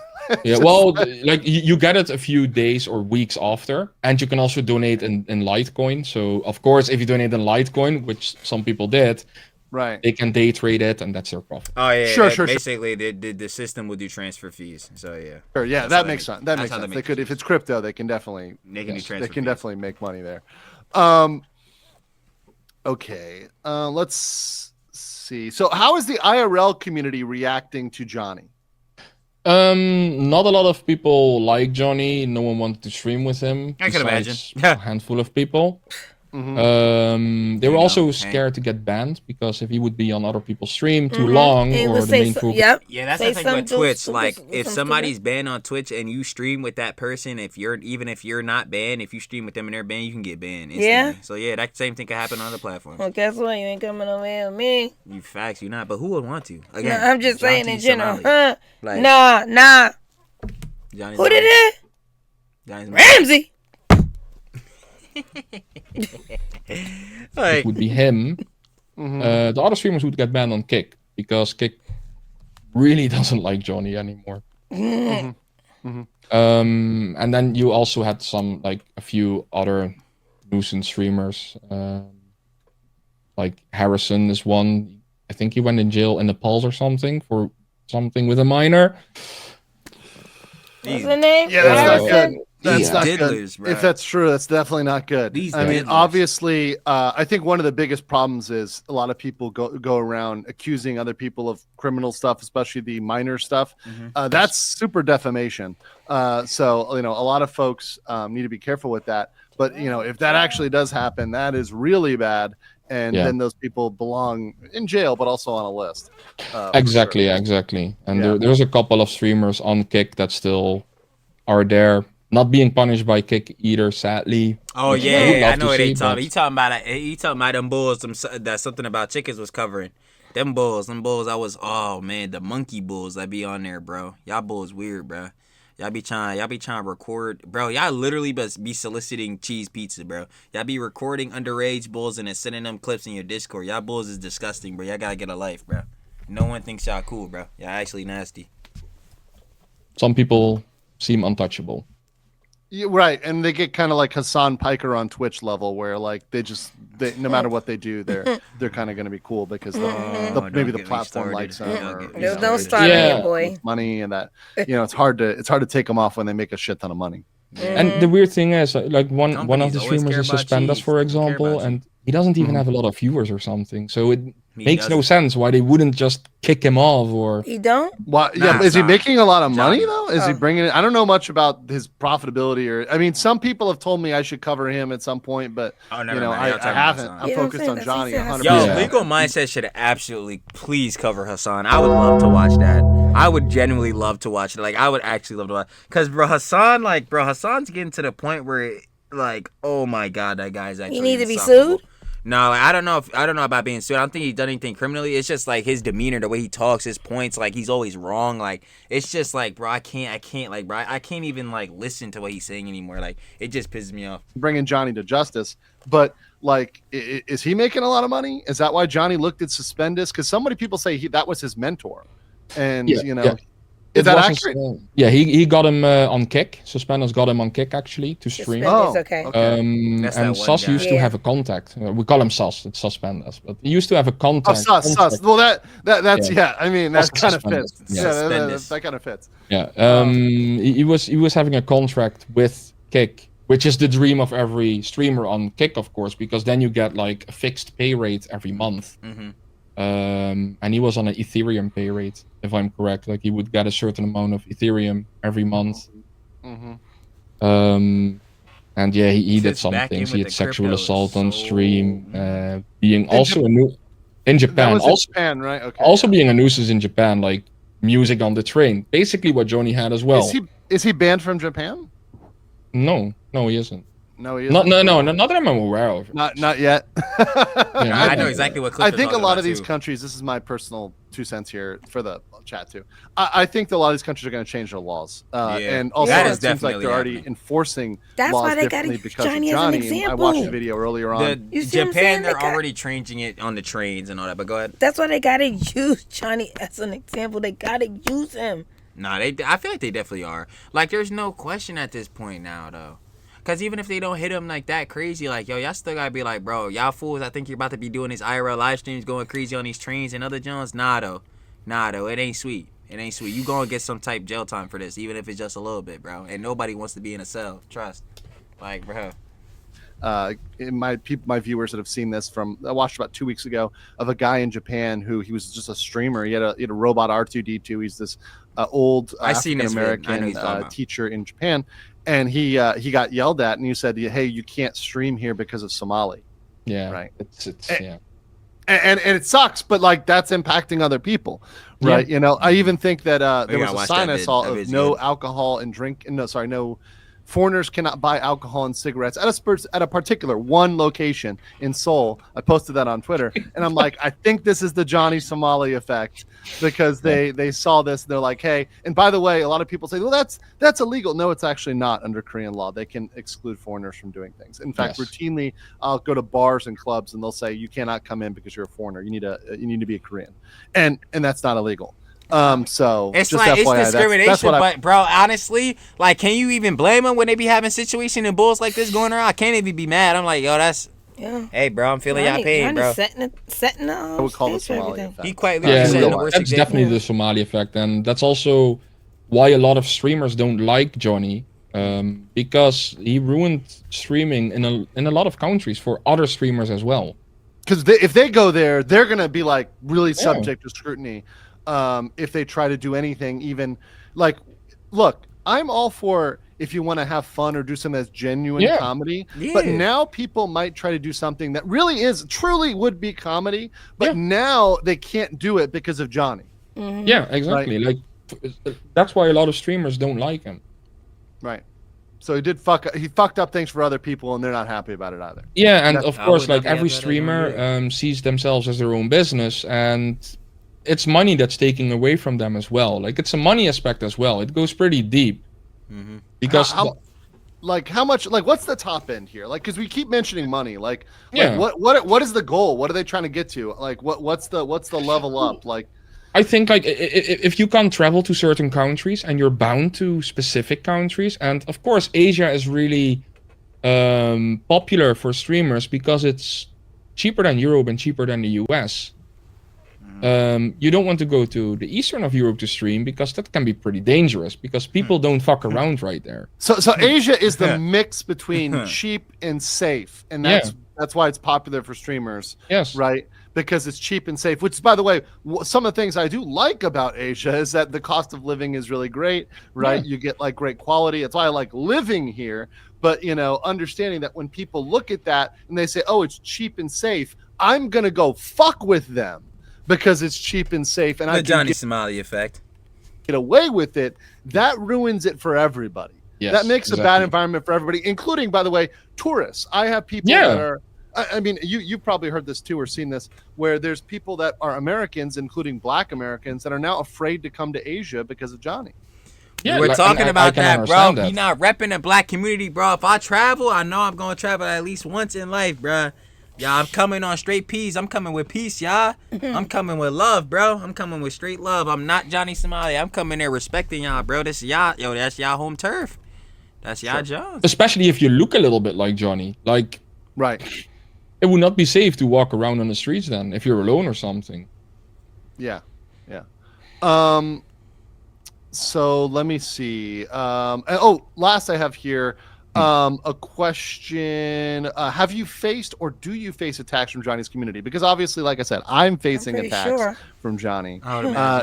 well, like you get it a few days or weeks after, and you can also donate in Litecoin. So of course, if you donate in Litecoin, which some people did. Right. They can day trade it, and that's their profit. Oh yeah. Sure. Basically, the system will do transfer fees. So yeah. Sure. Yeah, that makes sense. That makes sense. They could, if it's crypto, they can definitely do transfer. They can definitely make money there. Okay. Let's see. So, how is the IRL community reacting to Johnny? Not a lot of people like Johnny. No one wanted to stream with him. I can imagine. A handful of people. They were also scared to get banned because if he would be on other people's stream too long, or the main focus. Yeah, that's the thing with Twitch. Like, if somebody's banned on Twitch and you stream with that person, if you're not banned, if you stream with them and they're banned, you can get banned instantly. Yeah. So yeah, that same thing can happen on other platforms. Well, guess what? You ain't coming over here with me. You facts, you not. But who would want to? Again, No, I'm just saying in general. Somali. Like, nah. Johnny's Who did it? Ramsey. It would be him. The other streamers would get banned on Kick because Kick really doesn't like Johnny anymore. And then you also had a few other nuisance streamers. Like Harrison is one. I think he went in jail in Nepal or something for something with a minor. What's the name? Yeah, that's not good. That's not diddlers, good. Bro. If that's true, that's definitely not good. I mean, obviously, I think one of the biggest problems is a lot of people go around accusing other people of criminal stuff, especially the minor stuff. That's super defamation. So, a lot of folks need to be careful with that. But, if that actually does happen, that is really bad. And then those people belong in jail, but also on a list. Exactly. And there's a couple of streamers on Kick that still are there. Not being punished by Kick either, sadly. Oh yeah, I know what they talking. He talking about them bulls. That something about chickens was covering. Them bulls. I was. Oh man, the monkey bulls that be on there, bro. Y'all bulls weird, bro. Y'all be trying to record, bro. Y'all literally be soliciting cheese pizza, bro. Y'all be recording underage bulls and then sending them clips in your Discord. Y'all bulls is disgusting, bro. Y'all gotta get a life, bro. No one thinks y'all cool, bro. Y'all actually nasty. Some people seem untouchable. Yeah, right, and they get kind of like Hassan Piker on Twitch level, where like they no matter what they do, they're kind of going to be cool because maybe the platform likes them. Don't start it, boy. Money and that, it's hard to take them off when they make a shit ton of money. And the weird thing is, like one of the streamers is suspended, for example, and he doesn't even have a lot of viewers or something. So it makes no sense why they wouldn't just kick him off or. He don't. Why? Yeah, is he making a lot of money though? Is he bringing it? I don't know much about his profitability or. I mean, some people have told me I should cover him at some point, but I haven't. I'm focused on Johnny 100%. Yo, Legal Mindset should absolutely please cover Hassan. I would love to watch that. I would genuinely love to watch it. Like, I would actually love to watch. Because, Hassan's getting to the point where, oh my God, that guy's actually. He needs to be sued? No, I don't know about being sued. I don't think he's done anything criminally. It's just like his demeanor, the way he talks, his points, like he's always wrong. Like, it's just like, bro, I can't even like listen to what he's saying anymore. Like, it just pisses me off. Bringing Johnny to justice, but like, is he making a lot of money? Is that why Johnny looked at Suspendus? Because so many people say that was his mentor, and is that accurate? Yeah, he got him on Kick. Suspendus got him on Kick actually to stream. Okay. And Sus used to have a contact. We call him Sus. It's Suspendus, but he used to have a contact. Sus. Well, that's I mean, that kind of fits. That kind of fits. Yeah. He was having a contract with Kick, which is the dream of every streamer on Kick, of course, because then you get like a fixed pay rate every month. And he was on an Ethereum pay rate, if I'm correct. Like, he would get a certain amount of Ethereum every month. And yeah, he did some things. He had sexual assault on stream, being also in Japan. Also, Japan, right? Okay. Also being a nuisance in Japan, like music on the train. Basically, what Johnny had as well. Is he banned from Japan? No, he isn't. No, he isn't. Not that I'm aware of. Not yet. I know exactly what Cliff I think a lot of these countries, this is my personal 2 cents here for the chat too. I think that a lot of these countries are going to change their laws. And also it seems like they're already enforcing laws differently because of Johnny. I watched the video earlier on. Japan, they're already changing it on the trains and all that, but go ahead. That's why they got to use Johnny as an example. They got to use him. Nah, I feel like they definitely are. Like, there's no question at this point now, though. Because even if they don't hit him like that crazy, like, yo, y'all still got to be like, bro, y'all fools, I think you're about to be doing these IRL live streams going crazy on these trains and other Jones. Nah, though. It ain't sweet. You going to get some type jail time for this, even if it's just a little bit, bro. And nobody wants to be in a cell. Trust. Like, bro. my viewers that have seen this I watched about 2 weeks ago of a guy in Japan who he was just a streamer. He had a robot R2D2. He's this old African American teacher in Japan, and he got yelled at, and he said, "Hey, you can't stream here because of Somali." Yeah, right. It's yeah. And it sucks, but like that's impacting other people, right? You know, I even think that there was a sign I saw of no alcohol and no foreigners cannot buy alcohol and cigarettes at a particular one location in Seoul. I posted that on Twitter, and I'm like, I think this is the Johnny Somali effect, because they saw this and they're like, hey, and by the way, a lot of people say, well, that's illegal. No, it's actually not under Korean law. They can exclude foreigners from doing things. In fact, routinely, I'll go to bars and clubs and they'll say, you cannot come in because you're a foreigner. You need to be a Korean, and that's not illegal. So it's just like FYI, it's discrimination, but bro, honestly, like, can you even blame them when they be having situation and bulls like this going around? I can't even be mad. I'm like, yo, that's hey, bro, I'm feeling y'all pain, bro. Setting I would call it Somali effect. He quite that's definitely the Somali effect, and that's also why a lot of streamers don't like Johnny, because he ruined streaming in a lot of countries for other streamers as well. Because if they go there, they're gonna be like really subject to scrutiny. If they try to do anything, even like, look, I'm all for if you want to have fun or do something that's genuine comedy, but now people might try to do something that truly would be comedy, but now they can't do it because of Johnny. Mm-hmm. Yeah, exactly. Right? Like, that's why a lot of streamers don't like him. Right. So he fucked up things for other people, and they're not happy about it either. Yeah, and of course, like every streamer sees themselves as their own business, and it's money that's taking away from them as well. Like, it's a money aspect as well. It goes pretty deep. Mm-hmm. Because how much, like, what's the top end here? Like, because we keep mentioning money. Like what is the goal? What are they trying to get to? Like, what's the level up? Like, I think, like, if you can't travel to certain countries and you're bound to specific countries, and of course Asia is really popular for streamers because it's cheaper than Europe and cheaper than the US. You don't want to go to the eastern of Europe to stream because that can be pretty dangerous, because people don't fuck around right there. So Asia is the mix between cheap and safe, and that's why it's popular for streamers. Yes, right, because it's cheap and safe. Which, by the way, some of the things I do like about Asia is that the cost of living is really great. Right, you get like great quality. That's why I like living here. But understanding that when people look at that and they say, "Oh, it's cheap and safe," I'm gonna go fuck with them, because it's cheap and safe, and the Johnny Somali effect. Get away with it. That ruins it for everybody. Yes, that makes a bad environment for everybody, including, by the way, tourists. I have people that are. I mean, you've probably heard this too or seen this, where there's people that are Americans, including Black Americans, that are now afraid to come to Asia because of Johnny. Yeah, we're talking about that, bro. You're not repping the Black community, bro. If I travel, I know I'm gonna travel at least once in life, bro. Y'all, I'm coming on straight peas. I'm coming with peace, y'all. I'm coming with love, bro. I'm coming with straight love. I'm not Johnny Somali. I'm coming there respecting y'all, bro. This is y'all. Yo, that's y'all home turf. That's y'all Jones. Especially if you look a little bit like Johnny. Like, right. It would not be safe to walk around on the streets then if you're alone or something. Yeah. So let me see. Last I have here. A question: have you faced or do you face attacks from Johnny's community? Because obviously, like I said, I'm facing attacks from Johnny.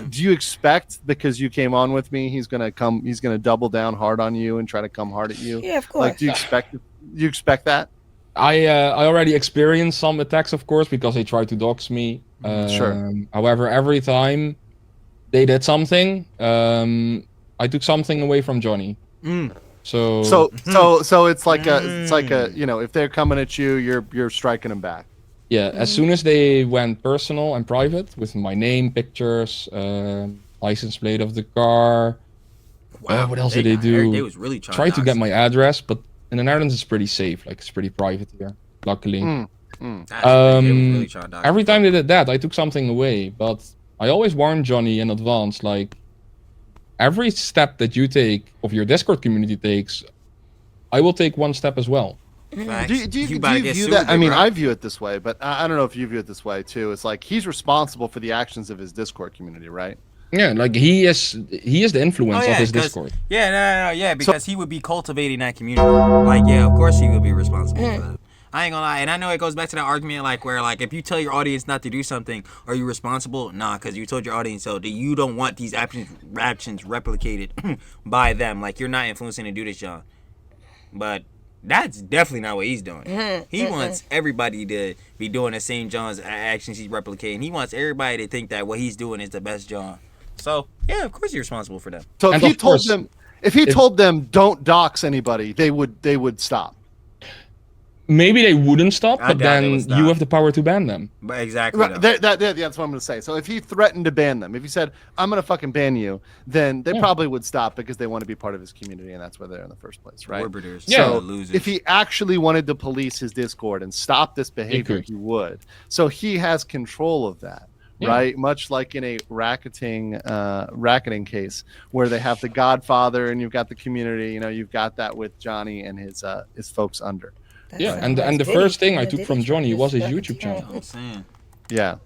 Do you expect, because you came on with me, he's gonna double down hard on you and try to come hard at you? Yeah, of course. Like, do you expect that? I already experienced some attacks, of course, because they tried to dox me. Sure. However, every time they did something, I took something away from Johnny. So it's like a if they're coming at you, you're striking them back. Yeah, as soon as they went personal and private with my name, pictures, license plate of the car. Wow, what else did they do? They was really trying to get my address, but in the Netherlands it's pretty safe. Like, it's pretty private here, luckily. Every time they did that, I took something away, but I always warned Johnny in advance, like, every step that you take, of your Discord community takes, I will take one step as well. Do you view that? I mean, I view it this way, but I don't know if you view it this way too. It's like he's responsible for the actions of his Discord community, right? Yeah, like he is the influence of his Discord. Yeah, because he would be cultivating that community. Like, yeah, of course he would be responsible for that. I ain't gonna lie, and I know it goes back to that argument, like where like if you tell your audience not to do something, are you responsible? Nah, because you told your audience so. You don't want these actions replicated by them. Like you're not influencing to do this, John. But that's definitely not what he's doing. He wants everybody to be doing the same John's actions he's replicating. He wants everybody to think that what he's doing is the best John. So yeah, of course you're responsible for that. So if he told them don't dox anybody, they would stop. Maybe they wouldn't stop, but then you have the power to ban them. But exactly. Right, that's what I'm going to say. So if he threatened to ban them, if he said, I'm going to fucking ban you, then they probably would stop because they want to be part of his community, and that's why they're in the first place, right? Orbiters. So if he actually wanted to police his Discord and stop this behavior, he would. So he has control of that. Right, much like in a racketing case where they have the Godfather and you've got the community. You know, you've got that with Johnny and his folks under. And the first thing I took from Johnny was his YouTube channel. I'm saying. Yeah.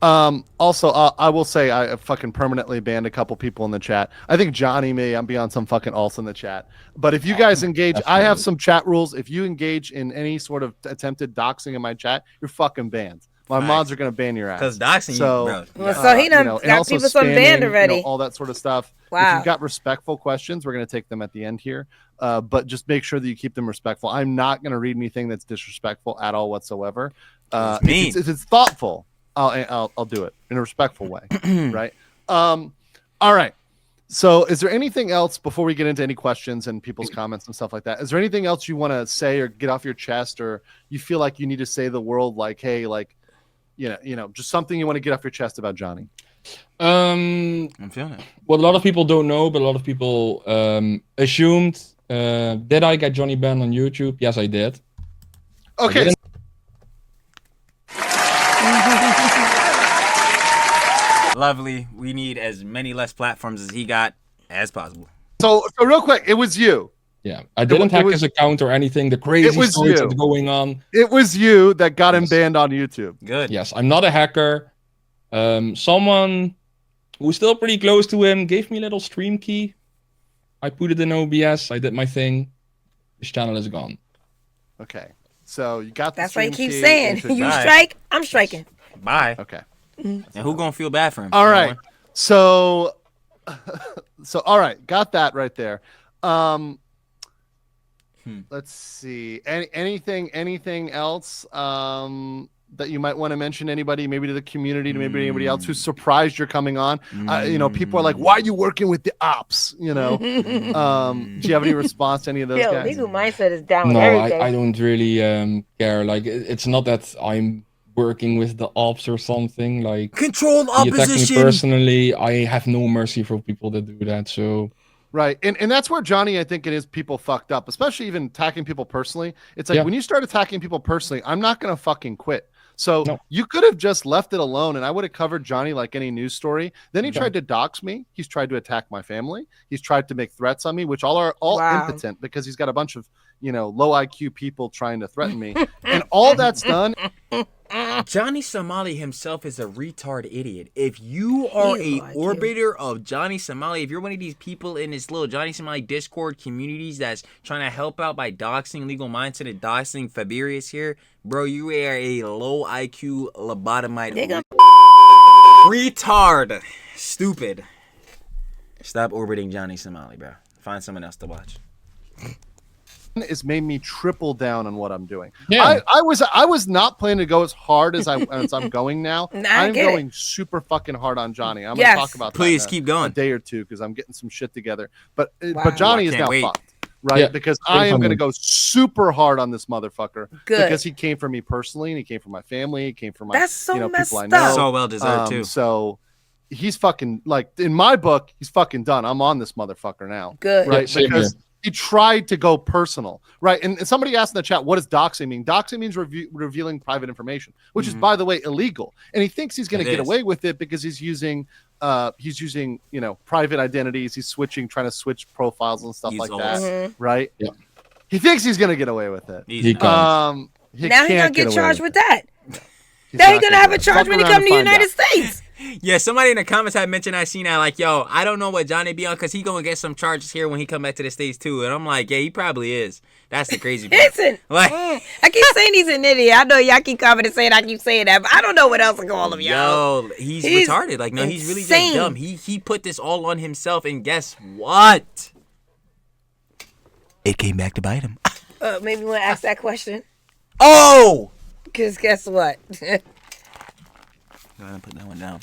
Also, I will say I fucking permanently banned a couple people in the chat. I think Johnny may be on some fucking also in the chat. But if you guys engage, I have some chat rules. If you engage in any sort of attempted doxing in my chat, you're fucking banned. My mods are gonna ban your ass. Because doxing, so, so he done got people some banned already. All that sort of stuff. Wow. If you've got respectful questions, we're gonna take them at the end here. But just make sure that you keep them respectful. I'm not gonna read anything that's disrespectful at all whatsoever. If it's thoughtful, I'll do it in a respectful way. Right. All right. So is there anything else before we get into any questions and people's comments and stuff like that? Is there anything else you want to say or get off your chest, or you feel like you need to say to the world, like, hey, like, you know, just something you want to get off your chest about Johnny? I'm feeling it. What a lot of people don't know, but a lot of people assumed, did I get Johnny banned on YouTube? Yes, I did. Okay. Lovely. We need as many less platforms as he got as possible. So real quick, it was you. Yeah, I didn't hack his account or anything. The crazy stories that's going on. It was you that got him banned on YouTube. Good. Yes, I'm not a hacker. Someone who's still pretty close to him gave me a little stream key. I put it in OBS. I did my thing. His channel is gone. Okay, so you got. That's why he keeps saying, "You strike, I'm striking." Bye. Okay. And who gonna feel bad for him? All right. So all right, got that right there. Let's see. Anything else that you might want to mention? Anybody, maybe to the community, to maybe anybody else who's surprised you're coming on? You know, people are like, "Why are you working with the ops?" You know. Do you have any response to any of those guys? Legal mindset is down. No, I don't really care. Like, it's not that I'm working with the ops or something. Like, controlled opposition. He attacked me personally. I have no mercy for people that do that. So. Right. And that's where Johnny, I think it is, people fucked up, especially even attacking people personally. It's like when you start attacking people personally, I'm not going to fucking quit. So you could have just left it alone and I would have covered Johnny like any news story. Then he tried to dox me. He's tried to attack my family. He's tried to make threats on me, which are all impotent because he's got a bunch of, you know, low IQ people trying to threaten me. And all that's done. Johnny Somali himself is a retard idiot. If you are a orbiter of Johnny Somali, if you're one of these people in this little Johnny Somali Discord communities that's trying to help out by doxing legal mindset and doxing Faberius here, bro, you are a low IQ lobotomite. Retard. Stupid. Stop orbiting Johnny Somali, bro. Find someone else to watch. Has made me triple down on what I'm doing. Yeah. I was not planning to go as hard as I'm going now. I'm going super fucking hard on Johnny. I'm gonna talk about that keep going a day or two because I'm getting some shit together. But Johnny is now fucked, right? Yeah. Because I am gonna go super hard on this motherfucker because he came for me personally and he came for my family. He came for my people I know. So well deserved too. So he's fucking, like, in my book, he's fucking done. I'm on this motherfucker now. Good. Right? Because he tried to go personal, right? And somebody asked in the chat, what does doxing mean? Doxing means revealing private information, which is, by the way, illegal. And he thinks he's going to get away with it because he's using, you know, private identities. He's trying to switch profiles and stuff like that, right? Yeah. He thinks he's going to get away with it. He can't. Now he's going to get charged with that. Now he's going to have a charge when he comes to the United States. Yeah, somebody in the comments had mentioned I seen that like, yo, I don't know what Johnny be on because he gonna get some charges here when he come back to the States too. And I'm like, yeah, he probably is. That's the crazy part. Listen, Like, I keep saying he's an idiot. I know y'all keep commenting saying I keep saying that, but I don't know what else to call him, y'all. Yo, he's retarded. Like, no, insane. he's really just dumb. He put this all on himself, and guess what? It came back to bite him. Maybe you want to ask that question? Oh! Because guess what? I'm gonna put that one down.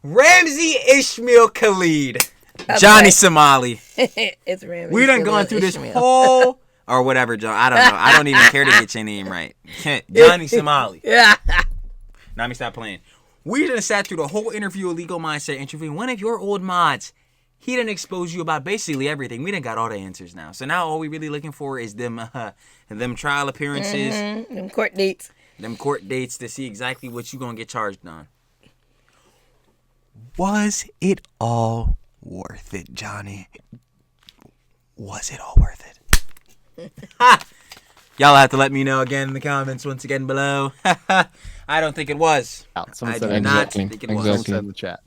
Ramsey Ishmael Khalid. Johnny Somali. It's Ramsey. We done gone through this whole... Or whatever, John. I don't know. I don't even care to get your name right. Johnny Somali. Yeah. Now let me stop playing. We done sat through the whole interview of Legal Mindset, interviewing one of your old mods. He done exposed you about basically everything. We done got all the answers now. So now all we really looking for is them trial appearances. Mm-hmm. Them court dates. Them court dates to see exactly what you gonna get charged on. Was it all worth it, Johnny? Was it all worth it? Y'all have to let me know again in the comments once again below. I don't think it was. I do not think it was. Someone said in the chat.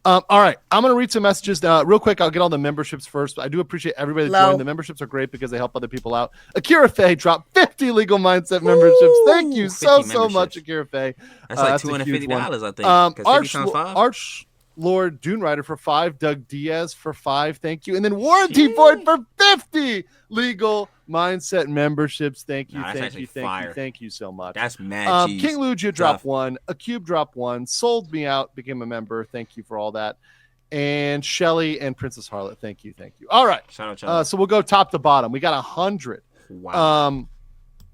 All right, I'm going to read some messages real quick. I'll get all the memberships first. I do appreciate everybody that joined. The memberships are great because they help other people out. Akira Faye dropped 50 Legal Mindset memberships. Thank you so much, Akira Faye. That's like $250, I think. Arch Lord Dune Rider for 5, Doug Diaz for 5, thank you. And then Warranty Void for 50 Legal Mindset memberships. Thank you, thank you so much. That's mad cheese. King Lugia dropped 1, A Cube dropped 1, Sold Me Out, became a member. Thank you for all that. And Shelly and Princess Harlot, thank you. All right, shout out. So we'll go top to bottom. We got 100. Wow.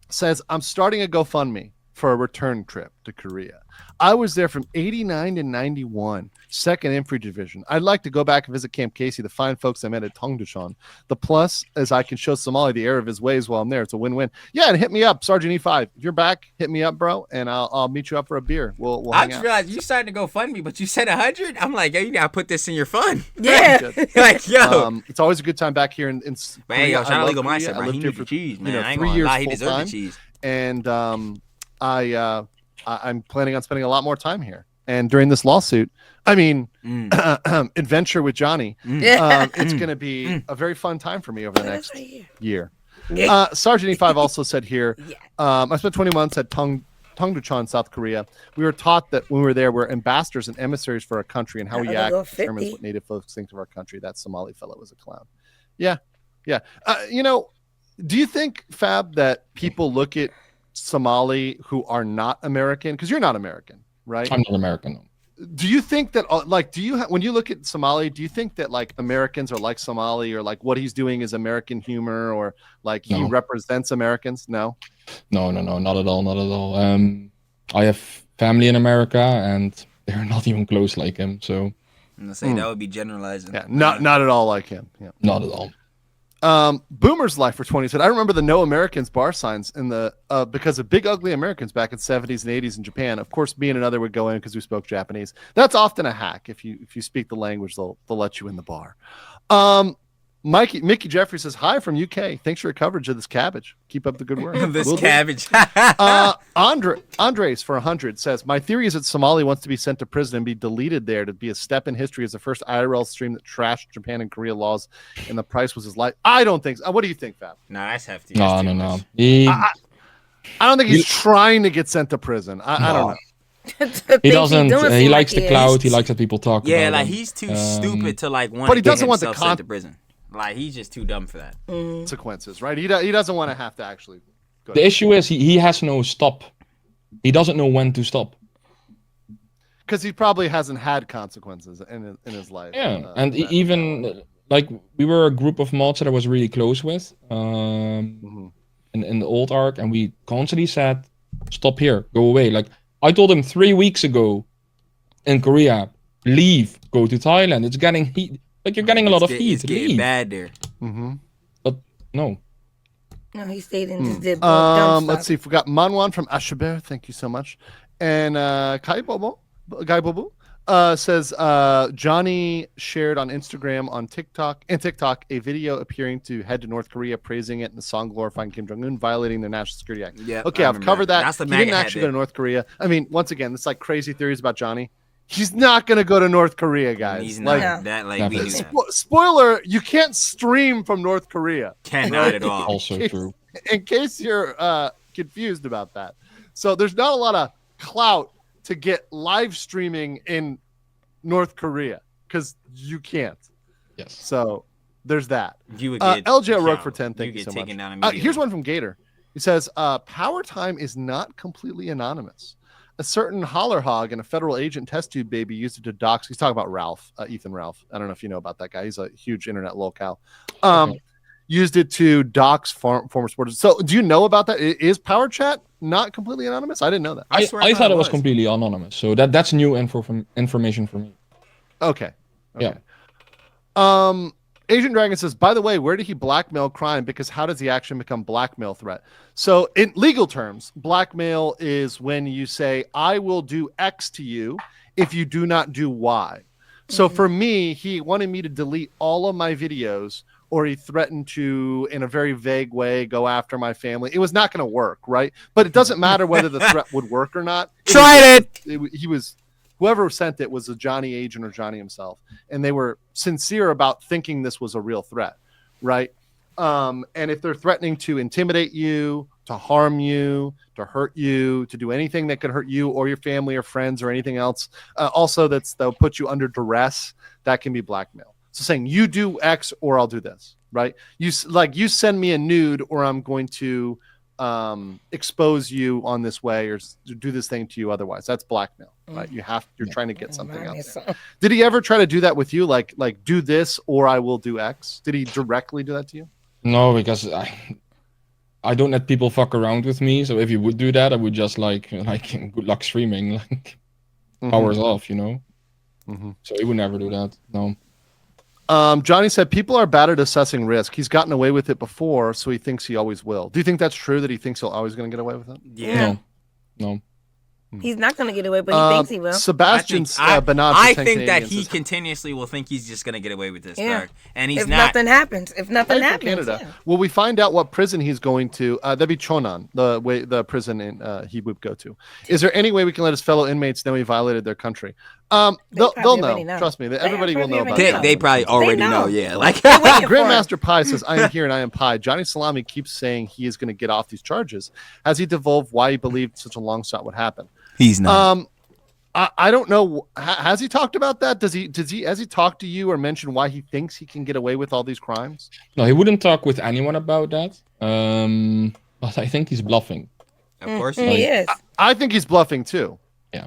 Says, I'm starting a GoFundMe for a return trip to Korea. I was there from 89 to 91, second infantry division. I'd like to go back and visit Camp Casey, the fine folks I met at Tongducheon. The plus is I can show Somali the error of his ways while I'm there. It's a win-win. Yeah, and hit me up, Sergeant E5. If you're back, hit me up, bro, and I'll meet you up for a beer. We'll I hang just out. realized you started to go fund me, but you said 100. I'm like, yo, you gotta put this in your fun. Yeah. Like, yo. It's always a good time back here in Korea. Hey, yo, shout out Legal Mindset, bro. He needs the cheese, man. I ain't gonna lie, he deserves the cheese. And I'm planning on spending a lot more time here. And during this lawsuit, adventure with Johnny, it's going to be a very fun time for me over the next year. Sergeant E5 also said here, I spent 20 months at Tongducheon, South Korea. We were taught that when we were there, we're ambassadors and emissaries for our country, and how we act determines what native folks think of our country. That Somali fellow was a clown. Yeah. Do you think, Fab, that people look at Somali who are not American? Because you're not American, right? I'm not American. No. Do you think that, when you look at Somali, do you think that like Americans are like Somali, or like what he's doing is American humor, or like he represents Americans? No, not at all. I have family in America, and they're not even close like him. So I'm gonna say that would be generalizing. Yeah, not at all like him. Yeah, not at all. Boomer's Life for 20 said, I remember the No Americans bar signs in the because of Big Ugly Americans back in 70s and 80s in Japan. Of course, me and another would go in because we spoke Japanese. That's often a hack. If you speak the language, they'll let you in the bar. Mickey Jeffrey says, hi from UK. Thanks for your coverage of this cabbage. Keep up the good work. Cabbage. Andres for 100 says, my theory is that Somali wants to be sent to prison and be deleted there to be a step in history as the first IRL stream that trashed Japan and Korea laws, and the price was his life. I don't think so. What do you think, Fab? No, that's hefty. No. I don't think he's trying to get sent to prison. I don't know. He doesn't. He likes the clout. He likes that people talk about him. He's too stupid to want but he doesn't want the sent to prison. Like, he's just too dumb for that. Consequences, right? He doesn't want to have to actually go. The issue is he has no stop. He doesn't know when to stop. Because he probably hasn't had consequences in his life. Yeah, even like we were a group of mods that I was really close with in the old arc, and we constantly said, stop here, go away. Like, I told him 3 weeks ago in Korea, leave, go to Thailand. It's getting heat. Like, you're getting a lot of heat. It's getting bad there. But no. No, he stayed in just did dumb let's see. We got Manwan from Ashaber. Thank you so much. And Guy Bobo. says Johnny shared on Instagram and TikTok a video appearing to head to North Korea, praising it in the song glorifying Kim Jong-un, violating their National Security Act. Yeah. Okay, I've covered that. That's the he didn't actually go to North Korea. I mean, once again, it's like crazy theories about Johnny. He's not going to go to North Korea, guys. He's not. We knew that. Spoiler, you can't stream from North Korea. Cannot at all. Also true. In case you're confused about that. So there's not a lot of clout to get live streaming in North Korea because you can't. Yes. So there's that. You would get LJ O'Rourke for 10. Thank you so much. Down Here's one from Gator. He says, Power Time is not completely anonymous. A certain holler hog and a federal agent test tube baby used it to dox. He's talking about Ralph, Ethan Ralph. I don't know if you know about that guy. He's a huge internet locale. Used it to dox former sports. So do you know about that? Is Power Chat not completely anonymous? I didn't know that. I thought it was completely anonymous. So that's new information for me. Okay. Yeah. Agent Dragon says, by the way, where did he blackmail crime? Because how does the action become blackmail threat? So in legal terms, blackmail is when you say, I will do X to you if you do not do Y. So for me, he wanted me to delete all of my videos, or he threatened to, in a very vague way, go after my family. It was not going to work, right? But it doesn't matter whether the threat would work or not. Whoever sent it was a Johnny agent or Johnny himself. And they were sincere about thinking this was a real threat, right? And if they're threatening to intimidate you, to harm you, to hurt you, to do anything that could hurt you or your family or friends or anything else, also they'll put you under duress, that can be blackmail. So saying you do X or I'll do this, right? You send me a nude or I'm going to expose you on this way or do this thing to you otherwise. That's blackmail, right? You're trying to get something out there. Did he ever try to do that with you? Like do this or I will do X? Did he directly do that to you? No, because I don't let people fuck around with me. So if you would do that, I would just like good luck streaming, like powers off, you know? So he would never do that. No. Johnny said people are bad at assessing risk. He's gotten away with it before, so he thinks he always will. Do you think that's true, that he thinks he'll always going to get away with it? Yeah. No. He's not going to get away, but he thinks he will. Sebastian's Bernard. I think that he continuously will think he's just going to get away with this. Yeah. And he's if not. Nothing happens. If nothing happens. Canada. Yeah. Will we find out what prison he's going to? That'd be Chonan, the prison he would go to. Is there any way we can let his fellow inmates know he violated their country? They'll know. Trust me. Everybody will know about that. They probably already know. Yeah. Like Grandmaster Pi says, I am here and I am Pi. Johnny Salami keeps saying he is going to get off these charges. Has he divulged why he believed such a long shot would happen? He's not. I don't know. Has he talked about that? Has he talked to you or mentioned why he thinks he can get away with all these crimes? No, he wouldn't talk with anyone about that. But I think he's bluffing. Of course he is. I think he's bluffing too. Yeah.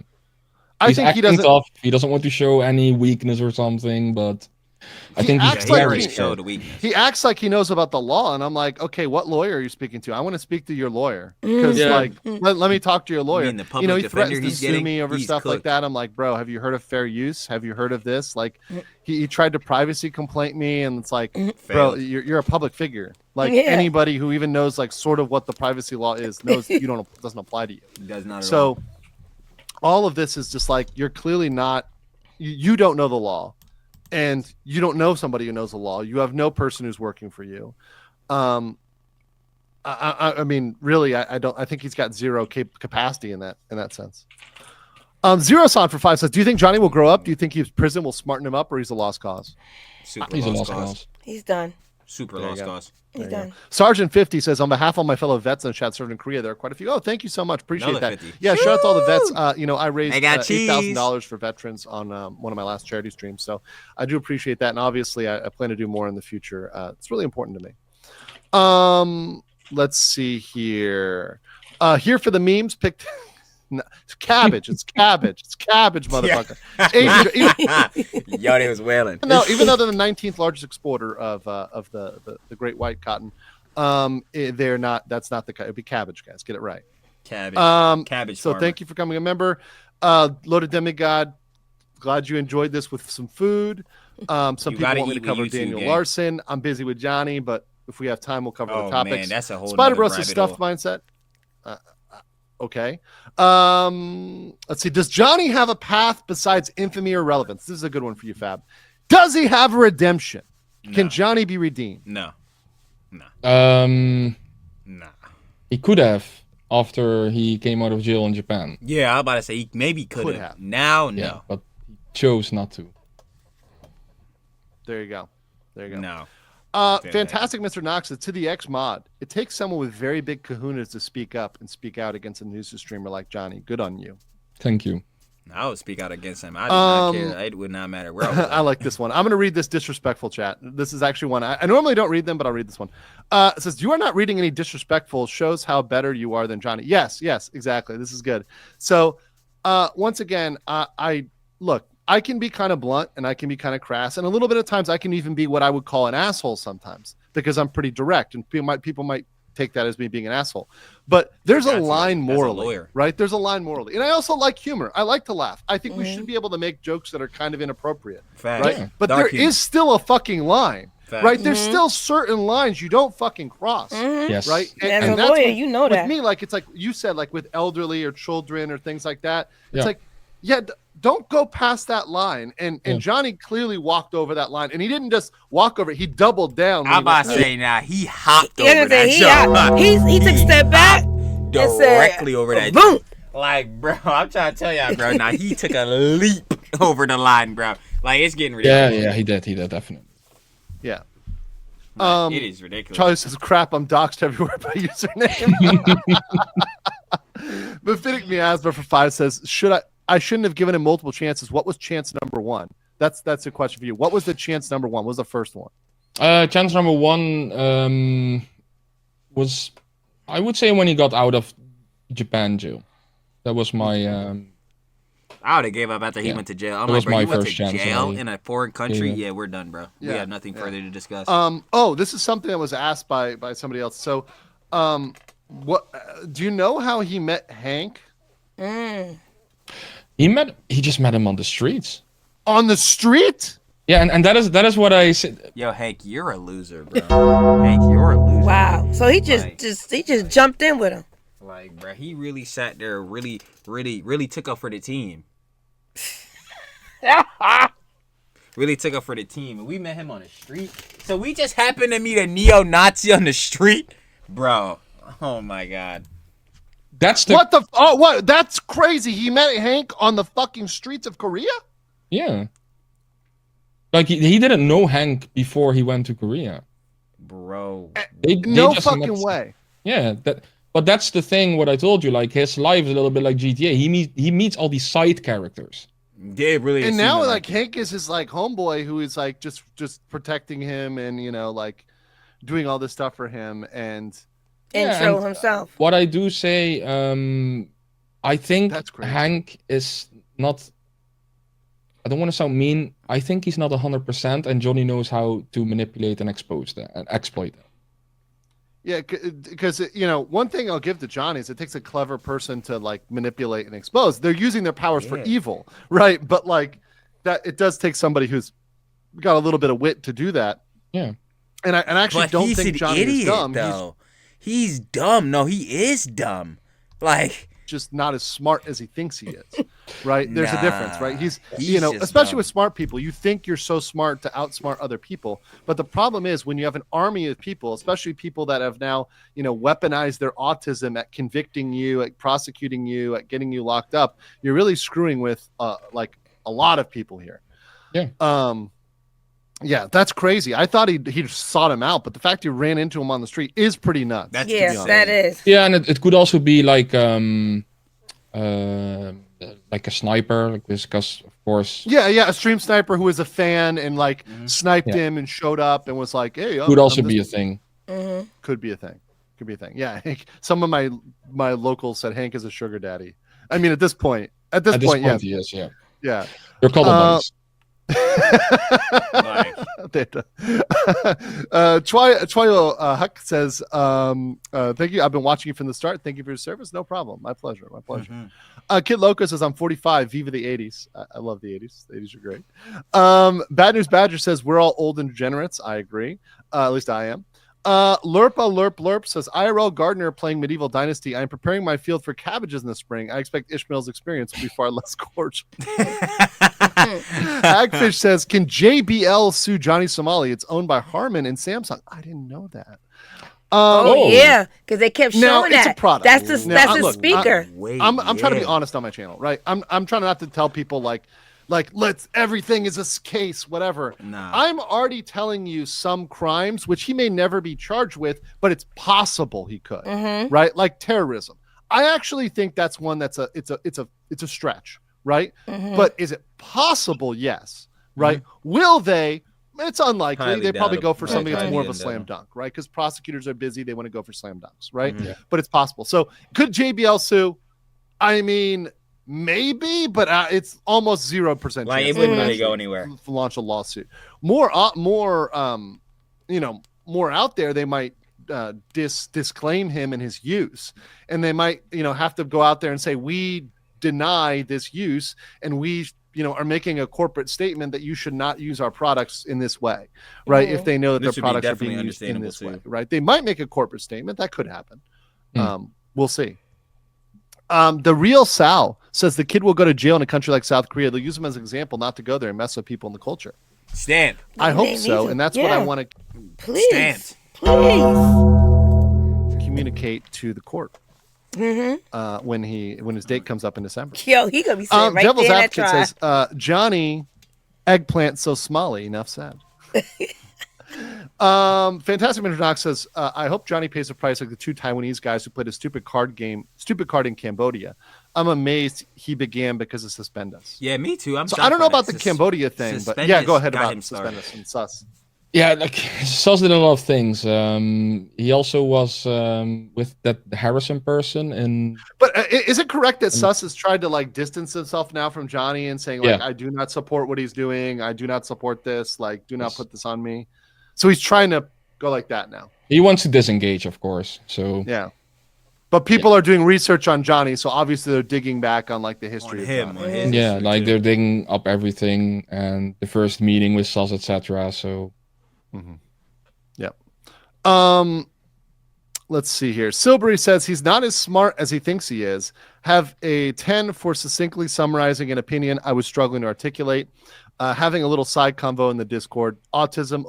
I think he doesn't. Tough. He doesn't want to show any weakness or something, but I think he's very showed weakness. He acts like he knows about the law, and I'm like, okay, what lawyer are you speaking to? I want to speak to your lawyer because, let me talk to your lawyer. You know, he threatens to sue me over stuff like that. I'm like, bro, have you heard of fair use? Have you heard of this? Like, he tried to privacy complaint me, and it's like, bro, you're a public figure. Like anybody who even knows like sort of what the privacy law is knows doesn't apply to you. It does not. So all of this is just like you're clearly not. You don't know the law. And you don't know somebody who knows the law. You have no person who's working for you. I mean, really, I don't. I think he's got zero capacity in that sense. Zero-san for 5 says, do you think Johnny will grow up? Do you think his prison will smarten him up, or he's a lost cause? He's a lost cause. He's done. Super lost cause. He's done. Sergeant 50 says, on behalf of my fellow vets in the chat served in Korea, there are quite a few. Oh, thank you so much. Appreciate that. 50. Yeah, shout out to all the vets. I raised $8,000 $8,000 for veterans on one of my last charity streams. So I do appreciate that. And obviously, I plan to do more in the future. It's really important to me. Let's see here. Here for the memes, picked... No, it's cabbage. It's cabbage, motherfucker. Yo, they was wailing. No, even though they're the 19th largest exporter of the great white cotton, they're not. That's not the. It'd be cabbage, guys. Get it right. Cabbage. Cabbage. So thank you for coming a member. Loaded Demigod. Glad you enjoyed this with some food. Some people want me to cover Daniel Larson. I'm busy with Johnny, but if we have time, we'll cover the topics. Man, that's a whole Spider Bros' stuffed mindset. Okay. Let's see. Does Johnny have a path besides infamy or relevance? This is a good one for you, Fab. Does he have a redemption? No. Can Johnny be redeemed? No. Nah. He could have after he came out of jail in Japan. Yeah, I was about to say he maybe could have. Now, no. Yeah, but he chose not to. There you go. No. Fantastic, Mr. Knox. To the X mod. It takes someone with very big kahunas to speak up and speak out against a news streamer like Johnny. Good on you. Thank you. I would speak out against him. I do not care. It would not matter where I was. I like this one. I'm going to read this disrespectful chat. This is actually one. I normally don't read them, but I'll read this one. It says, you are not reading any disrespectful. Shows how better you are than Johnny. Yes, exactly. This is good. So once again, I can be kind of blunt and I can be kind of crass. And a little bit of times I can even be what I would call an asshole sometimes because I'm pretty direct. And people might take that as me being an asshole. But there's a line morally, right? There's a line morally. And I also like humor. I like to laugh. I think we should be able to make jokes that are kind of inappropriate. Fact. Right? Yeah. But there is still a fucking line. Fact. Right? There's still certain lines you don't fucking cross. Yes. Right? And that's lawyer, you know that. With me, like it's like you said, like with elderly or children or things like that. It's like, don't go past that line. And Johnny clearly walked over that line. And he didn't just walk over it. He doubled down. I'm about to say now, he hopped over that. He took a step back. Directly over that. Boom. Like, bro, I'm trying to tell y'all, bro. Now, he took a leap over the line, bro. Like, it's getting ridiculous. Yeah, he did, definitely. Yeah. It is ridiculous. Charlie says, crap, I'm doxxed everywhere by username. Mephitic Miasma for 5 says, I shouldn't have given him multiple chances. What was chance number 1? That's a question for you. What was the chance number 1? What was the first one? Chance number 1 was, I would say, when he got out of Japan jail. That was my... I would have gave up after he went to jail. I'm like, bro, you went to jail in a foreign country? Yeah, we're done, bro. We have nothing further to discuss. This is something that was asked by somebody else. So, what do you know how he met Hank? He just met him on the streets. On the street? Yeah, and that is what I said. Yo, Hank, you're a loser, bro. Hank, you're a loser. Wow. So he just jumped in with him. Like, bro, he really sat there, really took up for the team. Really took up for the team, and we met him on the street. So we just happened to meet a neo-Nazi on the street, bro. Oh my god. That's the what? That's crazy. He met Hank on the fucking streets of Korea? Yeah. Like he didn't know Hank before he went to Korea. Bro. No fucking way. Yeah, but that's the thing what I told you, like his life is a little bit like GTA. He meets all these side characters. Yeah, it really is. And now like Hank is his like homeboy who is like just protecting him and like doing all this stuff for him and intro himself. What I do say, I think Hank is not. I don't want to sound mean. I think he's not 100%, and Johnny knows how to manipulate and expose that and exploit that. Yeah, because one thing I'll give to Johnny is it takes a clever person to like manipulate and expose. They're using their powers for evil, right? But like that, it does take somebody who's got a little bit of wit to do that. Yeah, and I actually don't think Johnny is dumb. Though. He's dumb. No, he is dumb. Like, just not as smart as he thinks he is, right? There's a difference, right? He's especially dumb. With smart people, you think you're so smart to outsmart other people, but the problem is when you have an army of people, especially people that have now weaponized their autism at convicting you, at prosecuting you, at getting you locked up, you're really screwing with like a lot of people here. Yeah, that's crazy. I thought he sought him out, but the fact he ran into him on the street is pretty nuts. That is. Yeah, and it could also be like a sniper, like this, because of course. Yeah, a stream sniper who was a fan and like sniped him and showed up and was like, "Hey." Could also be a thing. Mm-hmm. Could be a thing. Yeah, some of my locals said Hank is a sugar daddy. I mean, at this point, yeah, he is. Yeah. Yeah. They're called buddies. Twayo Huck says, thank you. I've been watching you from the start. Thank you for your service. No problem. My pleasure. Kid Loco says, I'm 45. Viva the 80s. I love the 80s. The 80s are great. Bad News Badger says, we're all old and degenerates. I agree. At least I am. Lerp says, IRL gardener playing Medieval Dynasty. I am preparing my field for cabbages in the spring. I expect Ishmael's experience will be far less cordial. Hagfish says, can JBL sue Johnny Somali? It's owned by Harman and Samsung. I didn't know that. Yeah, because they kept showing that. It's a product. That's the speaker. I'm trying to be honest on my channel, right? I'm trying not to tell people like let's everything is a case, whatever. Nah. I'm already telling you some crimes which he may never be charged with, but it's possible he could, right? Like terrorism. I actually think that's one that's it's a stretch, right? But is it possible? Yes, right? Will they? It's unlikely. Highly they probably go for doubtful. something that's Highly more of a doubtful. slam dunk, right? Because prosecutors are busy. They want to go for slam dunks, right? Yeah. But it's possible. So could JBL sue? I mean, maybe, but it's almost 0%. Like, chance it wouldn't they really go anywhere. Launch a lawsuit. More out there, they might disclaim him and his use, and they might have to go out there and say, we deny this use, and we are making a corporate statement that you should not use our products in this way, right? If they know that This their would be products are definitely being used in this way, understandable, right? They might make a corporate statement. That could happen. We'll see. The real Sal says the kid will go to jail in a country like South Korea. They'll use him as an example not to go there and mess with people in the culture. Stamp. I hope so, and that's what I want to Please. communicate to the court when his date comes up in December. Yo, he gonna be sitting right Devil's there in that Advocate trial. says Johnny Eggplant so Somali. Enough said. Fantastic Mr. Knox says, I hope Johnny pays the price like the two Taiwanese guys who played a stupid card in Cambodia. I'm amazed he began because of Suspend Us. Yeah, me too. I don't know about the Cambodia thing, but yeah, go ahead about Suspend Us and Sus. Yeah, like Sus did a lot of things. He also was with that Harrison person, and but is it correct that Sus has tried to like distance himself now from Johnny and saying like, I do not support what he's doing, I do not support this, like, do not put this on me. So he's trying to go like that now. He wants to disengage, of course. So yeah, but people are doing research on Johnny, so obviously they're digging back on like the history of him. Johnny. Yeah, like they're digging up everything and the first meeting with Sus, etc. So. Yep. Let's see here. Silbury says he's not as smart as he thinks he is. Have a 10 for succinctly summarizing an opinion I was struggling to articulate. Having a little side convo in the Discord. Autism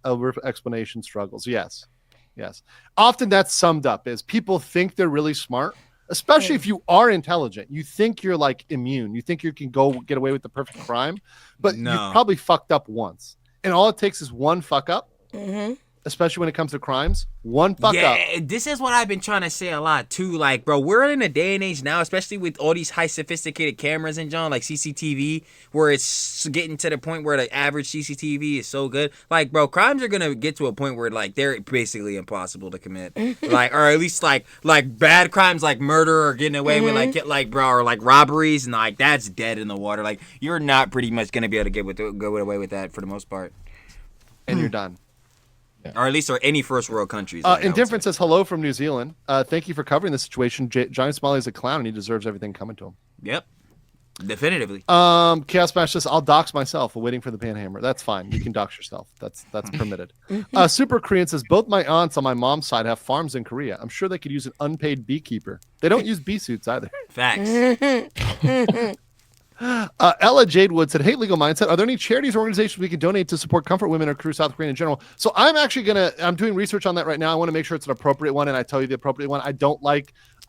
over explanation struggles. Yes. Often that's summed up as people think they're really smart, especially if you are intelligent. You think you're like immune. You think you can go get away with the perfect crime, but you've probably fucked up once. And all it takes is one fuck up, especially when it comes to crimes. One fuck up. Yeah, this is what I've been trying to say a lot too. Like, bro, we're in a day and age now, especially with all these high sophisticated cameras and John, like CCTV, where it's getting to the point where the average CCTV is so good. Like, bro, crimes are gonna get to a point where like they're basically impossible to commit. Like, or at least like bad crimes like murder or getting away with like bro, or like robberies, and like that's dead in the water. Like, you're not pretty much gonna be able to go away with that for the most part. And you're done. Yeah. Or at least any first world countries. Indifferent says hello from New Zealand. Thank you for covering the situation. Johnny Somali is a clown and he deserves everything coming to him. Yep. Definitively. Chaos Smash says I'll dox myself waiting for the panhammer. That's fine. You can dox yourself. That's permitted. Super Korean says both my aunts on my mom's side have farms in Korea. I'm sure they could use an unpaid beekeeper. They don't use bee suits either. Facts. Ella Jadewood said, hey, Legal Mindset, are there any charities or organizations we can donate to support comfort women or crew South Korea in general? So I'm actually I'm doing research on that right now. I want to make sure it's an appropriate one, and I tell you the appropriate one.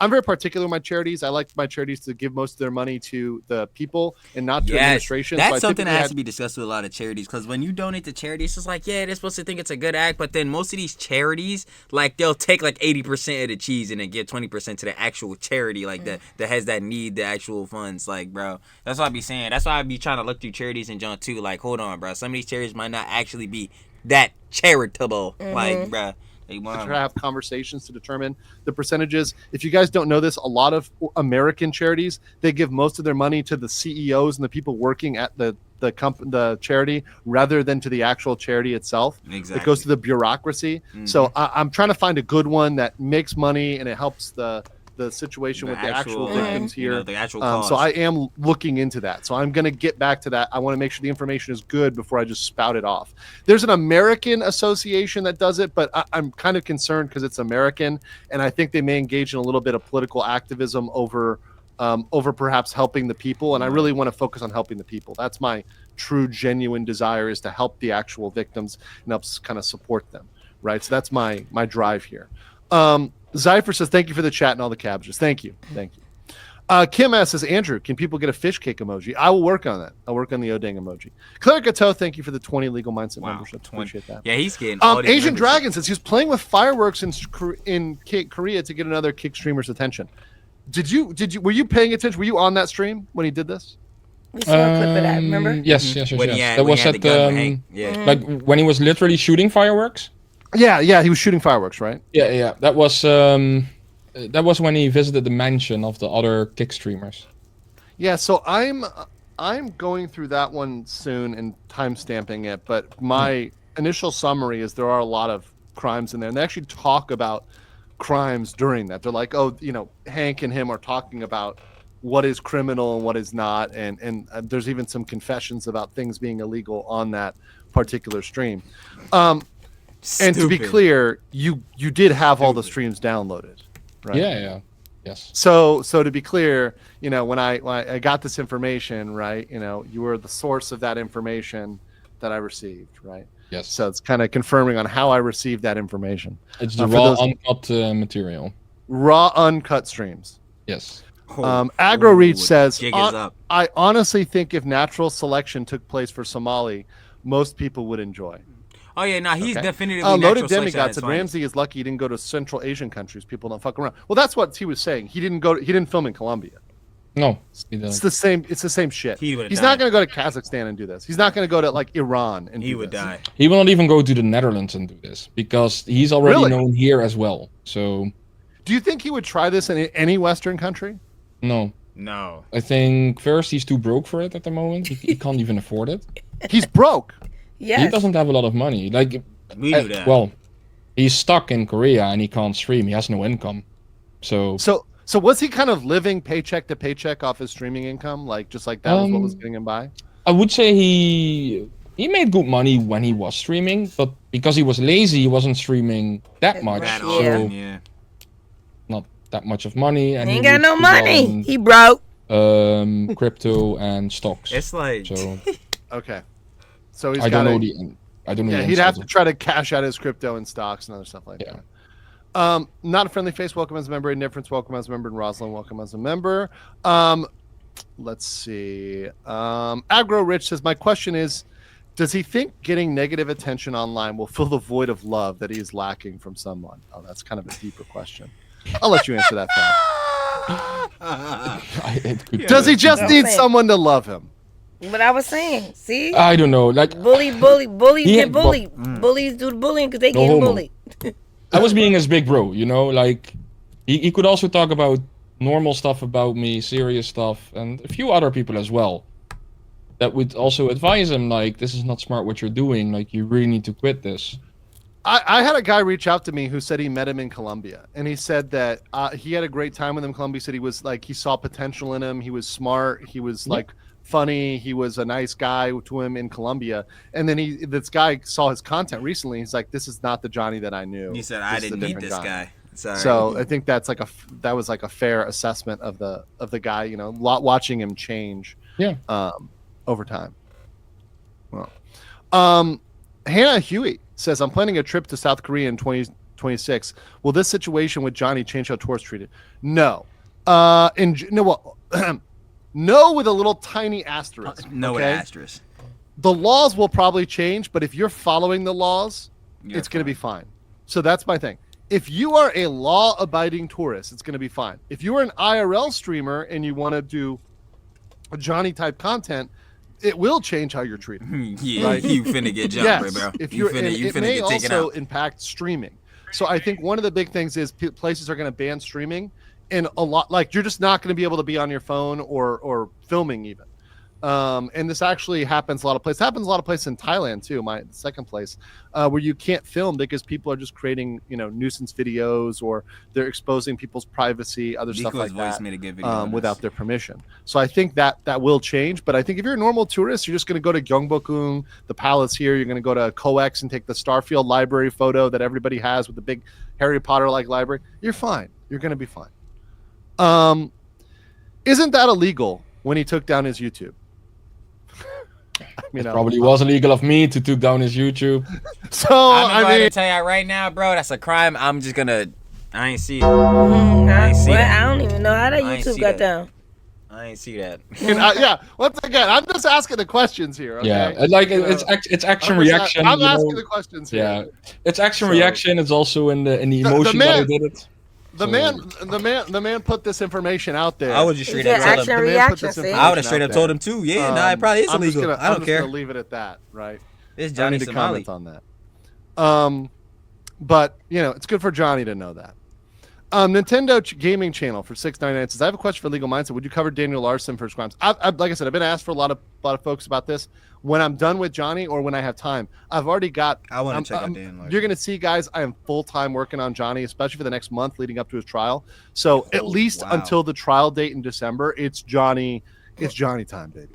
I'm very particular with my charities. I like my charities to give most of their money to the people and not to administration. That's something that has to be discussed with a lot of charities, because when you donate to charities, it's just like, yeah, they're supposed to think it's a good act, but then most of these charities, like, they'll take like 80% of the cheese and then give 20% to the actual charity, like that has that need the actual funds. Like, bro, that's what I be saying. That's why I be trying to look through charities and John too. Like, hold on, bro. Some of these charities might not actually be that charitable. Like, bro. To have conversations to determine the percentages. If you guys don't know this, a lot of American charities, they give most of their money to the CEOs and the people working at the charity rather than to the actual charity itself. Exactly. It goes to the bureaucracy. So I'm trying to find a good one that makes money and it helps the the situation with the actual victims here. You know, the actual so I am looking into that. So I'm going to get back to that. I want to make sure the information is good before I just spout it off. There's an American association that does it, but I'm kind of concerned because it's American, and I think they may engage in a little bit of political activism over perhaps helping the people. And I really want to focus on helping the people. That's my true, genuine desire, is to help the actual victims and help kind of support them. Right. So that's my drive here. Zypher says, thank you for the chat and all the cabbages. Thank you. Kim S says, Andrew, can people get a fish cake emoji? I will work on that. I'll work on the Odang emoji. Clericato, thank you for the 20 Legal Mindset membership. Appreciate that. Yeah, he's getting Asian Dragon says he was playing with fireworks in Korea to get another kick streamer's attention. Were you paying attention? Were you on that stream when he did this? We saw a clip of that, remember? Yes. That was at like when he was literally shooting fireworks. Yeah, he was shooting fireworks, right? Yeah. That was when he visited the mansion of the other kick streamers. Yeah, so I'm going through that one soon and timestamping it, but my initial summary is there are a lot of crimes in there, and they actually talk about crimes during that. They're like, oh, Hank and him are talking about what is criminal and what is not, and there's even some confessions about things being illegal on that particular stream. And to be clear, you did have all the streams downloaded, right? Yeah. Yes. So to be clear, when I got this information, right, you were the source of that information that I received, right? Yes. So it's kind of confirming on how I received that information. It's the raw, uncut material. Raw, uncut streams. Yes. Agro Reach says, I honestly think if natural selection took place for Somali, most people would enjoy. Oh yeah, he's definitively Loaded Demigod said Ramsey is lucky he didn't go to Central Asian countries. People don't fuck around. Well, that's what he was saying. He didn't film in Colombia. No, it's the same. It's the same shit. He's not going to go to Kazakhstan and do this. He's not going to go to like Iran and he would die. He will not even go to the Netherlands and do this because he's already known here as well. So, do you think he would try this in any Western country? No. I think first he's too broke for it at the moment. He can't even afford it. He's broke. Yes. He doesn't have a lot of money. Like, we knew that. Well, he's stuck in Korea and he can't stream. He has no income. So was he kind of living paycheck to paycheck off his streaming income? Like, just like that was what was getting him by? I would say he made good money when he was streaming, but because he was lazy, he wasn't streaming that much. So not that much of money. And he ain't got no money. He broke. Crypto and stocks. It's like okay. So he's I don't know the. Yeah, he'd have to try to cash out his crypto and stocks and other stuff like that. Not a friendly face. Welcome as a member. Indifference. Welcome as a member. And Rosalind. Welcome as a member. Let's see. Agro Rich says, my question is, does he think getting negative attention online will fill the void of love that he is lacking from someone? Oh, that's kind of a deeper question. I'll let you answer that. Does he just need someone to love him? What I was saying, see? I don't know. Like bullies get bullied. Bullies do the bullying because they get bullied. I was being his big bro, like he could also talk about normal stuff about me, serious stuff, and a few other people as well that would also advise him, like, this is not smart what you're doing, like, you really need to quit this. I had a guy reach out to me who said he met him in Colombia, and he said that he had a great time with him in Colombia. He said he was like, he saw potential in him, he was smart, he was like funny, he was a nice guy to him in Colombia, and then this guy saw his content recently. He's like, this is not the Johnny that I knew. He said, I didn't meet this guy. Sorry. So I think that was like a fair assessment of the guy, watching him change over time. Well, Hannah Huey says, I'm planning a trip to South Korea in 2026. Will this situation with Johnny change how tourists treat it? No. No, with a little tiny asterisk. No, with asterisk. The laws will probably change, but if you're following the laws, it's going to be fine. So that's my thing. If you are a law-abiding tourist, it's going to be fine. If you are an IRL streamer and you want to do Johnny-type content, it will change how you're treated. Yeah, right? You finna get jumped, bro. If you finna get taken out. It may also impact streaming. So I think one of the big things is places are going to ban streaming. And a lot, like, you're just not going to be able to be on your phone or filming even. And this actually happens a lot of places. It happens a lot of places in Thailand too. My second place, where you can't film because people are just creating, nuisance videos, or they're exposing people's privacy, other stuff like that, made a good video without their permission. So I think that will change. But I think if you're a normal tourist, you're just going to go to Gyeongbokgung, the palace here. You're going to go to COEX and take the Starfield library photo that everybody has with the big Harry Potter-like library. You're fine. You're going to be fine. Isn't that illegal when he took down his YouTube? It probably was illegal of me to take down his YouTube. So I'm going to tell you right now, bro, that's a crime. I ain't see it. I don't even know how that YouTube got down. I ain't see that. Once again, I'm just asking the questions here. Okay? Yeah, it's action reaction. I'm asking the questions here. Yeah, it's action reaction. It's also in the emotion that I did it. The man put this information out there. I would just straight up tell him. I would have straight up told him too. Yeah, it probably is illegal. I don't care. I'm just gonna leave it at that, right? It's Johnny Somali. Comment on that. But it's good for Johnny to know that. Nintendo Gaming Channel for $6.99 says, I have a question for Legal Mindset. Would you cover Daniel Larson for his crimes? Like I said, I've been asked for a lot of folks about this. When I'm done with Johnny or when I have time, I've already got. I want to check out Daniel Larson. You're going to see, guys, I am full-time working on Johnny, especially for the next month leading up to his trial. So at least until the trial date in December, it's Johnny time, baby.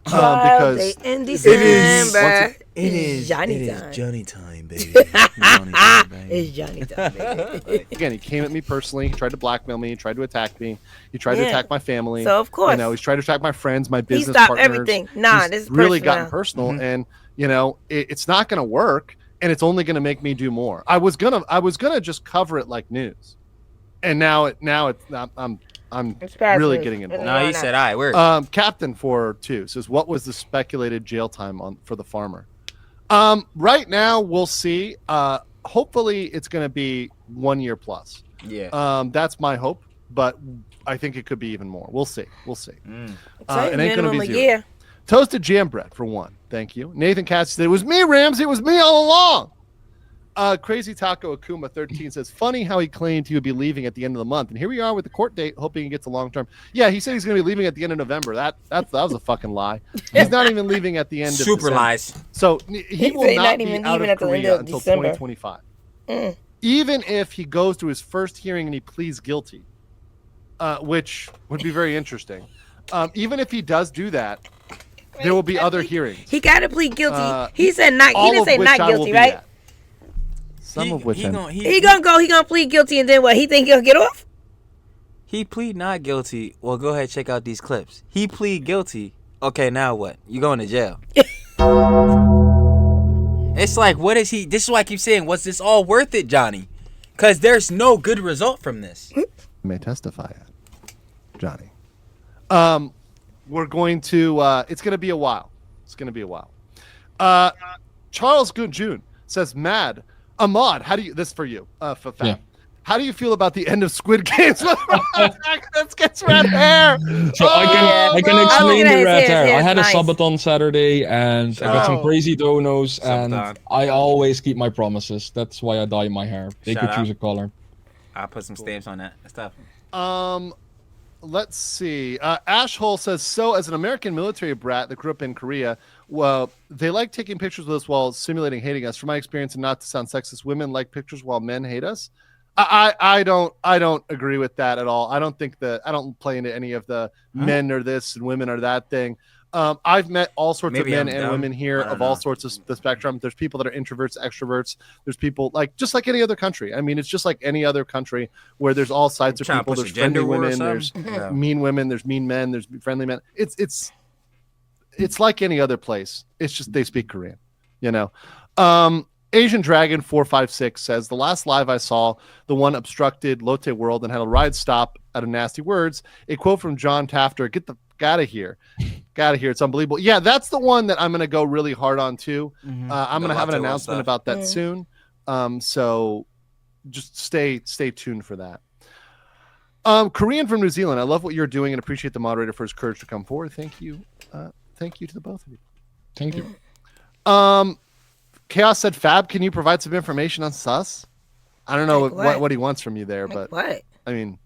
Because in December, it is Johnny time. Johnny time, baby. It's Johnny time, baby. Again, he came at me personally. He tried to blackmail me. He tried to attack me. He tried to attack my family. So of course, he's tried to attack my friends, my business partners. He stopped everything. This is really personal. gotten personal, and it's not going to work, and it's only going to make me do more. I was gonna just cover it like news, and now I'm really getting involved. No, he said, "I where." Captain 402 says, "What was the speculated jail time for the farmer?" Right now, we'll see. Hopefully, it's going to be 1 year plus. Yeah. That's my hope, but I think it could be even more. We'll see. It ain't going to be 0. Year. Toasted jam bread for 1. Thank you. Nathan Katz said, "It was me, Rams. It was me all along." Crazy Taco Akuma 13 says, funny how he claimed he would be leaving at the end of the month. And here we are with the court date, hoping he gets a long term. Yeah, he said he's going to be leaving at the end of November. That was a fucking lie. He's not even leaving at the end of December. Lies. So he will not be out of Korea until 2025. Even if he goes to his first hearing and he pleads guilty, which would be very interesting. Even if he does do that, there will be other hearings. He got to plead guilty. He said not. He didn't say not guilty, right? Some of which he gonna plead guilty, and then what? He think he'll get off? He plead not guilty. Well, go ahead, check out these clips. He plead guilty. Okay, now what? You going to jail? It's like, what is he? This is why I keep saying, was this all worth it, Johnny? Because there's no good result from this. May testify, Johnny. We're going to. It's going to be a while. Charles Gunjun says, "Mad." Ahmad, how do you? This for you, for Fab. Yeah. How do you feel about the end of Squid Games? That gets red hair. So I can explain the red hair. I had a subathon Saturday, and I got some crazy donos, and I always keep my promises. That's why I dye my hair. They could choose a color. I'll put some stamps on that stuff. Let's see. Ash Hole says, so as an American military brat that grew up in Korea, well, they like taking pictures with us while simulating hating us. From my experience, and not to sound sexist, women like pictures while men hate us. I don't agree with that at all. I don't play into any of the men are this and women are that thing. I've met all sorts of men and women here of all sorts of the spectrum. There's people that are introverts, extroverts. There's people just like any other country. I mean, it's just like any other country where there's all sides of people. There's friendly women, there's mean women, there's mean men, there's friendly men. It's like any other place. It's just they speak Korean, Asian Dragon 456 says, the last live I saw, the one obstructed Lotte World and had a ride stop out of nasty words. A quote from John Tafter, get the out of here. It's unbelievable. Yeah, that's the one that I'm going to go really hard on too. I'm going to have an announcement about that soon. So just stay tuned for that. Korean from New Zealand. I love what you're doing and appreciate the moderator for his courage to come forward. Thank you. Thank you to the both of you. Thank you. Chaos said, Fab, can you provide some information on Sus? I don't know what he wants from you there, but what? I mean,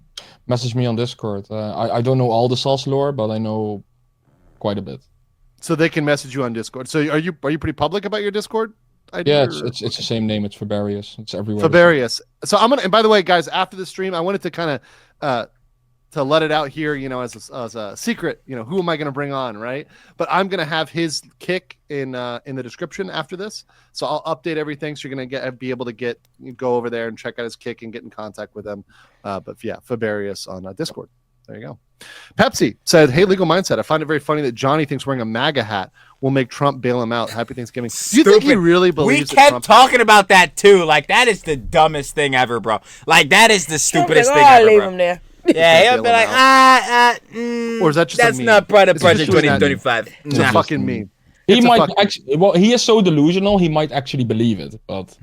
message me on Discord. I don't know all the Sus lore, but I know quite a bit. So they can message you on Discord. So are you pretty public about your Discord ID? Yeah, it's the same name. It's Fabarius. It's everywhere. Fabarius. So I'm gonna. And by the way, guys, after the stream, I wanted to kind of to let it out here, as a secret. Who am I gonna bring on, right? But I'm gonna have his kick in the description after this. So I'll update everything. So you're gonna be able to go over there and check out his kick and get in contact with him. But yeah, Fabarius on Discord. There you go. Pepsi said, "Hey, Legal Mindset. I find it very funny that Johnny thinks wearing a MAGA hat will make Trump bail him out. Happy Thanksgiving." Do you think he really believes? We kept talking about that too. Like that is the dumbest thing ever, bro. Like that is the stupidest thing ever, leave bro. him there. Yeah, he'll be like, or is that just that's not part of Project 2025. It's a fucking meme. He might actually. Well, he is so delusional. He might actually believe it, but.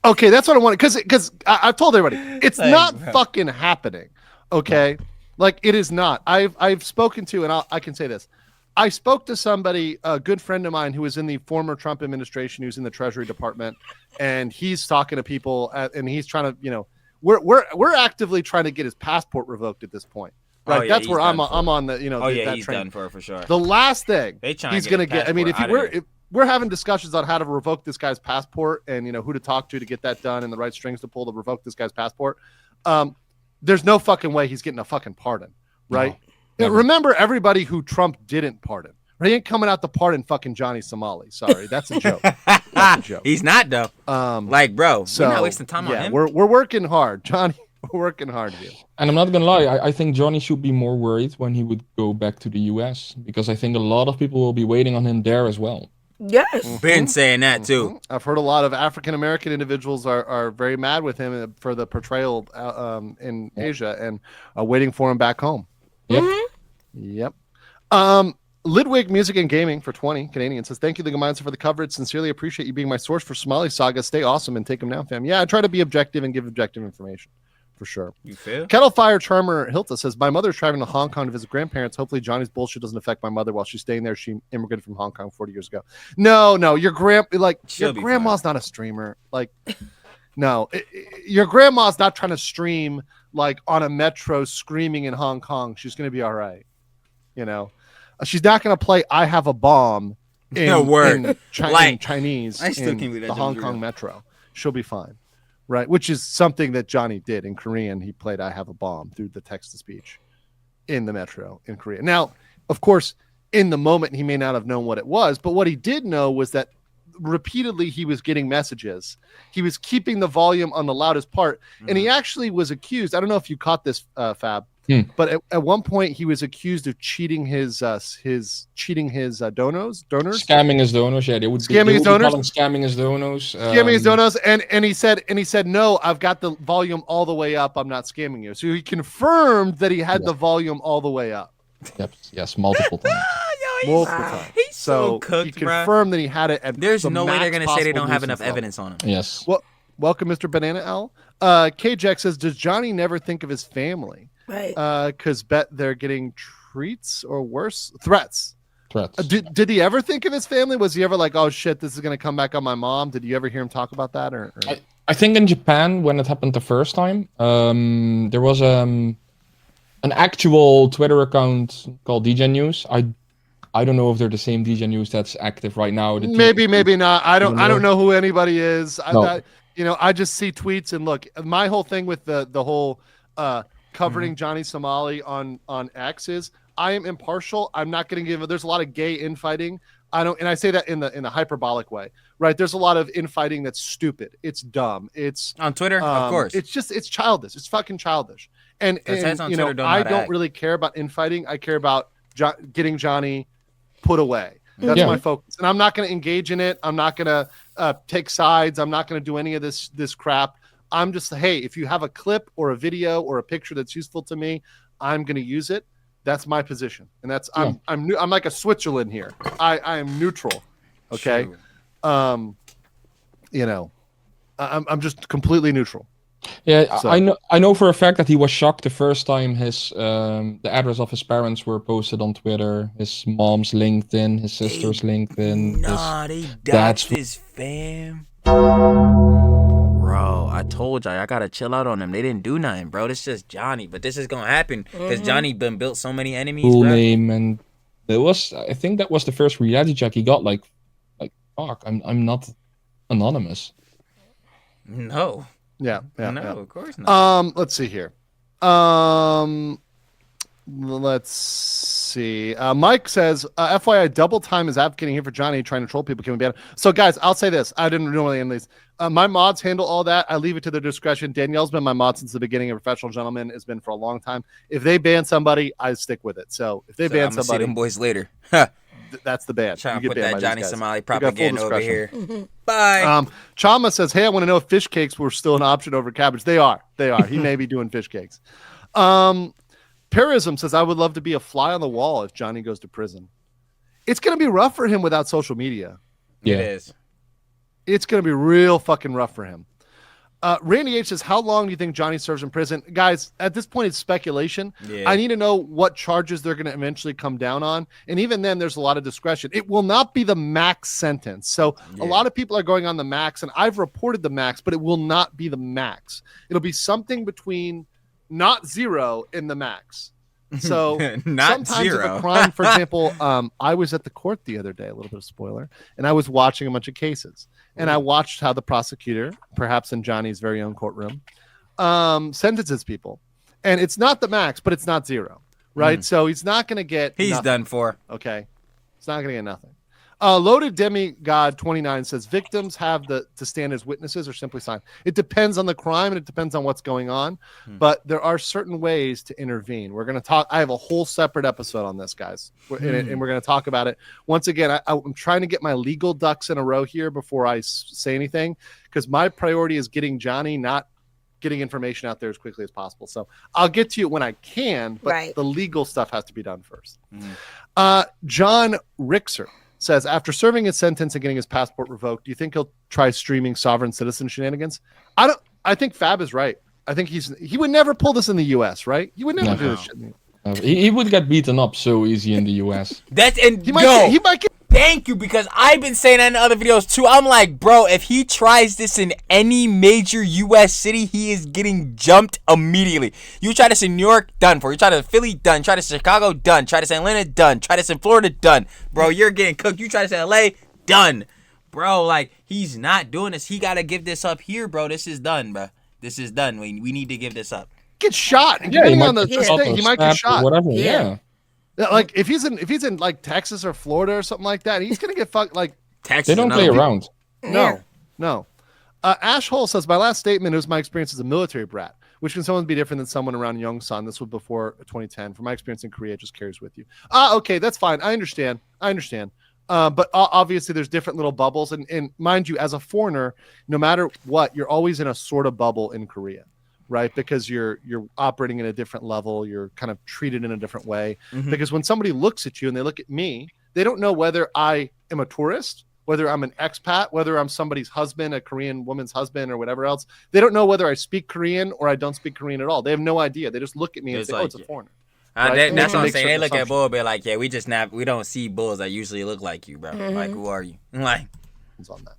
Okay, that's what I wanted because I've told everybody it's not fucking happening. Okay, like it is not. I've spoken to, and I can say this. I spoke to somebody, a good friend of mine who was in the former Trump administration, who's in the Treasury Department, and he's talking to people, and he's trying to, we're actively trying to get his passport revoked at this point. Right, that's where I'm on the, he's train. done for sure. The last thing he's gonna get. I mean, if we're having discussions on how to revoke this guy's passport and who to talk to get that done and the right strings to pull to revoke this guy's passport. There's no fucking way he's getting a fucking pardon, right? No, remember everybody who Trump didn't pardon. He ain't coming out to pardon fucking Johnny Somali. Sorry, that's a joke. That's a joke. He's not though. Bro, we're not wasting time on him. We're working hard, Johnny. We're working hard here. And I'm not gonna lie, I think Johnny should be more worried when he would go back to the US because I think a lot of people will be waiting on him there as well. Yes. Been saying that too. I've heard a lot of African American individuals are very mad with him for the portrayal in Asia and are waiting for him back home. Yep. Lidwig Music and Gaming for 20 Canadian says, "Thank you, Legal Mindset, for the coverage. Sincerely appreciate you being my source for Somali Saga. Stay awesome and take them down, fam." Yeah, I try to be objective and give objective information. For sure. You feel? Kettlefire Charmer Hilta says, "My mother's traveling to Hong Kong to visit grandparents. Hopefully Johnny's bullshit doesn't affect my mother while she's staying there. She immigrated from Hong Kong 40 years ago." No, your grandma's not a streamer. Like, no, your grandma's not trying to stream like on a metro screaming in Hong Kong. She's going to be all right. She's not going to play "I Have a Bomb" in Chinese in the Hong Kong metro. She'll be fine. Right, which is something that Johnny did in Korean. He played "I Have a Bomb" through the text-to-speech in the metro in Korea. Now, of course, in the moment, he may not have known what it was, but what he did know was that repeatedly he was getting messages. He was keeping the volume on the loudest part, and he actually was accused. I don't know if you caught this, Fab, but at one point he was accused of cheating his donors. Scamming his donors, yeah. They would scamming his donors. Scamming his donors. Scamming his donors, and he said, "No, I've got the volume all the way up. I'm not scamming you." So he confirmed that he had the volume all the way up. Yep. Yes, multiple times. Multiple times. He's so cooked, he confirmed that he had it at There's the no way they're gonna say they don't have enough level. evidence on him. Yes. Well, welcome, Mr. Banana L. K-Jack says, "Does Johnny never think of his family? Right. Because bet they're getting treats or worse threats." Threats. Did he ever think of his family? Was he ever like, "Oh shit, this is gonna come back on my mom"? Did you ever hear him talk about that? Or... I think in Japan when it happened the first time, there was an actual Twitter account called DJ News. I don't know if they're the same DJ News that's active right now. Maybe not. I don't know who anybody is. I just see tweets and look. My whole thing with the whole covering Johnny Somali on X is I am impartial. I'm not going to give. There's a lot of gay infighting. And I say that in the hyperbolic way, right? There's a lot of infighting that's stupid. It's dumb. It's on Twitter, of course. It's childish. It's fucking childish. And I don't really care about infighting. I care about getting Johnny put away. That's my focus. And I'm not going to engage in it. I'm not going to take sides. I'm not going to do any of this crap. I'm just, hey, if you have a clip or a video or a picture that's useful to me, I'm going to use it. That's my position. And that's I'm like a Switzerland here. I am neutral. Okay. Sure. I'm just completely neutral. Yeah, so. I know for a fact that he was shocked the first time the address of his parents were posted on Twitter, his mom's LinkedIn, his sister's LinkedIn. They doxed his fam. Bro, I told y'all, I gotta chill out on them. They didn't do nothing, bro. This is just Johnny, but this is gonna happen because Johnny been built so many enemies. Full bro. name and I think that was the first reality check he got. Like, fuck, I'm not anonymous. No. Yeah. Of course not. Let's see here. Let's see. Mike says, FYI, double time is advocating here for Johnny trying to troll people. Can we ban him? So, guys, I'll say this. I didn't really end these. My mods handle all that. I leave it to their discretion. Danielle's been my mod since the beginning. A professional gentleman has been for a long time. If they ban somebody, I stick with it. So, if they ban somebody, see them boys later. That's the ban. Trying to put that Johnny Somali propaganda over here. Bye. Chama says, hey, I want to know if fish cakes were still an option over cabbage. They are. He may be doing fish cakes. Parism says, I would love to be a fly on the wall if Johnny goes to prison. It's going to be rough for him without social media. Yeah. It is. It's going to be real fucking rough for him. Randy H says, how long do you think Johnny serves in prison? Guys, at this point, it's speculation. Yeah. I need to know what charges they're going to eventually come down on. And even then, there's a lot of discretion. It will not be the max sentence. So a lot of people are going on the max, and I've reported the max, but it will not be the max. It'll be something between not zero in the max. So not sometimes zero. if a crime, for example, I was at the court the other day, a little bit of spoiler, and I was watching a bunch of cases. And I watched how the prosecutor, perhaps in Johnny's very own courtroom, sentences people. And it's not the max, but it's not zero, right? So he's not going to get He's nothing. done for. Okay. He's not going to get nothing. Loaded Demigod 29 says victims have to stand as witnesses or simply sign. It depends on the crime and it depends on what's going on, but there are certain ways to intervene. We're going to talk. I have a whole separate episode on this, guys, and we're going to talk about it. Once again, I'm trying to get my legal ducks in a row here before I say anything, because my priority is getting Johnny, not getting information out there as quickly as possible. So I'll get to you when I can, but the legal stuff has to be done first. John Rixer says, after serving his sentence and getting his passport revoked, do you think he'll try streaming sovereign citizen shenanigans? I think Fab is right. I think he would never pull this in the US, right? He would never do this shit. He would get beaten up so easy in the US. He might get. Thank you, because I've been saying that in other videos too. I'm like, bro, if he tries this in any major U.S. city, he is getting jumped immediately. You try this in New York, done for. You try this in Philly, done. Try this in Chicago, done. Try this in Atlanta, done. Try this in Florida, done. Bro, you're getting cooked. You try this in L.A., done. Bro, like, he's not doing this. He got to give this up here, bro. This is done, bro. This is done. We need to give this up. Get shot. Yeah, he might get shot. Whatever. Yeah. Like if he's in like Texas or Florida or something like that, he's gonna get fucked. Like Texas, they don't play around. No. Ash Hole says, my last statement was my experience as a military brat, which can sometimes be different than someone around Yongsan. This was before 2010. From my experience in Korea, it just carries with you. Okay, that's fine. I understand. But obviously there's different little bubbles, and mind you, as a foreigner, no matter what, you're always in a sort of bubble in Korea. Right, because you're operating at a different level, you're kind of treated in a different way. Because when somebody looks at you and they look at me, they don't know whether I am a tourist, whether I'm an expat, whether I'm somebody's husband, a Korean woman's husband, or whatever else. They don't know whether I speak Korean or I don't speak Korean at all. They have no idea. They just look at me and say, "Oh, it's a foreigner." Right? That's what I'm saying. They look at Bull, be like, "Yeah, we don't see bulls that usually look like you, bro. Like, who are you?" Like, it's on that.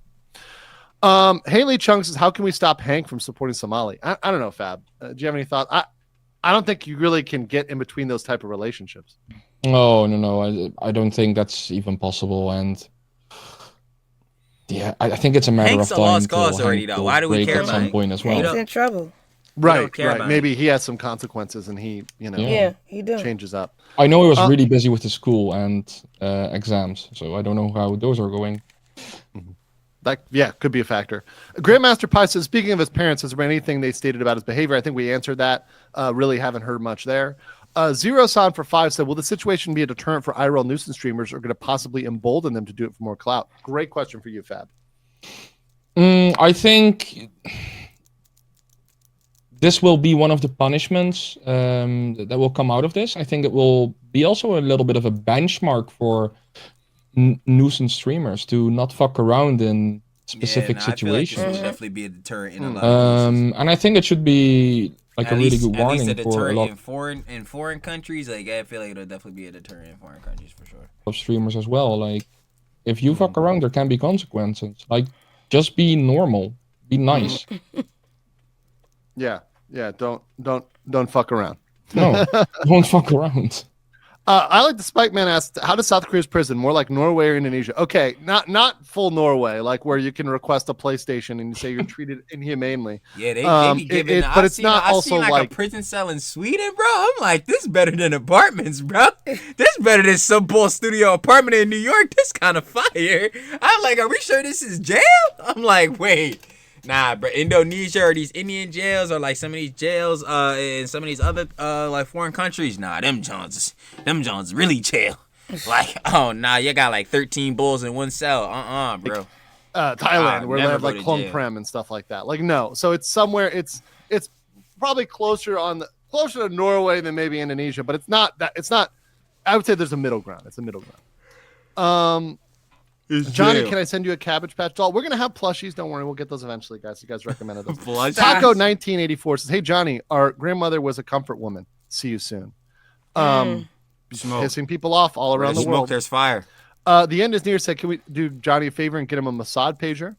Haley Chung says, how can we stop Hank from supporting Somali? I don't know, Fab. Do you have any thoughts? I don't think you really can get in between those type of relationships. No. I don't think that's even possible. And yeah, I think it's a matter Hank's of time. a lost cause already, though. Why do we care at some point as well? He's in trouble. Right. Maybe he has some consequences and he does. changes up. I know he was really busy with his school and exams, so I don't know how those are going. That could be a factor. Grandmaster Pi says, speaking of his parents, has there been anything they stated about his behavior? I think we answered that. Really haven't heard much there. Zero-San for 5 said, will the situation be a deterrent for IRL nuisance streamers or going to possibly embolden them to do it for more clout? Great question for you, Fab. I think this will be one of the punishments that will come out of this. I think it will be also a little bit of a benchmark for nuisance streamers to not fuck around in specific situations. I feel like it should definitely be a deterrent in a lot of cases. And I think it should be like at a really good warning at least a for a lot in foreign countries. Like, I feel like it'll definitely be a deterrent in foreign countries for sure. Of streamers as well. Like, if you fuck around, there can be consequences. Like, just be normal, be nice. Yeah. Don't fuck around. No, don't fuck around. I like the Spike Man asked, how does South Korea's prison more like Norway or Indonesia? Okay, not full Norway, like where you can request a PlayStation and you say you're treated inhumanely. Yeah, they be giving. but it's not I also seen like a prison cell in Sweden, bro. I'm like, this better than apartments, bro. This better than some bull studio apartment in New York. This kind of fire. I'm like, are we sure this is jail? I'm like, wait. Nah, bro. Indonesia or these Indian jails or like some of these jails in some of these other like foreign countries. Nah, them Jones really jail. Like, oh nah, you got like 13 bulls in one cell. Bro. Thailand, where they have like Klong Prem and stuff like that. Like, no. So it's somewhere. It's probably closer to Norway than maybe Indonesia, but it's not that. It's not. I would say there's a middle ground. It's a middle ground. Johnny, can I send you a Cabbage Patch doll? We're gonna have plushies. Don't worry, we'll get those eventually, guys. You guys recommended them. Taco 1984 says, "Hey Johnny, our grandmother was a comfort woman. See you soon." Pissing people off all around the world. There's fire. The end is near. Said, "Can we do Johnny a favor and get him a Mossad pager?"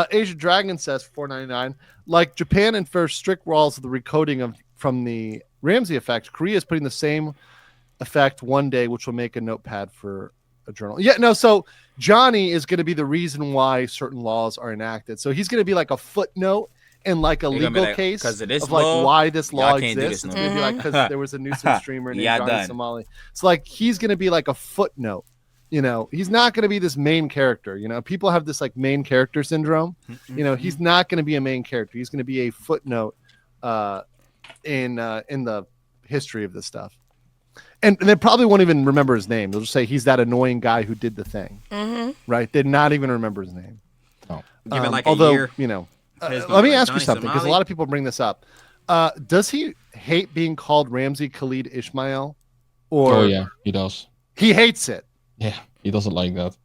Asia Dragon says $4.99. Like Japan and first strict rules of the recoding from the Ramsey effect, Korea is putting the same effect one day, which will make a notepad for a journal. Yeah, no. So Johnny is going to be the reason why certain laws are enacted. So he's going to be like a footnote in like a legal case of like why this law exists. It's going to be like because there was a nuisance streamer named Johnny Somali. It's like he's going to be like a footnote. You know, he's not going to be this main character. You know, people have this like main character syndrome. You know, he's not going to be a main character. He's going to be a footnote in the history of this stuff. And they probably won't even remember his name. They'll just say he's that annoying guy who did the thing. Right? They'd not even remember his name. Oh. Give it like a year. You know, let me ask you something because a lot of people bring this up. Does he hate being called Ramsey Khalid Ismail? Oh yeah, he does. He hates it. Yeah, he doesn't like that.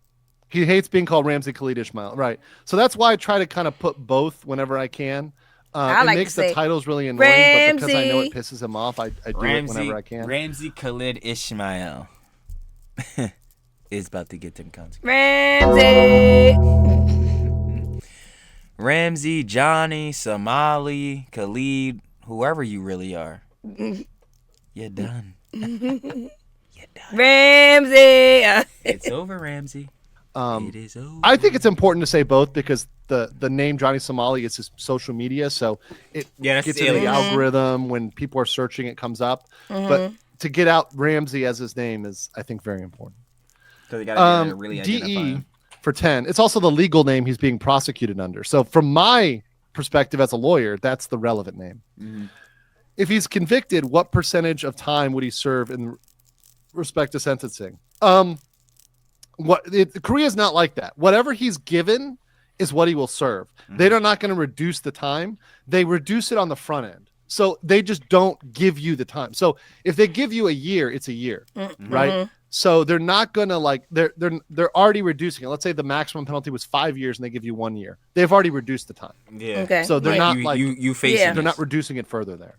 He hates being called Ramsey Khalid Ismail. Right. So that's why I try to kind of put both whenever I can. It makes the titles really annoying, but because I know it pisses him off, I do it whenever I can. Ramsey Khalid Ismail is about to get them counts. Ramsey, Johnny, Somali, Khalid, whoever you really are. You're done. Ramsey. It's over, Ramsey. It is over. I think it's important to say both because the name Johnny Somali is his social media, so it gets in the algorithm when people are searching, it comes up. But to get out Ramsey as his name is, I think, very important. So they gotta really DE for 10. It's also the legal name he's being prosecuted under. So from my perspective as a lawyer, that's the relevant name. If he's convicted, what percentage of time would he serve in respect to sentencing? Korea's not like that. Whatever he's given is what he will serve. They're not going to reduce the time. They reduce it on the front end. So they just don't give you the time. So if they give you a year, it's a year, right? So they're not going to like they're already reducing it. Let's say the maximum penalty was 5 years and they give you 1 year. They've already reduced the time. Yeah. Okay. So they're not they're not reducing it further there.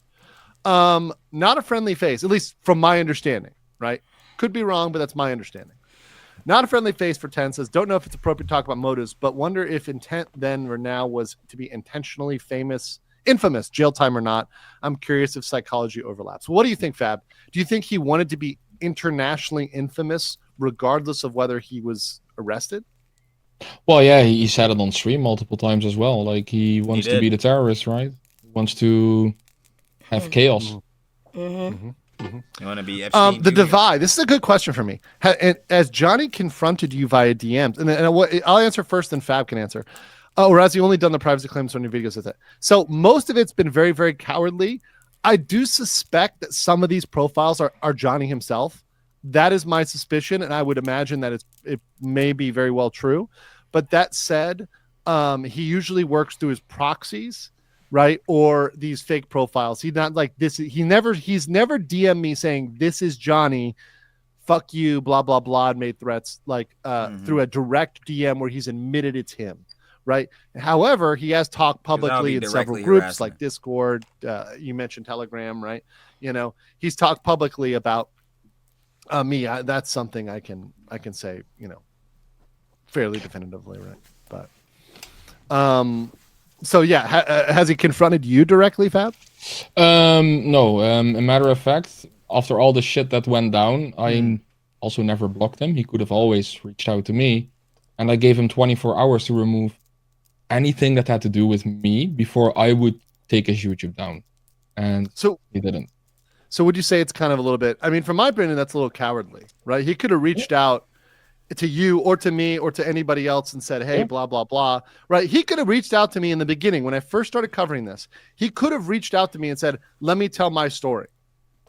Not a friendly face, at least from my understanding, right? Could be wrong, but that's my understanding. Not a friendly face for 10 says, don't know if it's appropriate to talk about motives, but wonder if intent then or now was to be intentionally infamous, jail time or not. I'm curious if psychology overlaps. What do you think, Fab? Do you think he wanted to be internationally infamous regardless of whether he was arrested? Well, yeah, he said it on stream multiple times as well. Like he wants to be the terrorist, right? He wants to have chaos. You want to be Epstein the Jr. divide. This is a good question for me. As Johnny confronted you via DMs, and I'll answer first, then Fab can answer. Or has he only done the privacy claims on your videos with it? So most of it's been very, very cowardly. I do suspect that some of these profiles are Johnny himself. That is my suspicion, and I would imagine that it may be very well true. But that said, he usually works through his proxies, right? Or these fake profiles. He's not like this. He's never DM'd me saying, this is Johnny, fuck you, blah, blah, blah, and made threats like through a direct DM where he's admitted it's him, right? However, he has talked publicly in several groups like Discord. You mentioned Telegram, right? You know, he's talked publicly about me. That's something I can say, you know, fairly definitively, right? But so yeah, has he confronted you directly, Fab? No. A matter of fact, after all the shit that went down, I also never blocked him. He could have always reached out to me, and I gave him 24 hours to remove anything that had to do with me before I would take his YouTube down. And so he didn't. So would you say it's kind of a little bit, I mean, from my opinion, that's a little cowardly, right? He could have reached out to you or to me or to anybody else and said, hey, blah, blah, blah, right? He could have reached out to me in the beginning when I first started covering this. He could have reached out to me and said, let me tell my story.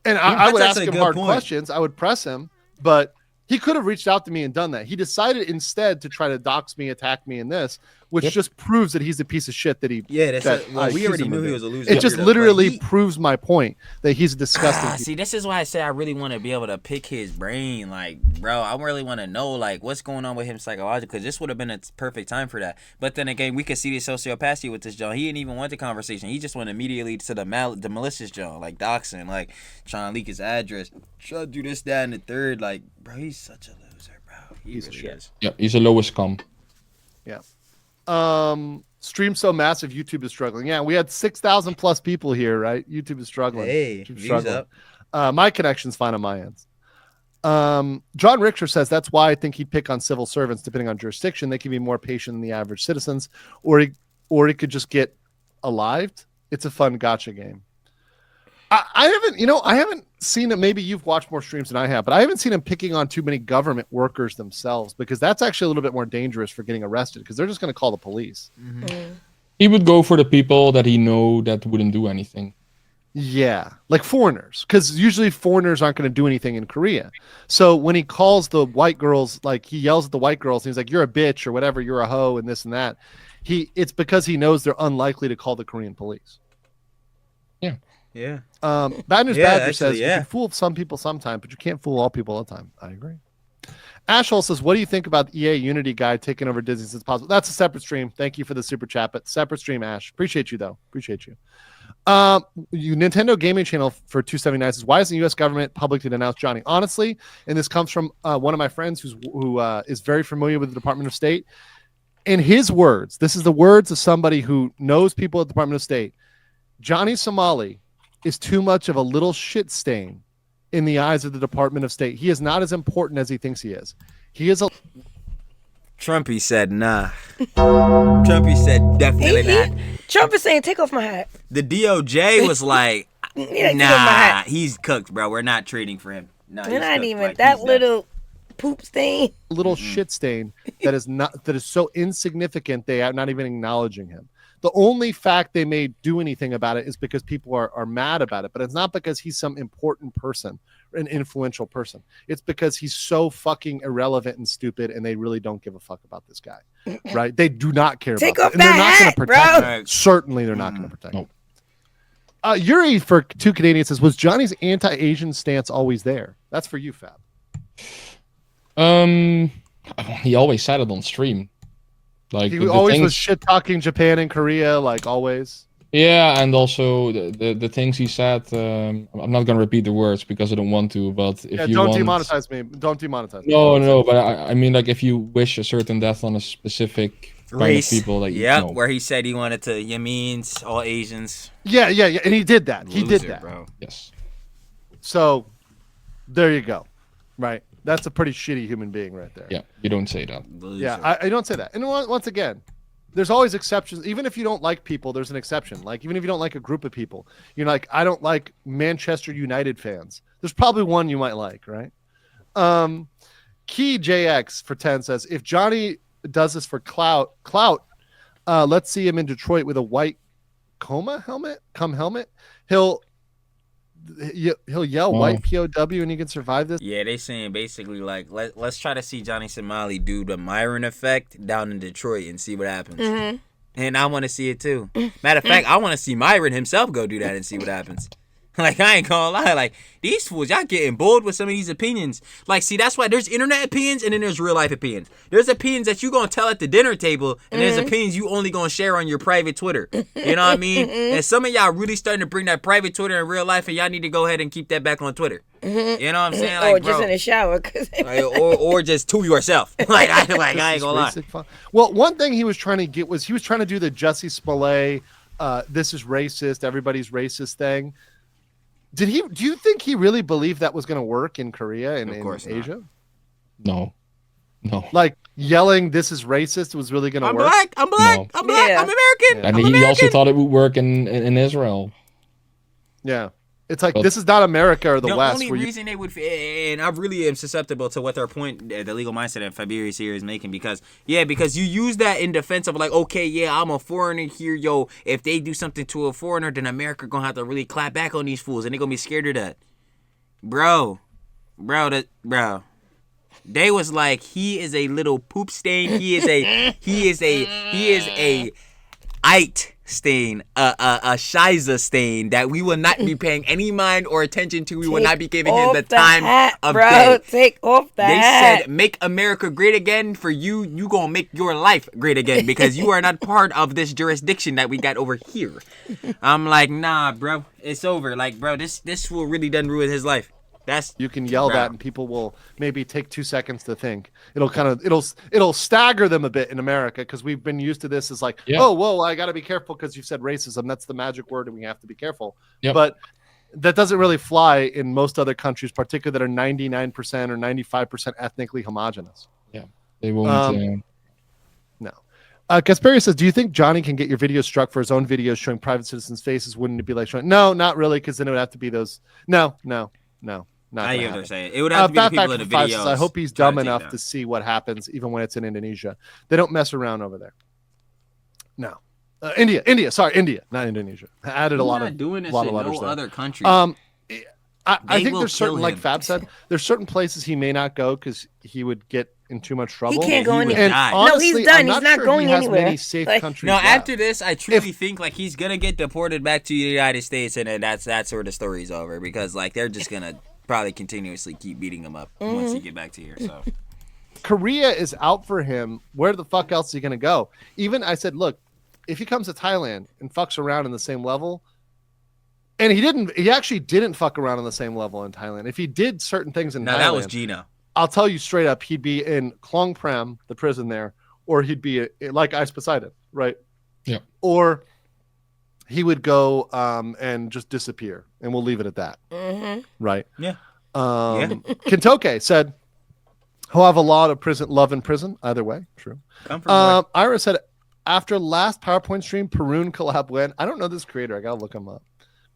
And I would ask him hard questions. I would press him, but he could have reached out to me and done that. He decided instead to try to dox me, attack me in this, which just proves that he's a piece of shit that he. Yeah, we already knew he was a loser. It just literally proves my point that he's a disgusting. See, this is why I say I really want to be able to pick his brain. Like, bro, I really want to know like what's going on with him psychologically. Because this would have been a perfect time for that. But then again, we could see the sociopathy with this John. He didn't even want the conversation. He just went immediately to the malicious John, like doxing, like trying to leak his address, trying to do this, that, and the third. Like, bro, he's such a loser, bro. He's a shit. Yeah, he's the lowest scum. Yeah. Stream so massive, YouTube is struggling. Yeah, we had 6,000 plus people here, right? YouTube is struggling. Hey, struggling. My connection's fine on my end. John Richter says that's why I think he'd pick on civil servants depending on jurisdiction. They can be more patient than the average citizens, or he could just get alived. It's a fun gotcha game. I haven't seen it. Maybe you've watched more streams than I have, but I haven't seen him picking on too many government workers themselves, because that's actually a little bit more dangerous for getting arrested, because they're just going to call the police. He would go for the people that he know that wouldn't do anything. Yeah, like foreigners, because usually foreigners aren't going to do anything in Korea. So when he calls the white girls, like he yells at the white girls, and he's like, "You're a bitch" or whatever, "You're a hoe," and this and that. It's because he knows they're unlikely to call the Korean police. Yeah. Yeah. Bad News Badger says you can fool some people sometimes, but you can't fool all people all the time. I agree. Ashhole says, what do you think about the EA Unity guy taking over Disney since possible? That's a separate stream. Thank you for the super chat, but separate stream, Ash. Appreciate you, though. Appreciate you. Nintendo Gaming Channel for 279 says, why isn't the U.S. government publicly to announce Johnny? Honestly, and this comes from one of my friends who is very familiar with the Department of State. In his words, this is the words of somebody who knows people at the Department of State, Johnny Somali is too much of a little shit stain in the eyes of the Department of State. He is not as important as he thinks he is. He is a... Trumpy said nah. Trumpy said definitely not. Trump is saying take off my hat. The DOJ was like, nah, he's cooked, bro. We're not trading for him. No, we're not even like, that little poop stain. Little shit stain that is so insignificant they are not even acknowledging him. The only fact they may do anything about it is because people are mad about it, but it's not because he's some important person, an influential person. It's because he's so fucking irrelevant and stupid, and they really don't give a fuck about this guy, right? They do not care Take about off that. And they're not going to protect him. Certainly, they're not going to protect him. Yuri for 2 Canadians says, was Johnny's anti-Asian stance always there? That's for you, Fab. He always said it on stream. Like he always was shit talking Japan and Korea, like always. Yeah, and also the things he said. I'm not gonna repeat the words because I don't want to. But if you don't demonetize me. Don't demonetize me. No. But I mean, like, if you wish a certain death on a specific race, kind of people, like where he said he wanted to Yemens, all Asians. Yeah, and he did that. He did that, bro. Yes. So there you go. Right. That's a pretty shitty human being right there. Yeah, you don't say that. Yeah, I don't say that. And once again, there's always exceptions. Even if you don't like people, there's an exception. Like, even if you don't like a group of people, you're like, I don't like Manchester United fans. There's probably one you might like, right? Key JX for 10 says, if Johnny does this for clout, let's see him in Detroit with a white helmet. He'll yell white POW and he can survive this. Yeah, they saying basically like let's try to see Johnny Somali do the Myron effect down in Detroit and see what happens. Mm-hmm. And I want to see it too. Matter of fact, I want to see Myron himself go do that and see what happens. Like, I ain't gonna lie, like, these fools, y'all getting bold with some of these opinions. Like, see, that's why there's internet opinions and then there's real life opinions. There's opinions that you gonna tell at the dinner table, and there's opinions you only gonna share on your private Twitter. You know what I mean? And some of y'all really starting to bring that private Twitter in real life, and y'all need to go ahead and keep that back on Twitter. You know what I'm saying? Like, or just in the shower. or just to yourself. I ain't gonna lie. Well, one thing he was trying to get was he was trying to do the Jussie Smollett, this is racist, everybody's racist thing. Do you think he really believed that was going to work in Korea and in Asia? No. Like yelling, "This is racist," was really going to work. I'm black. No. I'm black. Yeah. I'm American. And I'm he American. also thought it would work in Israel. Yeah. It's like, this is not America or the West. The only reason they would, and I really am susceptible to what their point, the legal mindset that Fabirius here is making, because you use that in defense of like, okay, yeah, I'm a foreigner here, yo. If they do something to a foreigner, then America gonna have to really clap back on these fools, and they gonna be scared of that, bro. They was like, he is a little poop stain. He is a ite stain, a shiza stain that we will not be paying any mind or attention to. We will not be giving him the time of day. Take off the hat. They said, make America great again. For you, you gonna make your life great again because you are not part of this jurisdiction that we got over here. I'm like, nah, bro, it's over. Like, bro, this will really done ruin his life. You can yell that and people will maybe take 2 seconds to think. It'll stagger them a bit in America because we've been used to this as like, oh, whoa, I got to be careful because you've said racism. That's the magic word and we have to be careful. Yep. But that doesn't really fly in most other countries, particularly that are 99% or 95% ethnically homogenous. Yeah, they won't. No. Gasperi says, do you think Johnny can get your video struck for his own videos showing private citizens' faces? Wouldn't it be like showing? No, not really, because then it would have to be those. No. I hear what they're saying. It would have to be the people in the videos. I hope he's dumb enough to see what happens, even when it's in Indonesia. They don't mess around over there. No, India, not Indonesia. I added a lot of letters there. Other countries. I think there's certain, like Fab said, there's certain places he may not go because he would get in too much trouble. He can't go anywhere. Honestly, no, he's done. He's not going anywhere. Many safe countries after this, I truly think like he's gonna get deported back to the United States, and then that's where the story's over because like they're just gonna probably continuously keep beating him up once he get back to here. So Korea is out for him. Where the fuck else is he gonna go? Even I said, look, if he comes to Thailand and fucks around in the same level, and he actually didn't fuck around on the same level in Thailand. If he did certain things in Thailand, that was Gino. I'll tell you straight up, he'd be in Klong Prem, the prison there, or he'd be like Ice Poseidon, right? Yeah. Or he would go and just disappear, and we'll leave it at that. Right? Yeah. Kintoke said, he'll have a lot of love in prison. Either way, true. Ira said, after last PowerPoint stream, Perun collab went. I don't know this creator. I got to look him up.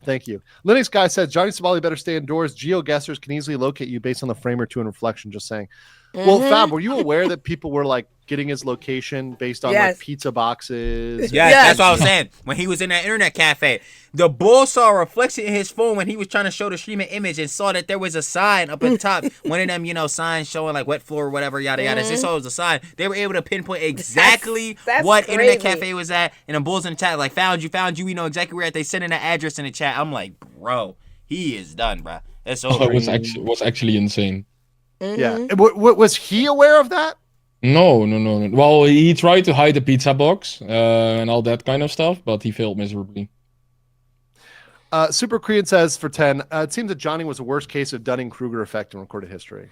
Thank you. Linux guy says, Johnny Somali better stay indoors. Geoguessers can easily locate you based on the frame or two in reflection. Just saying. Well, Fab, were you aware that people were like getting his location based on like pizza boxes? Yeah, that's what I was saying. When he was in that internet cafe, the bull saw a reflection in his phone when he was trying to show the streaming image and saw that there was a sign up at the top. One of them, signs showing like wet floor or whatever, yada yada. They saw it was a sign. They were able to pinpoint exactly what crazy. Internet cafe was at, and the bulls in the chat like found you. We know exactly where at. They sent in an address in the chat. I'm like, bro, he is done, bro. It's over. It was actually insane. Yeah. Was he aware of that? No. Well, he tried to hide the pizza box and all that kind of stuff, but he failed miserably. Super Korean says for 10, it seems that Johnny was the worst case of Dunning-Kruger effect in recorded history.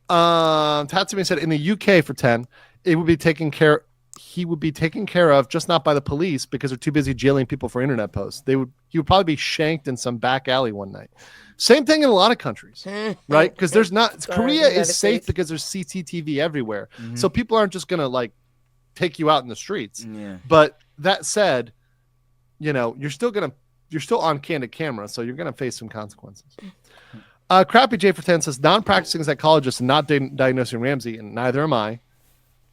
Tatsumi said in the UK for 10, he would be taken care of, just not by the police because they're too busy jailing people for internet posts. He would probably be shanked in some back alley one night. Same thing in a lot of countries, right? Because Korea is safe because there's CCTV everywhere. So people aren't just going to like take you out in the streets. Yeah. But that said, you're still on candid camera, so you're going to face some consequences. Crappy J for 10 says, non-practicing psychologist and not diagnosing Ramsey, and neither am I.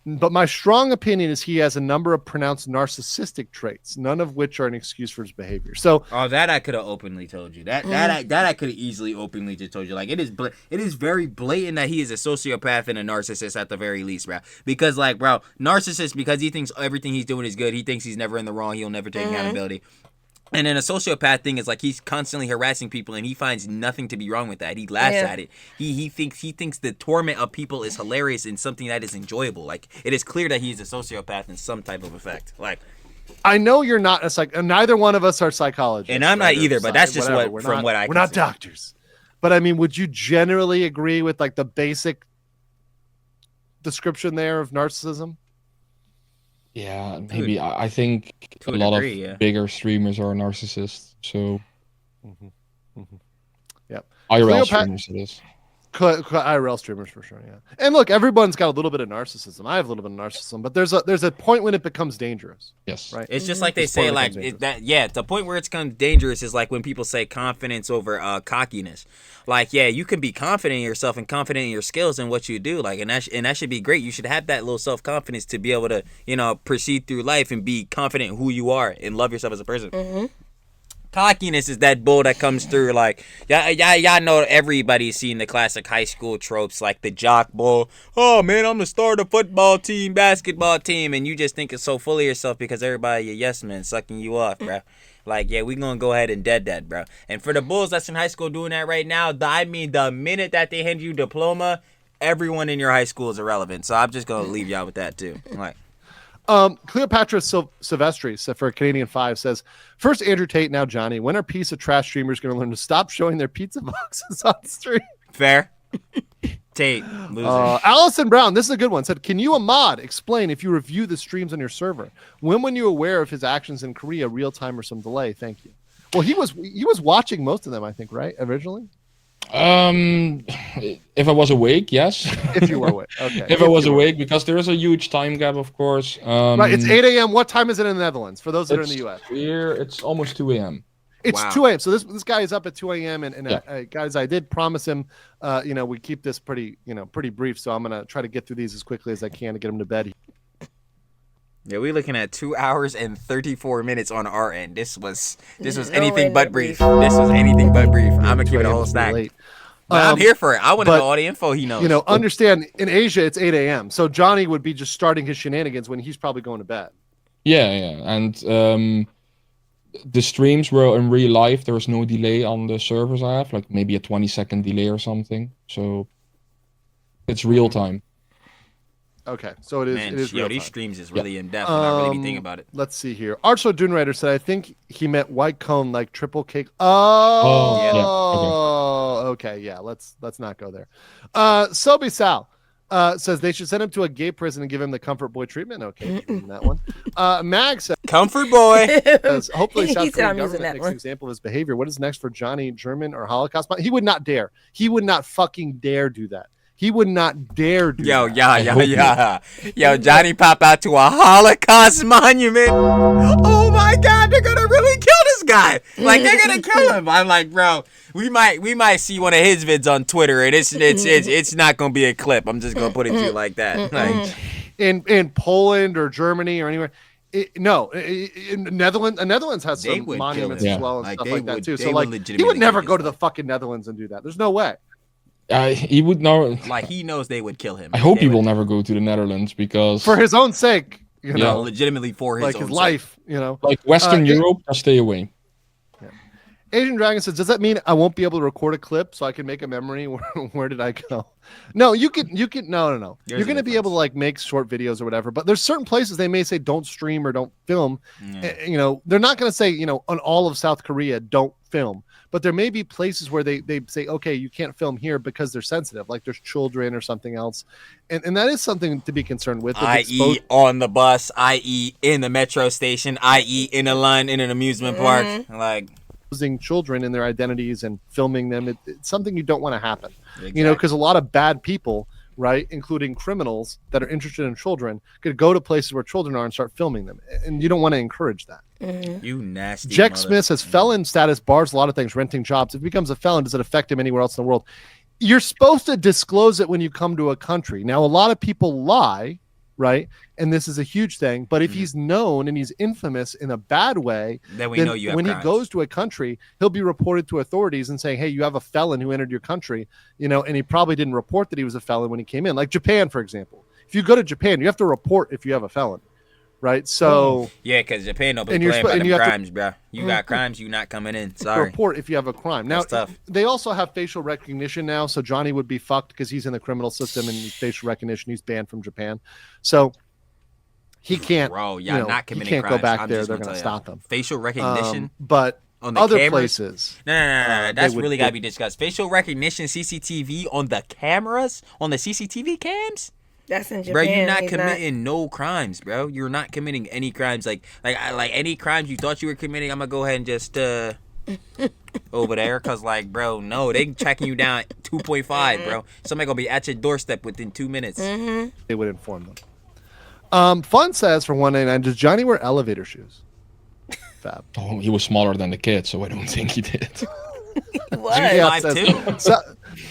But my strong opinion is he has a number of pronounced narcissistic traits, none of which are an excuse for his behavior. So, that I could have openly told you. That I could have easily openly just told you. Like it is very blatant that he is a sociopath and a narcissist at the very least, bro. Because narcissist, because he thinks everything he's doing is good. He thinks he's never in the wrong. He'll never take accountability. And then a sociopath thing is like he's constantly harassing people and he finds nothing to be wrong with that. He laughs at it. He thinks the torment of people is hilarious and something that is enjoyable. Like it is clear that he's a sociopath in some type of effect. Like I know you're not neither one of us are psychologists. And I'm not either, but that's just what I we're not doctors. But I mean, would you generally agree with like the basic description there of narcissism? Yeah, maybe. I think a lot of bigger streamers are narcissists. So Yep. IRL streamers, it is. IRL streamers for sure, yeah. And look, everyone's got a little bit of narcissism. I have a little bit of narcissism, but there's a point when it becomes dangerous. Yes, right. It's just like they say, like the point where it's come dangerous is like when people say confidence over cockiness. Like, yeah, you can be confident in yourself and confident in your skills and what you do, like, and that should be great. You should have that little self confidence to be able to, proceed through life and be confident in who you are and love yourself as a person. Mm-hmm. Cockiness is that bull that comes through, like, y'all know everybody's seen the classic high school tropes, like the jock bull. Oh man, I'm the star of the football team, basketball team, and you just think it's so full of yourself because everybody a yes man sucking you off, bro. Like, yeah, we gonna go ahead and dead that, bro. And for the bulls that's in high school doing that right now, I mean, the minute that they hand you diploma, everyone in your high school is irrelevant. So I'm just gonna leave y'all with that too. Like. Cleopatra Silvestri for Canadian 5 says, first Andrew Tate, now Johnny. When are piece of trash streamers going to learn to stop showing their pizza boxes on stream? Fair. Tate, loser. Allison Brown, this is a good one, said, can you, Ahmad, explain if you review the streams on your server? When you aware of his actions in Korea, real time or some delay? Thank you. Well, he was watching most of them, I think, right? Originally? If I was awake, yes. If you were awake, okay. If I was awake, because there is a huge time gap, of course. Right, it's 8 a.m. What time is it in the Netherlands? For those that are in the U.S. Here, it's almost 2 a.m. It's 2 a.m. So this guy is up at 2 a.m. and guys, I did promise him, we keep this pretty brief. So I'm gonna try to get through these as quickly as I can to get him to bed. Yeah, we're looking at 2 hours and 34 minutes on our end. This was anything but brief. This was anything but brief. I'm gonna keep it a whole stack. But I'm here for it. I want to know all the info he knows. Understand, in Asia it's 8 a.m. So Johnny would be just starting his shenanigans when he's probably going to bed. Yeah, and the streams were in real life. There was no delay on the servers I have, like maybe a 20-second delay or something. So it's real time. Okay, so it is. Man, it is real these time. streams is really in depth. And I really be thinking about it. Let's see here. Archo Dunewriter said, I think he meant white cone like triple cake. Okay, yeah. Let's not go there. Sobe Sal says they should send him to a gay prison and give him the comfort boy treatment. Okay, that one. Mag says, comfort boy. Says, hopefully South Korean government makes an example of his behavior. What is next for Johnny German or Holocaust? He would not dare. He would not fucking dare do that. He would not dare do that. Yo, Johnny pop out to a Holocaust monument. Oh my God, they're gonna really kill this guy. Like, they're gonna kill him. I'm like, bro, we might see one of his vids on Twitter, and it's not gonna be a clip. I'm just gonna put it to you like that. Like, in Poland or Germany or anywhere. Netherlands has some monuments as well and stuff like that too. So like, he would never go to the fucking Netherlands and do that. There's no way. He would know. Like, he knows they would kill him. I hope he will never go to the Netherlands because for his own sake, legitimately for his own life, sake. Like Western Europe, just stay away. Yeah. Asian Dragon says, does that mean I won't be able to record a clip so I can make a memory? Where did I go? No, you can. No. You're going to be able to like make short videos or whatever. But there's certain places they may say don't stream or don't film. Yeah. They're not going to say on all of South Korea don't film. But there may be places where they say, okay, you can't film here because they're sensitive, like there's children or something else. And that is something to be concerned with. I.e. on the bus, i.e. in the metro station, i.e. in a line in an amusement park. Like, using children in their identities and filming them, it's something you don't want to happen. Exactly. Because a lot of bad people, right, including criminals that are interested in children, could go to places where children are and start filming them. And you don't want to encourage that. Mm-hmm. You nasty. Jack Smith says felon status bars a lot of things, renting jobs. If he becomes a felon, does it affect him anywhere else in the world? You're supposed to disclose it when you come to a country. Now, a lot of people lie, right? And this is a huge thing. But if he's known and he's infamous in a bad way, then we know you have when crimes. He goes to a country, he'll be reported to authorities and saying, hey, you have a felon who entered your country, and he probably didn't report that he was a felon when he came in. Like Japan, for example. If you go to Japan, you have to report if you have a felon. Right, so yeah, because Japan don't be playing by them crimes, bro. You got crimes, you not coming in. Sorry. Report if you have a crime. Now, they also have facial recognition now, so Johnny would be fucked because he's in the criminal system and facial recognition. He's banned from Japan, so he can't. Bro, not committing he can't crimes. go back there. They're going to stop him. Facial recognition, but on the other cameras? places. No. That's really got to be discussed. Facial recognition, CCTV on the cameras, on the CCTV cams. That's in Japan. Bro, you're not committing no crimes, bro. You're not committing any crimes. Like any crimes you thought you were committing, I'm gonna go ahead and just over there, cause like, bro, no, they tracking you down 2.5, bro. Somebody gonna be at your doorstep within 2 minutes. They would inform them. Fun says for 199, does Johnny wear elevator shoes? Fab. Oh, he was smaller than the kid, so I don't think he did. What? Yeah, says,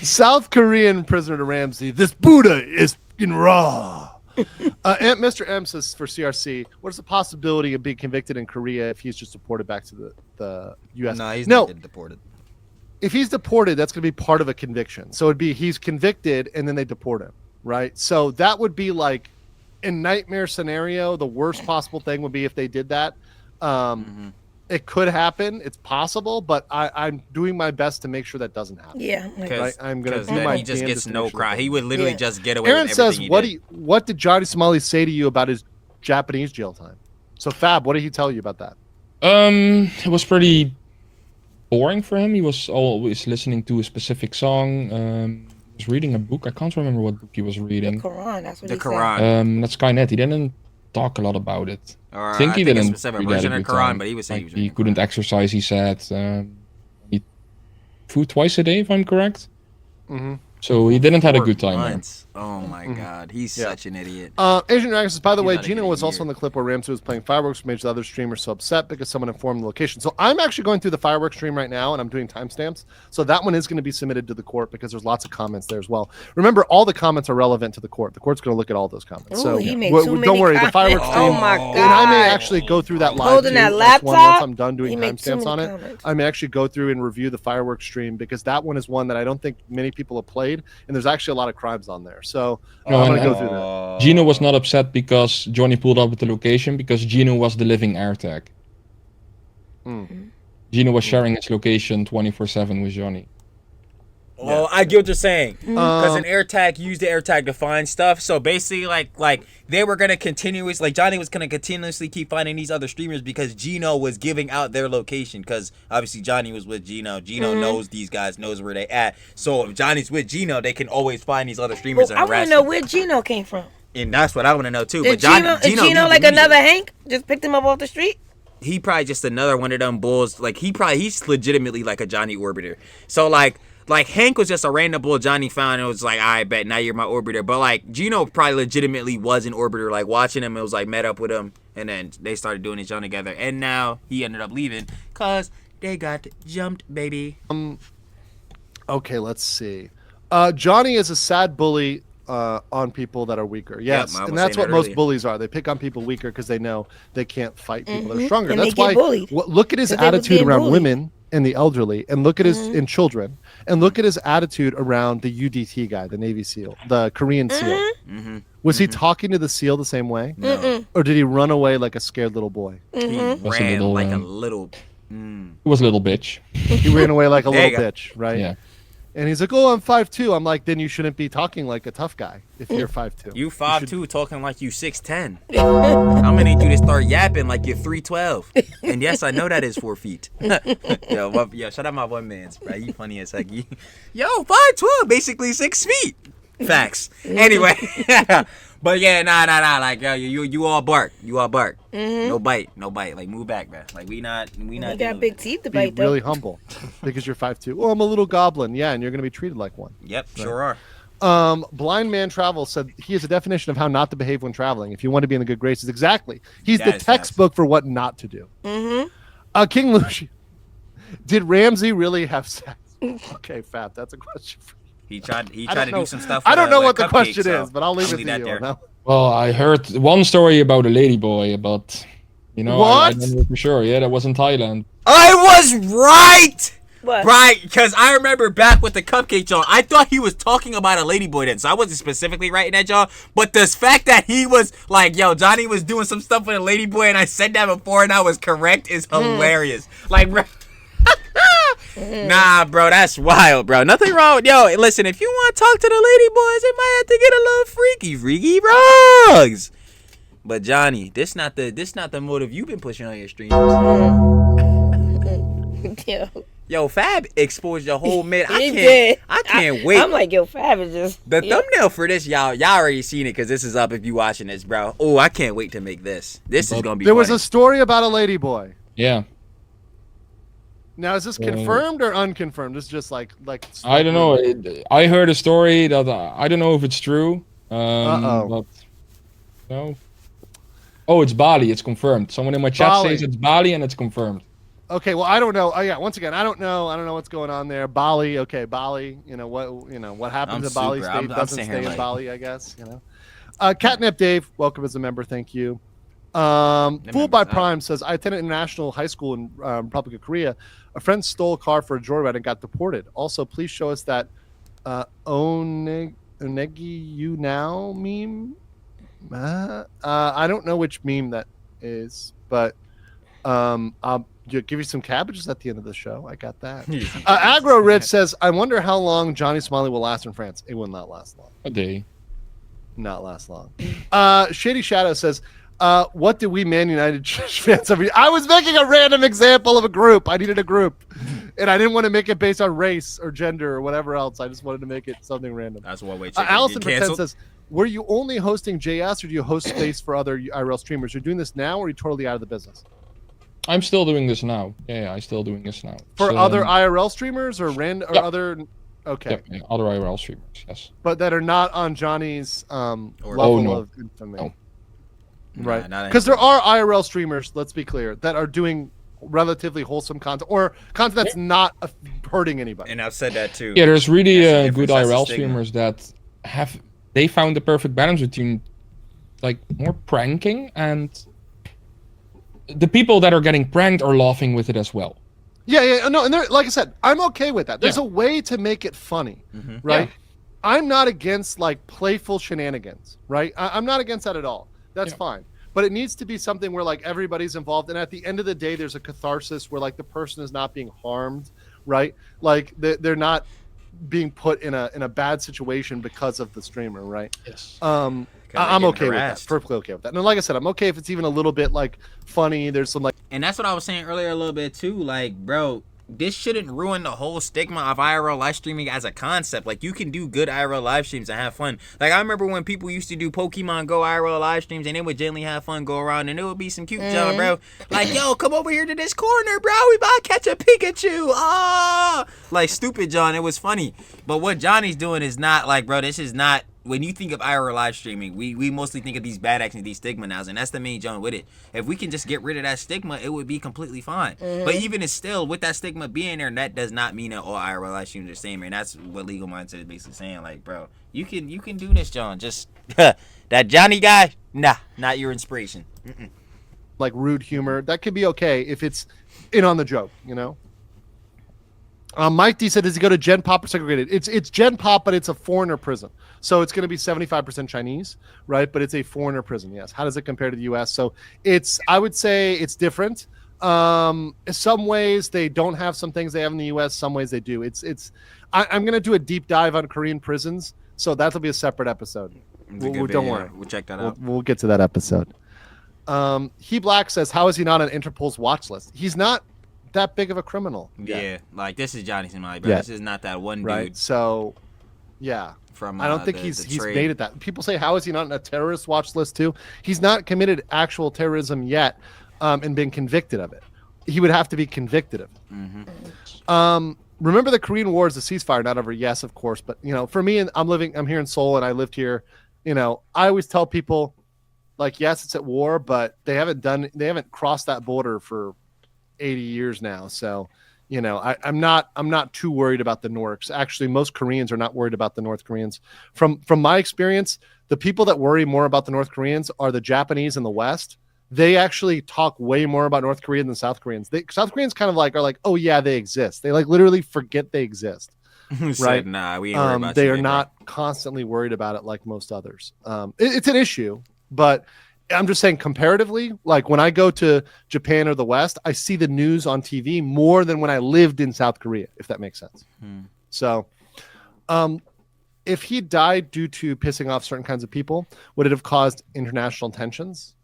South Korean prisoner to Ramsey. This Buddha is in raw. And Mr. M says for CRC, what is the possibility of being convicted in Korea if he's just deported back to the U.S.? No, he's not getting deported. If he's deported, that's going to be part of a conviction. So it'd be he's convicted and then they deport him, right? So that would be like, in nightmare scenario, the worst possible thing would be if they did that. It could happen. It's possible, but I'm doing my best to make sure that doesn't happen. Yeah. Right? I'm going to do my he just damnedest gets to no make sure crime. that He would literally just get away Aaron with says, everything what did Johnny Somali say to you about his Japanese jail time? So Fab, what did he tell you about that? It was pretty boring for him. He was always listening to a specific song. He was reading a book. I can't remember what book he was reading. The Quran, that's what The he Quran. said. That's Skynet. He didn't talk a lot about it. Or I think he didn't. it's a read version that of a Quran, good time. but he was saying Like, he couldn't exercise. He said he food twice a day, if I'm correct. So he didn't have a good time there. Oh my god, he's such an idiot. Asian Dragon says, by the way, not a Gino good was also year. in the clip where Ramsey was playing fireworks, which made the other streamers so upset because someone informed the location. So I'm actually going through the fireworks stream right now, and I'm doing timestamps. So that one is going to be submitted to the court because there's lots of comments there as well. Remember, all the comments are relevant to the court. The court's going to look at all those comments. Ooh, So he made don't too many worry, the fireworks comments. stream. Oh my god. And I may actually go through that live Holding too, that like, once laptop? I'm done doing He made too timestamps on many it. comments. I may actually go through and review the fireworks stream because that one is one that I don't think many people have played, and there's actually a lot of crimes on there. So No, I'm going and- to go through that. Gino was not upset because Johnny pulled up at the location because Gino was the living AirTag. Gino was sharing his location 24/7 with Johnny. Oh, I get what you're saying. Because an AirTag used the AirTag to find stuff. So basically, like they were gonna Johnny was gonna continuously keep finding these other streamers because Gino was giving out their location. Because obviously Johnny was with Gino. Gino knows these guys, knows where they at. So if Johnny's with Gino, they can always find these other streamers Well, and I want harass to know them. where Gino came from. And that's what I want to know too. Did But Gino like another Hank? Just picked him up off the street? He probably just another one of them bulls. Like he's legitimately like a Johnny Orbiter. So like Hank was just a random bull Johnny found and was like, I bet now you're my orbiter. But like Gino probably legitimately was an orbiter, like watching him. It was like met up with him and then they started doing his own together. And now he ended up leaving because they got jumped, baby. Okay, let's see. Johnny is a sad bully on people that are weaker. Yes, I was and that's saying what that most earlier. bullies are. They pick on people weaker because they know they can't fight people that are stronger. And That's they get why. bullied. Look at his 'Cause they was attitude being around bullied. women and the elderly, and look at his in children, and look at his attitude around the UDT guy, the Navy SEAL, the Korean SEAL. Was he talking to the SEAL the same way, or did he run away like a scared little boy? He Was a ran little, like a um, little. He was a little bitch. He ran away like a There you little go. bitch, right? Yeah. And he's like, "Oh, I'm 5'2". I'm like, then you shouldn't be talking like a tough guy if you're 5'2". You 5'2", talking like you 6'10". I'm gonna need you to start yapping like you're 3'12". And yes, I know that is 4 feet. yo, shout out my one man's, bro. You funny as heck. Yo, 5'12", basically 6 feet. Facts. Anyway, but yeah, nah. Like yo, you all bark. You all bark. No bite. Like move back, man. Like we not. He dealing got with big it. teeth to Be bite, though. really humble because you're 5'2". Oh, I'm a little goblin. Yeah, and you're going to be treated like one. Yep, sure are. Blind Man Travel said he is a definition of how not to behave when traveling. If you want to be in the good graces, exactly. He's That the is textbook for what not to do. King Lucian, did Ramsey really have sex? Okay, Fab, that's a question for you. He tried to know. do some stuff. I don't know with what the Cupcake, question so is, but I'll leave it to that you. there. on that one. Well, I heard one story about a ladyboy, but I What? don't know for sure. Yeah, that was in Thailand. I was right. What? Right, because I remember back with the Cupcake John, I thought he was talking about a ladyboy then, so I wasn't specifically writing that, John. But the fact that he was like, yo, Johnny was doing some stuff with a ladyboy, and I said that before, and I was correct, is hilarious. Like, bro. Nah, bro, that's wild, bro. Nothing wrong with, yo, listen, if you want to talk to the ladyboys, it might have to get a little freaky rugs. But Johnny, this not the motive you've been pushing on your streams. Yo. Yo, Fab exposed your whole mid. He did. I can't wait. I'm like, yo, Fab is just... The thumbnail for this, y'all already seen it because this is up if you watching this, bro. Oh, I can't wait to make this. This is gonna be. There was funny. a story about a ladyboy. Yeah. Now, is this confirmed or unconfirmed? It's just like I don't know. I heard a story that I don't know if it's true. But no. Oh, it's Bali. It's confirmed. Someone in my chat says it's Bali, and it's confirmed. Okay, well, I don't know. Oh, yeah. Once again, I don't know. I don't know what's going on there. Bali. Okay, Bali. What happens at Bali State doesn't stay in Bali. I guess. Catnip Dave, welcome as a member. Thank you. Fooled by Prime says, I attended international high school in Republic of Korea. A friend stole a car for a joyride and got deported. Also, please show us that Onegi you now meme. I don't know which meme that is, but I'll give you some cabbages at the end of the show. I got that. Agro Rich says, I wonder how long Johnny Somali will last in France. It will not last long. A day. Not last long. Shady Shadow says, what do we Man United fans have? I was making a random example of a group. I needed a group, and I didn't want to make it based on race or gender or whatever else. I just wanted to make it something random. That's one way. Allison Pretend says, were you only hosting JS, or do you host space for other IRL streamers? You're doing this now, or are you totally out of the business? I'm still doing this now. Yeah, I'm still doing this now. For other IRL streamers or other... Okay. Yeah, other IRL streamers, yes. But that are not on Johnny's level of infamy. No. Right. Because there are IRL streamers, let's be clear, that are doing relatively wholesome content or content that's not hurting anybody. And I've said that too. Yeah, there's really good IRL streamers that they found the perfect balance between like more pranking and the people that are getting pranked are laughing with it as well. Yeah, no, and like I said, I'm okay with that. There's a way to make it funny, right? Yeah. I'm not against like playful shenanigans, right? I'm not against that at all. That's fine. But it needs to be something where like everybody's involved, and at the end of the day, there's a catharsis where like the person is not being harmed, right? Like they're not being put in a bad situation because of the streamer, right? Yes. I'm okay with that. Perfectly okay with that. And like I said, I'm okay if it's even a little bit like funny. There's some like, and that's what I was saying earlier a little bit too. Like, bro, this shouldn't ruin the whole stigma of IRL live streaming as a concept. Like, you can do good IRL live streams and have fun. Like, I remember when people used to do Pokemon Go IRL live streams and they would generally have fun, go around, and it would be some cute junk, bro. Like, yo, come over here to this corner, bro. We about to catch a Pikachu. Ah, like stupid John. It was funny. But what Johnny's doing is not like, bro, this is not. When you think of IRL live streaming, we mostly think of these bad actions, these stigma nows, and that's the main joint with it. If we can just get rid of that stigma, it would be completely fine. But even it's still, with that stigma being there, that does not mean that all IRL live streamers are the same. And that's what Legal Mindset is basically saying. Like, bro, you can do this, John. Just that Johnny guy, nah, not your inspiration. Like rude humor, that could be okay if it's in on the joke, you know. Mike D said, does he go to Gen Pop or segregated? It's Gen Pop, but it's a foreigner prison. So it's going to be 75% Chinese, right? But it's a foreigner prison, yes. How does it compare to the U.S.? So I would say it's different. In some ways, they don't have some things they have in the U.S. Some ways they do. I'm going to do a deep dive on Korean prisons. So that'll be a separate episode. Don't worry. We'll check that out. We'll get to that episode. He Black says, how is he not on Interpol's watch list? He's not that big of a criminal. Yeah, like this is Johnny Somali, bro. This is not that one dude. Right. So, yeah. From I don't think he's made it that. People say, how is he not on a terrorist watch list too? He's not committed actual terrorism yet, and been convicted of it. He would have to be convicted of it. Remember the Korean War is a ceasefire, not over. Yes, of course. But you know, for me, I'm here in Seoul, and I lived here. You know, I always tell people, like, yes, it's at war, but they haven't crossed that border for 80 years now. So, you know, I'm not too worried about the Norks. Actually, most Koreans are not worried about the North Koreans. From my experience, the people that worry more about the North Koreans are the Japanese in the West. They actually talk way more about North Korea than South Koreans. South Koreans kind of are like, oh yeah, they exist. They like literally forget they exist. Right? Nah, we ain't worried about they are not constantly worried about it like most others. It's an issue, but I'm just saying comparatively, like when I go to Japan or the West, I see the news on TV more than when I lived in South Korea, if that makes sense. So if he died due to pissing off certain kinds of people, would it have caused international tensions?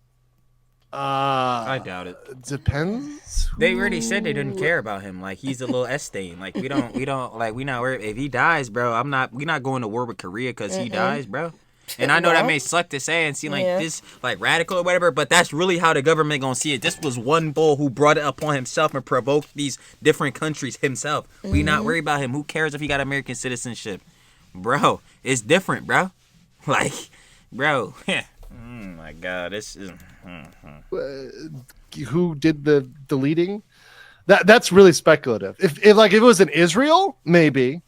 I doubt it. Depends. They already said they didn't care about him. Like, he's a little S stain. Like, we not worried. If he dies, bro, we're not going to war with Korea because he dies, bro. And I know that may suck to say and seem like this like radical or whatever, but that's really how the government gonna see it. This was one bull who brought it upon himself and provoked these different countries himself. We not worried about him. Who cares if he got American citizenship? Bro, it's different, bro. Like, bro. Oh my God, this is who did the deleting? That's really speculative. If it was in Israel, maybe.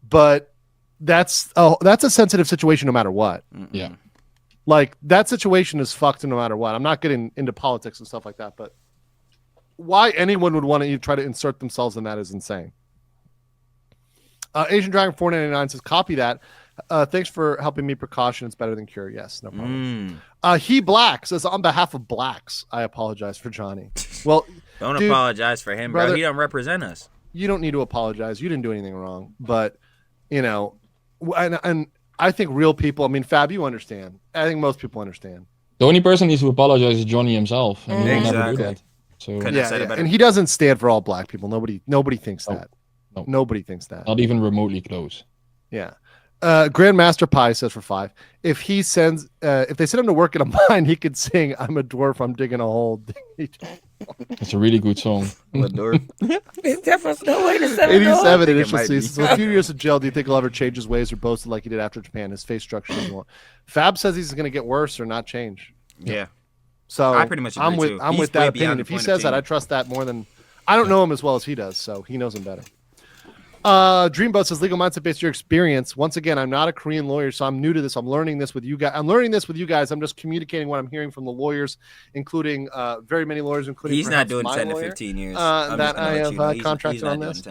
But that's a sensitive situation no matter what. Yeah. Like that situation is fucked no matter what. I'm not getting into politics and stuff like that, but why anyone would want to try to insert themselves in that is insane. Asian Dragon 499 says, copy that. Thanks for helping me. Precaution. It's better than cure. Yes, no problem. He Black says, on behalf of blacks, I apologize for Johnny. Well, don't apologize for him, brother. He don't represent us. You don't need to apologize. You didn't do anything wrong. But, you know, and I think real people, I mean, Fab, you understand. I think most people understand. The only person who needs to apologize is Johnny himself. And he will never do that. So, and he doesn't stand for all black people. Nobody thinks that. No. Nobody thinks that. Not even remotely close. Yeah. Grandmaster Pie says for 5. If they send him to work in a mine, he could sing "I'm a dwarf, I'm digging a hole." It's a really good song. I'm a dwarf. It's definitely no way to 87 initial season. So a few years in jail. Do you think he'll ever change his ways or boast like he did after Japan? His face structure doesn't want. Fab says he's going to get worse or not change. Yeah. So I pretty much agree I'm with that opinion. If he says that, I trust that more than I don't know him as well as he does, so he knows him better. Dreamboat says, legal mindset based on your experience. Once again, I'm not a Korean lawyer, so I'm new to this. I'm learning this with you guys. I'm just communicating what I'm hearing from the lawyers, including very many lawyers, including he's not doing 10 to 15 years. That I have contracted on this.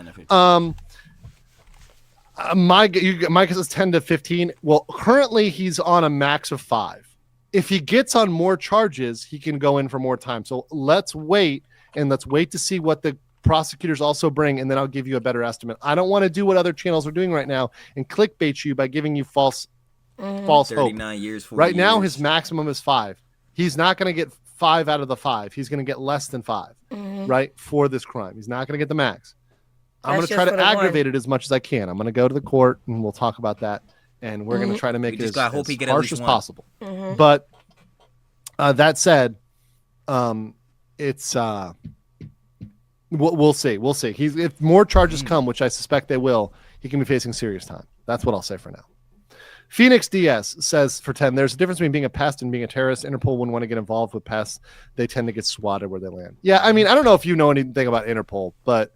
Mike says 10 to 15. Well, currently he's on a max of 5. If he gets on more charges, he can go in for more time. So let's wait to see what the prosecutors also bring, and then I'll give you a better estimate. I don't want to do what other channels are doing right now and clickbait you by giving you false hope. 39 years, right now, his maximum is 5. He's not going to get 5 out of the 5. He's going to get less than 5, right, for this crime. He's not going to get the max. I'm going to try to aggravate it as much as I can. I'm going to go to the court, and we'll talk about that, and we're going to try to make it as harsh as possible. But that said, it's... We'll see. If more charges come, which I suspect they will, he can be facing serious time. That's what I'll say for now. Phoenix DS says for 10, there's a difference between being a pest and being a terrorist. Interpol wouldn't want to get involved with pests. They tend to get swatted where they land. Yeah, I mean, I don't know if you know anything about Interpol, but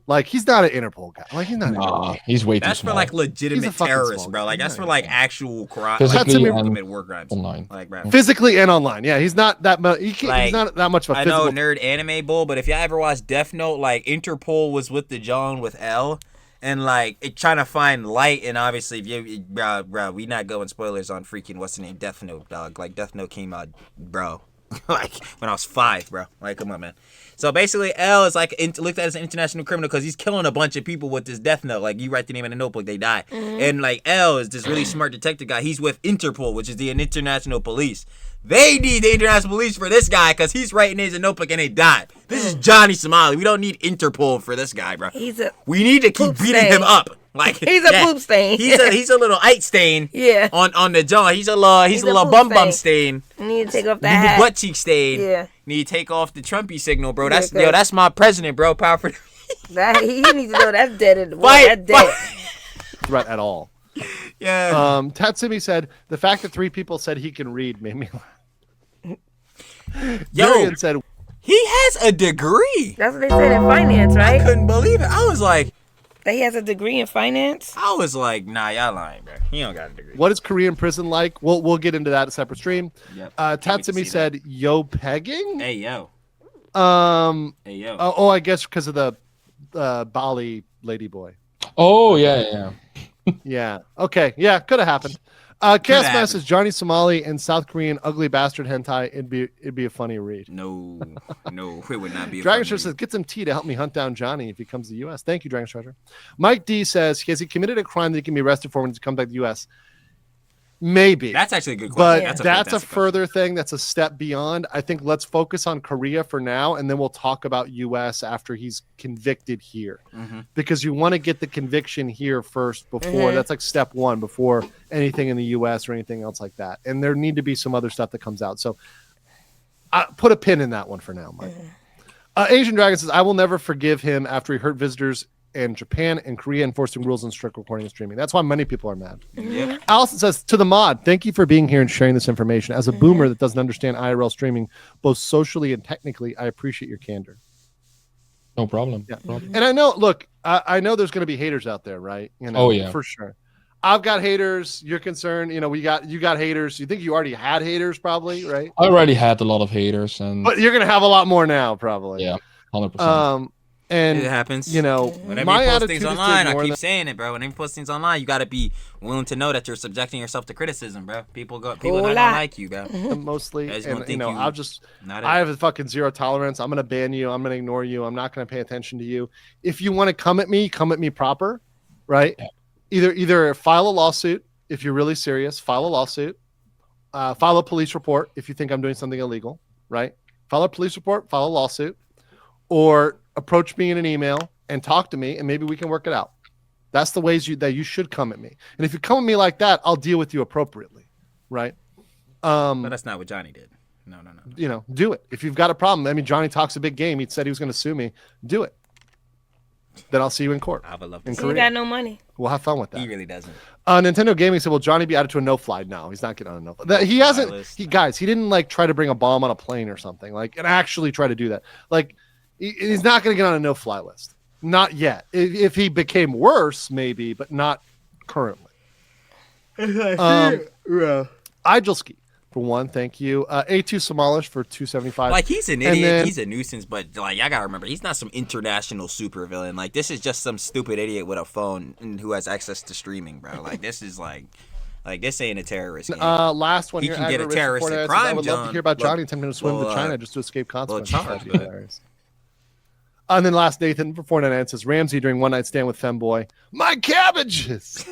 like he's not an Interpol guy. Like he's not. He's way too That's small. for like legitimate terrorists, bro. Like that's for like actual crime, physically commit war crimes online. Like bro. Physically and online. Yeah, he's not that much. He's not that much of a physical. I know nerd anime bull, but if y'all ever watched Death Note, like Interpol was with the John with L, and like it trying to find light. And obviously, if you, bro, we not going spoilers on freaking what's the name, Death Note, dog. Like Death Note came out, bro. Like when I was 5, bro. Like come on, man. So basically, L is like looked at as an international criminal because he's killing a bunch of people with this death note. Like you write the name in the notebook, they die. And like L is this really smart detective guy. He's with Interpol, which is the international police. They need the international police for this guy because he's writing his notebook and they died. This is Johnny Somali. We don't need Interpol for this guy, bro. We need to keep beating him up. Like he's a poop stain. He's a little ite stain. Yeah. On the jaw. He's a little bum stain. You need to take off that hat. Butt cheek stain. Yeah. Need to take off the Trumpy signal, bro. That's my president, bro. Power for that. He needs to know that's dead in the world. That's dead. Threat at all. Yeah. Tatsumi said the fact that 3 people said he can read made me laugh. Yo, said he has a degree. That's what they said in finance, right? I couldn't believe it. I was like, that he has a degree in finance. I was like, nah, y'all lying, bro. He don't got a degree. What is Korean prison like? We'll get into that in a separate stream. Yep. Tatsumi said, "Yo, pegging." Hey yo. Hey yo. I guess because of the Bali ladyboy. Oh yeah. Yeah. Okay. Yeah. Could have happened. Chaos Mass says Johnny Somali and South Korean ugly bastard hentai. It'd be a funny read. No, it would not be. Dragon Treasure says get some tea to help me hunt down Johnny if he comes to the U.S. Thank you, Dragon Treasure. Mike D says has he committed a crime that he can be arrested for when he comes back to the U.S. Maybe. That's actually a good question. question. But that's a further thing. That's a step beyond. I think let's focus on Korea for now, and then we'll talk about U.S. after he's convicted here. Because you want to get the conviction here first before that's like step one before anything in the U.S. or anything else like that. And there need to be some other stuff that comes out. So I put a pin in that one for now, Mike. Asian Dragon says, I will never forgive him after he hurt visitors in Japan and Korea enforcing rules on strict recording and streaming. That's why many people are mad. Allison says, to the mod, thank you for being here and sharing this information. As a boomer that doesn't understand IRL streaming, both socially and technically, I appreciate your candor. No problem. Yeah. And I know, look, I know there's going to be haters out there, right? You know, for sure. I've got haters. You're concerned. You know, you got haters. You think you already had haters, probably, right? I already had a lot of haters, but you're gonna have a lot more now, probably. Yeah, 100%. And it happens. You know, whenever you post things online, I keep saying it, bro. Whenever you post things online, you got to be willing to know that you're subjecting yourself to criticism, bro. People not gonna like you, bro. Mostly, and you know, I have a fucking zero tolerance. I'm gonna ban you. I'm gonna ignore you. I'm not gonna pay attention to you. If you want to come at me proper, right? Yeah. Either file a lawsuit if you're really serious. File a lawsuit. File a police report if you think I'm doing something illegal, right? File a police report. File a lawsuit, or approach me in an email and talk to me, and maybe we can work it out. That's the ways that you should come at me. And if you come at me like that, I'll deal with you appropriately, right? But that's not what Johnny did. No. You know, do it. If you've got a problem, I mean, Johnny talks a big game. He said he was going to sue me. Do it. Then I'll see you in court. I would love to. He got no money. We'll have fun with that. He really doesn't. Nintendo Gaming said, "Will Johnny be added to a no-fly?" No, he's not getting on a no-fly. He hasn't. He didn't like try to bring a bomb on a plane or something like, and actually try to do that. Like, he's not going to get on a no-fly list. Not yet. If he became worse, maybe, but not currently. Igelski for one, thank you. A2 Somalish for 275. Like, he's an idiot. He's a nuisance, but like, I gotta remember, he's not some international supervillain. Like, this is just some stupid idiot with a phone and who has access to streaming, bro. Like, this is like this ain't a terrorist game. Last one. He can get a terroristic crime. I would love to hear about Johnny attempting to swim to China just to escape consequences. And then last, Nathan for 49 says, Ramsey during one night stand with Femboy. My cabbages.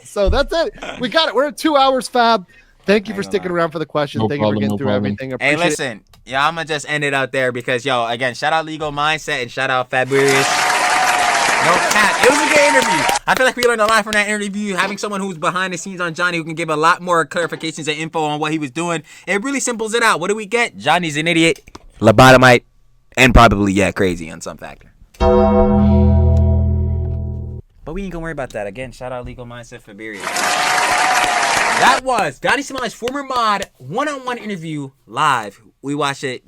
So that's it. We got it. We're at 2 hours, Fab. Thank you for sticking around for the question. Thank you for getting through everything. Hey, listen. Yeah, I'm going to just end it out there because, again, shout out Legal Mindset and shout out Fabulous. No cap. It was a good interview. I feel like we learned a lot from that interview. Having someone who's behind the scenes on Johnny who can give a lot more clarifications and info on what he was doing. It really simples it out. What do we get? Johnny's an idiot, lobotomite, and probably, crazy on some factor. But we ain't gonna worry about that. Again, shout out Legal Mindset for Beria. That was Gotti Somali's former mod one-on-one interview live. We watched it.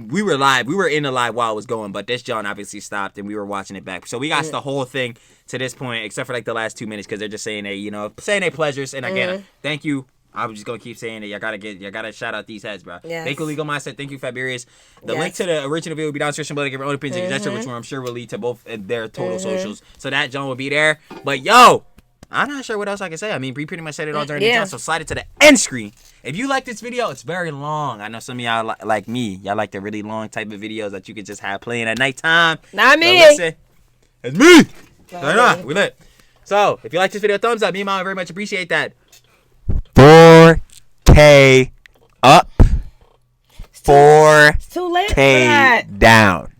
We were live. We were in the live while it was going, but this John obviously stopped and we were watching it back. So we got the whole thing to this point, except for like the last 2 minutes because they're just saying their pleasures. And again, thank you. I'm just gonna keep saying it. You gotta shout out these heads, bro. Yes. Thank you, Legal Mindset. Thank you, Faburious. The link to the original video will be down in the description below. Give your own opinions and conjecture, which I'm sure will lead to both their total socials. So that John will be there. But I'm not sure what else I can say. I mean, we pretty much said it all during the John. So slide it to the end screen. If you like this video, it's very long. I know some of y'all like me. Y'all like the really long type of videos that you could just have playing at nighttime. Not me. It's me. We lit. So if you like this video, thumbs up. Me and Mom very much appreciate that. 4K up, 4K down.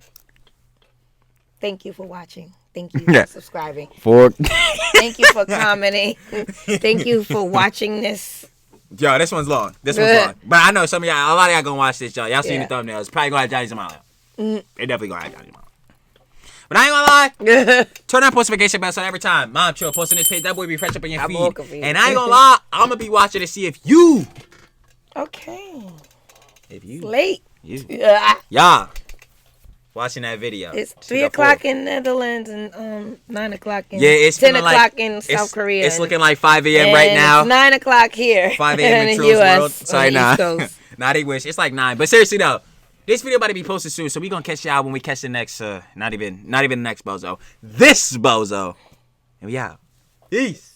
Thank you for watching. Thank you for subscribing. Thank you for commenting. Thank you for watching this. Yo, this one's long. But I know some of y'all, a lot of y'all gonna watch this, y'all. Y'all seen the thumbnails. Probably gonna have Johnny Somali. They definitely gonna have Johnny Somali. But I ain't gonna lie. Turn on post notification bell so every time Mom Chill posting this page, that boy be fresh up in your feed. And I ain't gonna lie, I'm gonna be watching to see if you. Okay. If you. Late. Yeah. Watching that video. It's 3 o'clock in Netherlands and 9 o'clock in. It's 10 o'clock in South Korea. It's looking like 5 a.m. right now. It's 9 o'clock here. 5 a.m. in the US. World. Sorry, not a wish. It's like 9. But seriously though. This video about to be posted soon, so we gonna catch y'all when we catch the next, not even the next bozo. This bozo. And we out. Peace.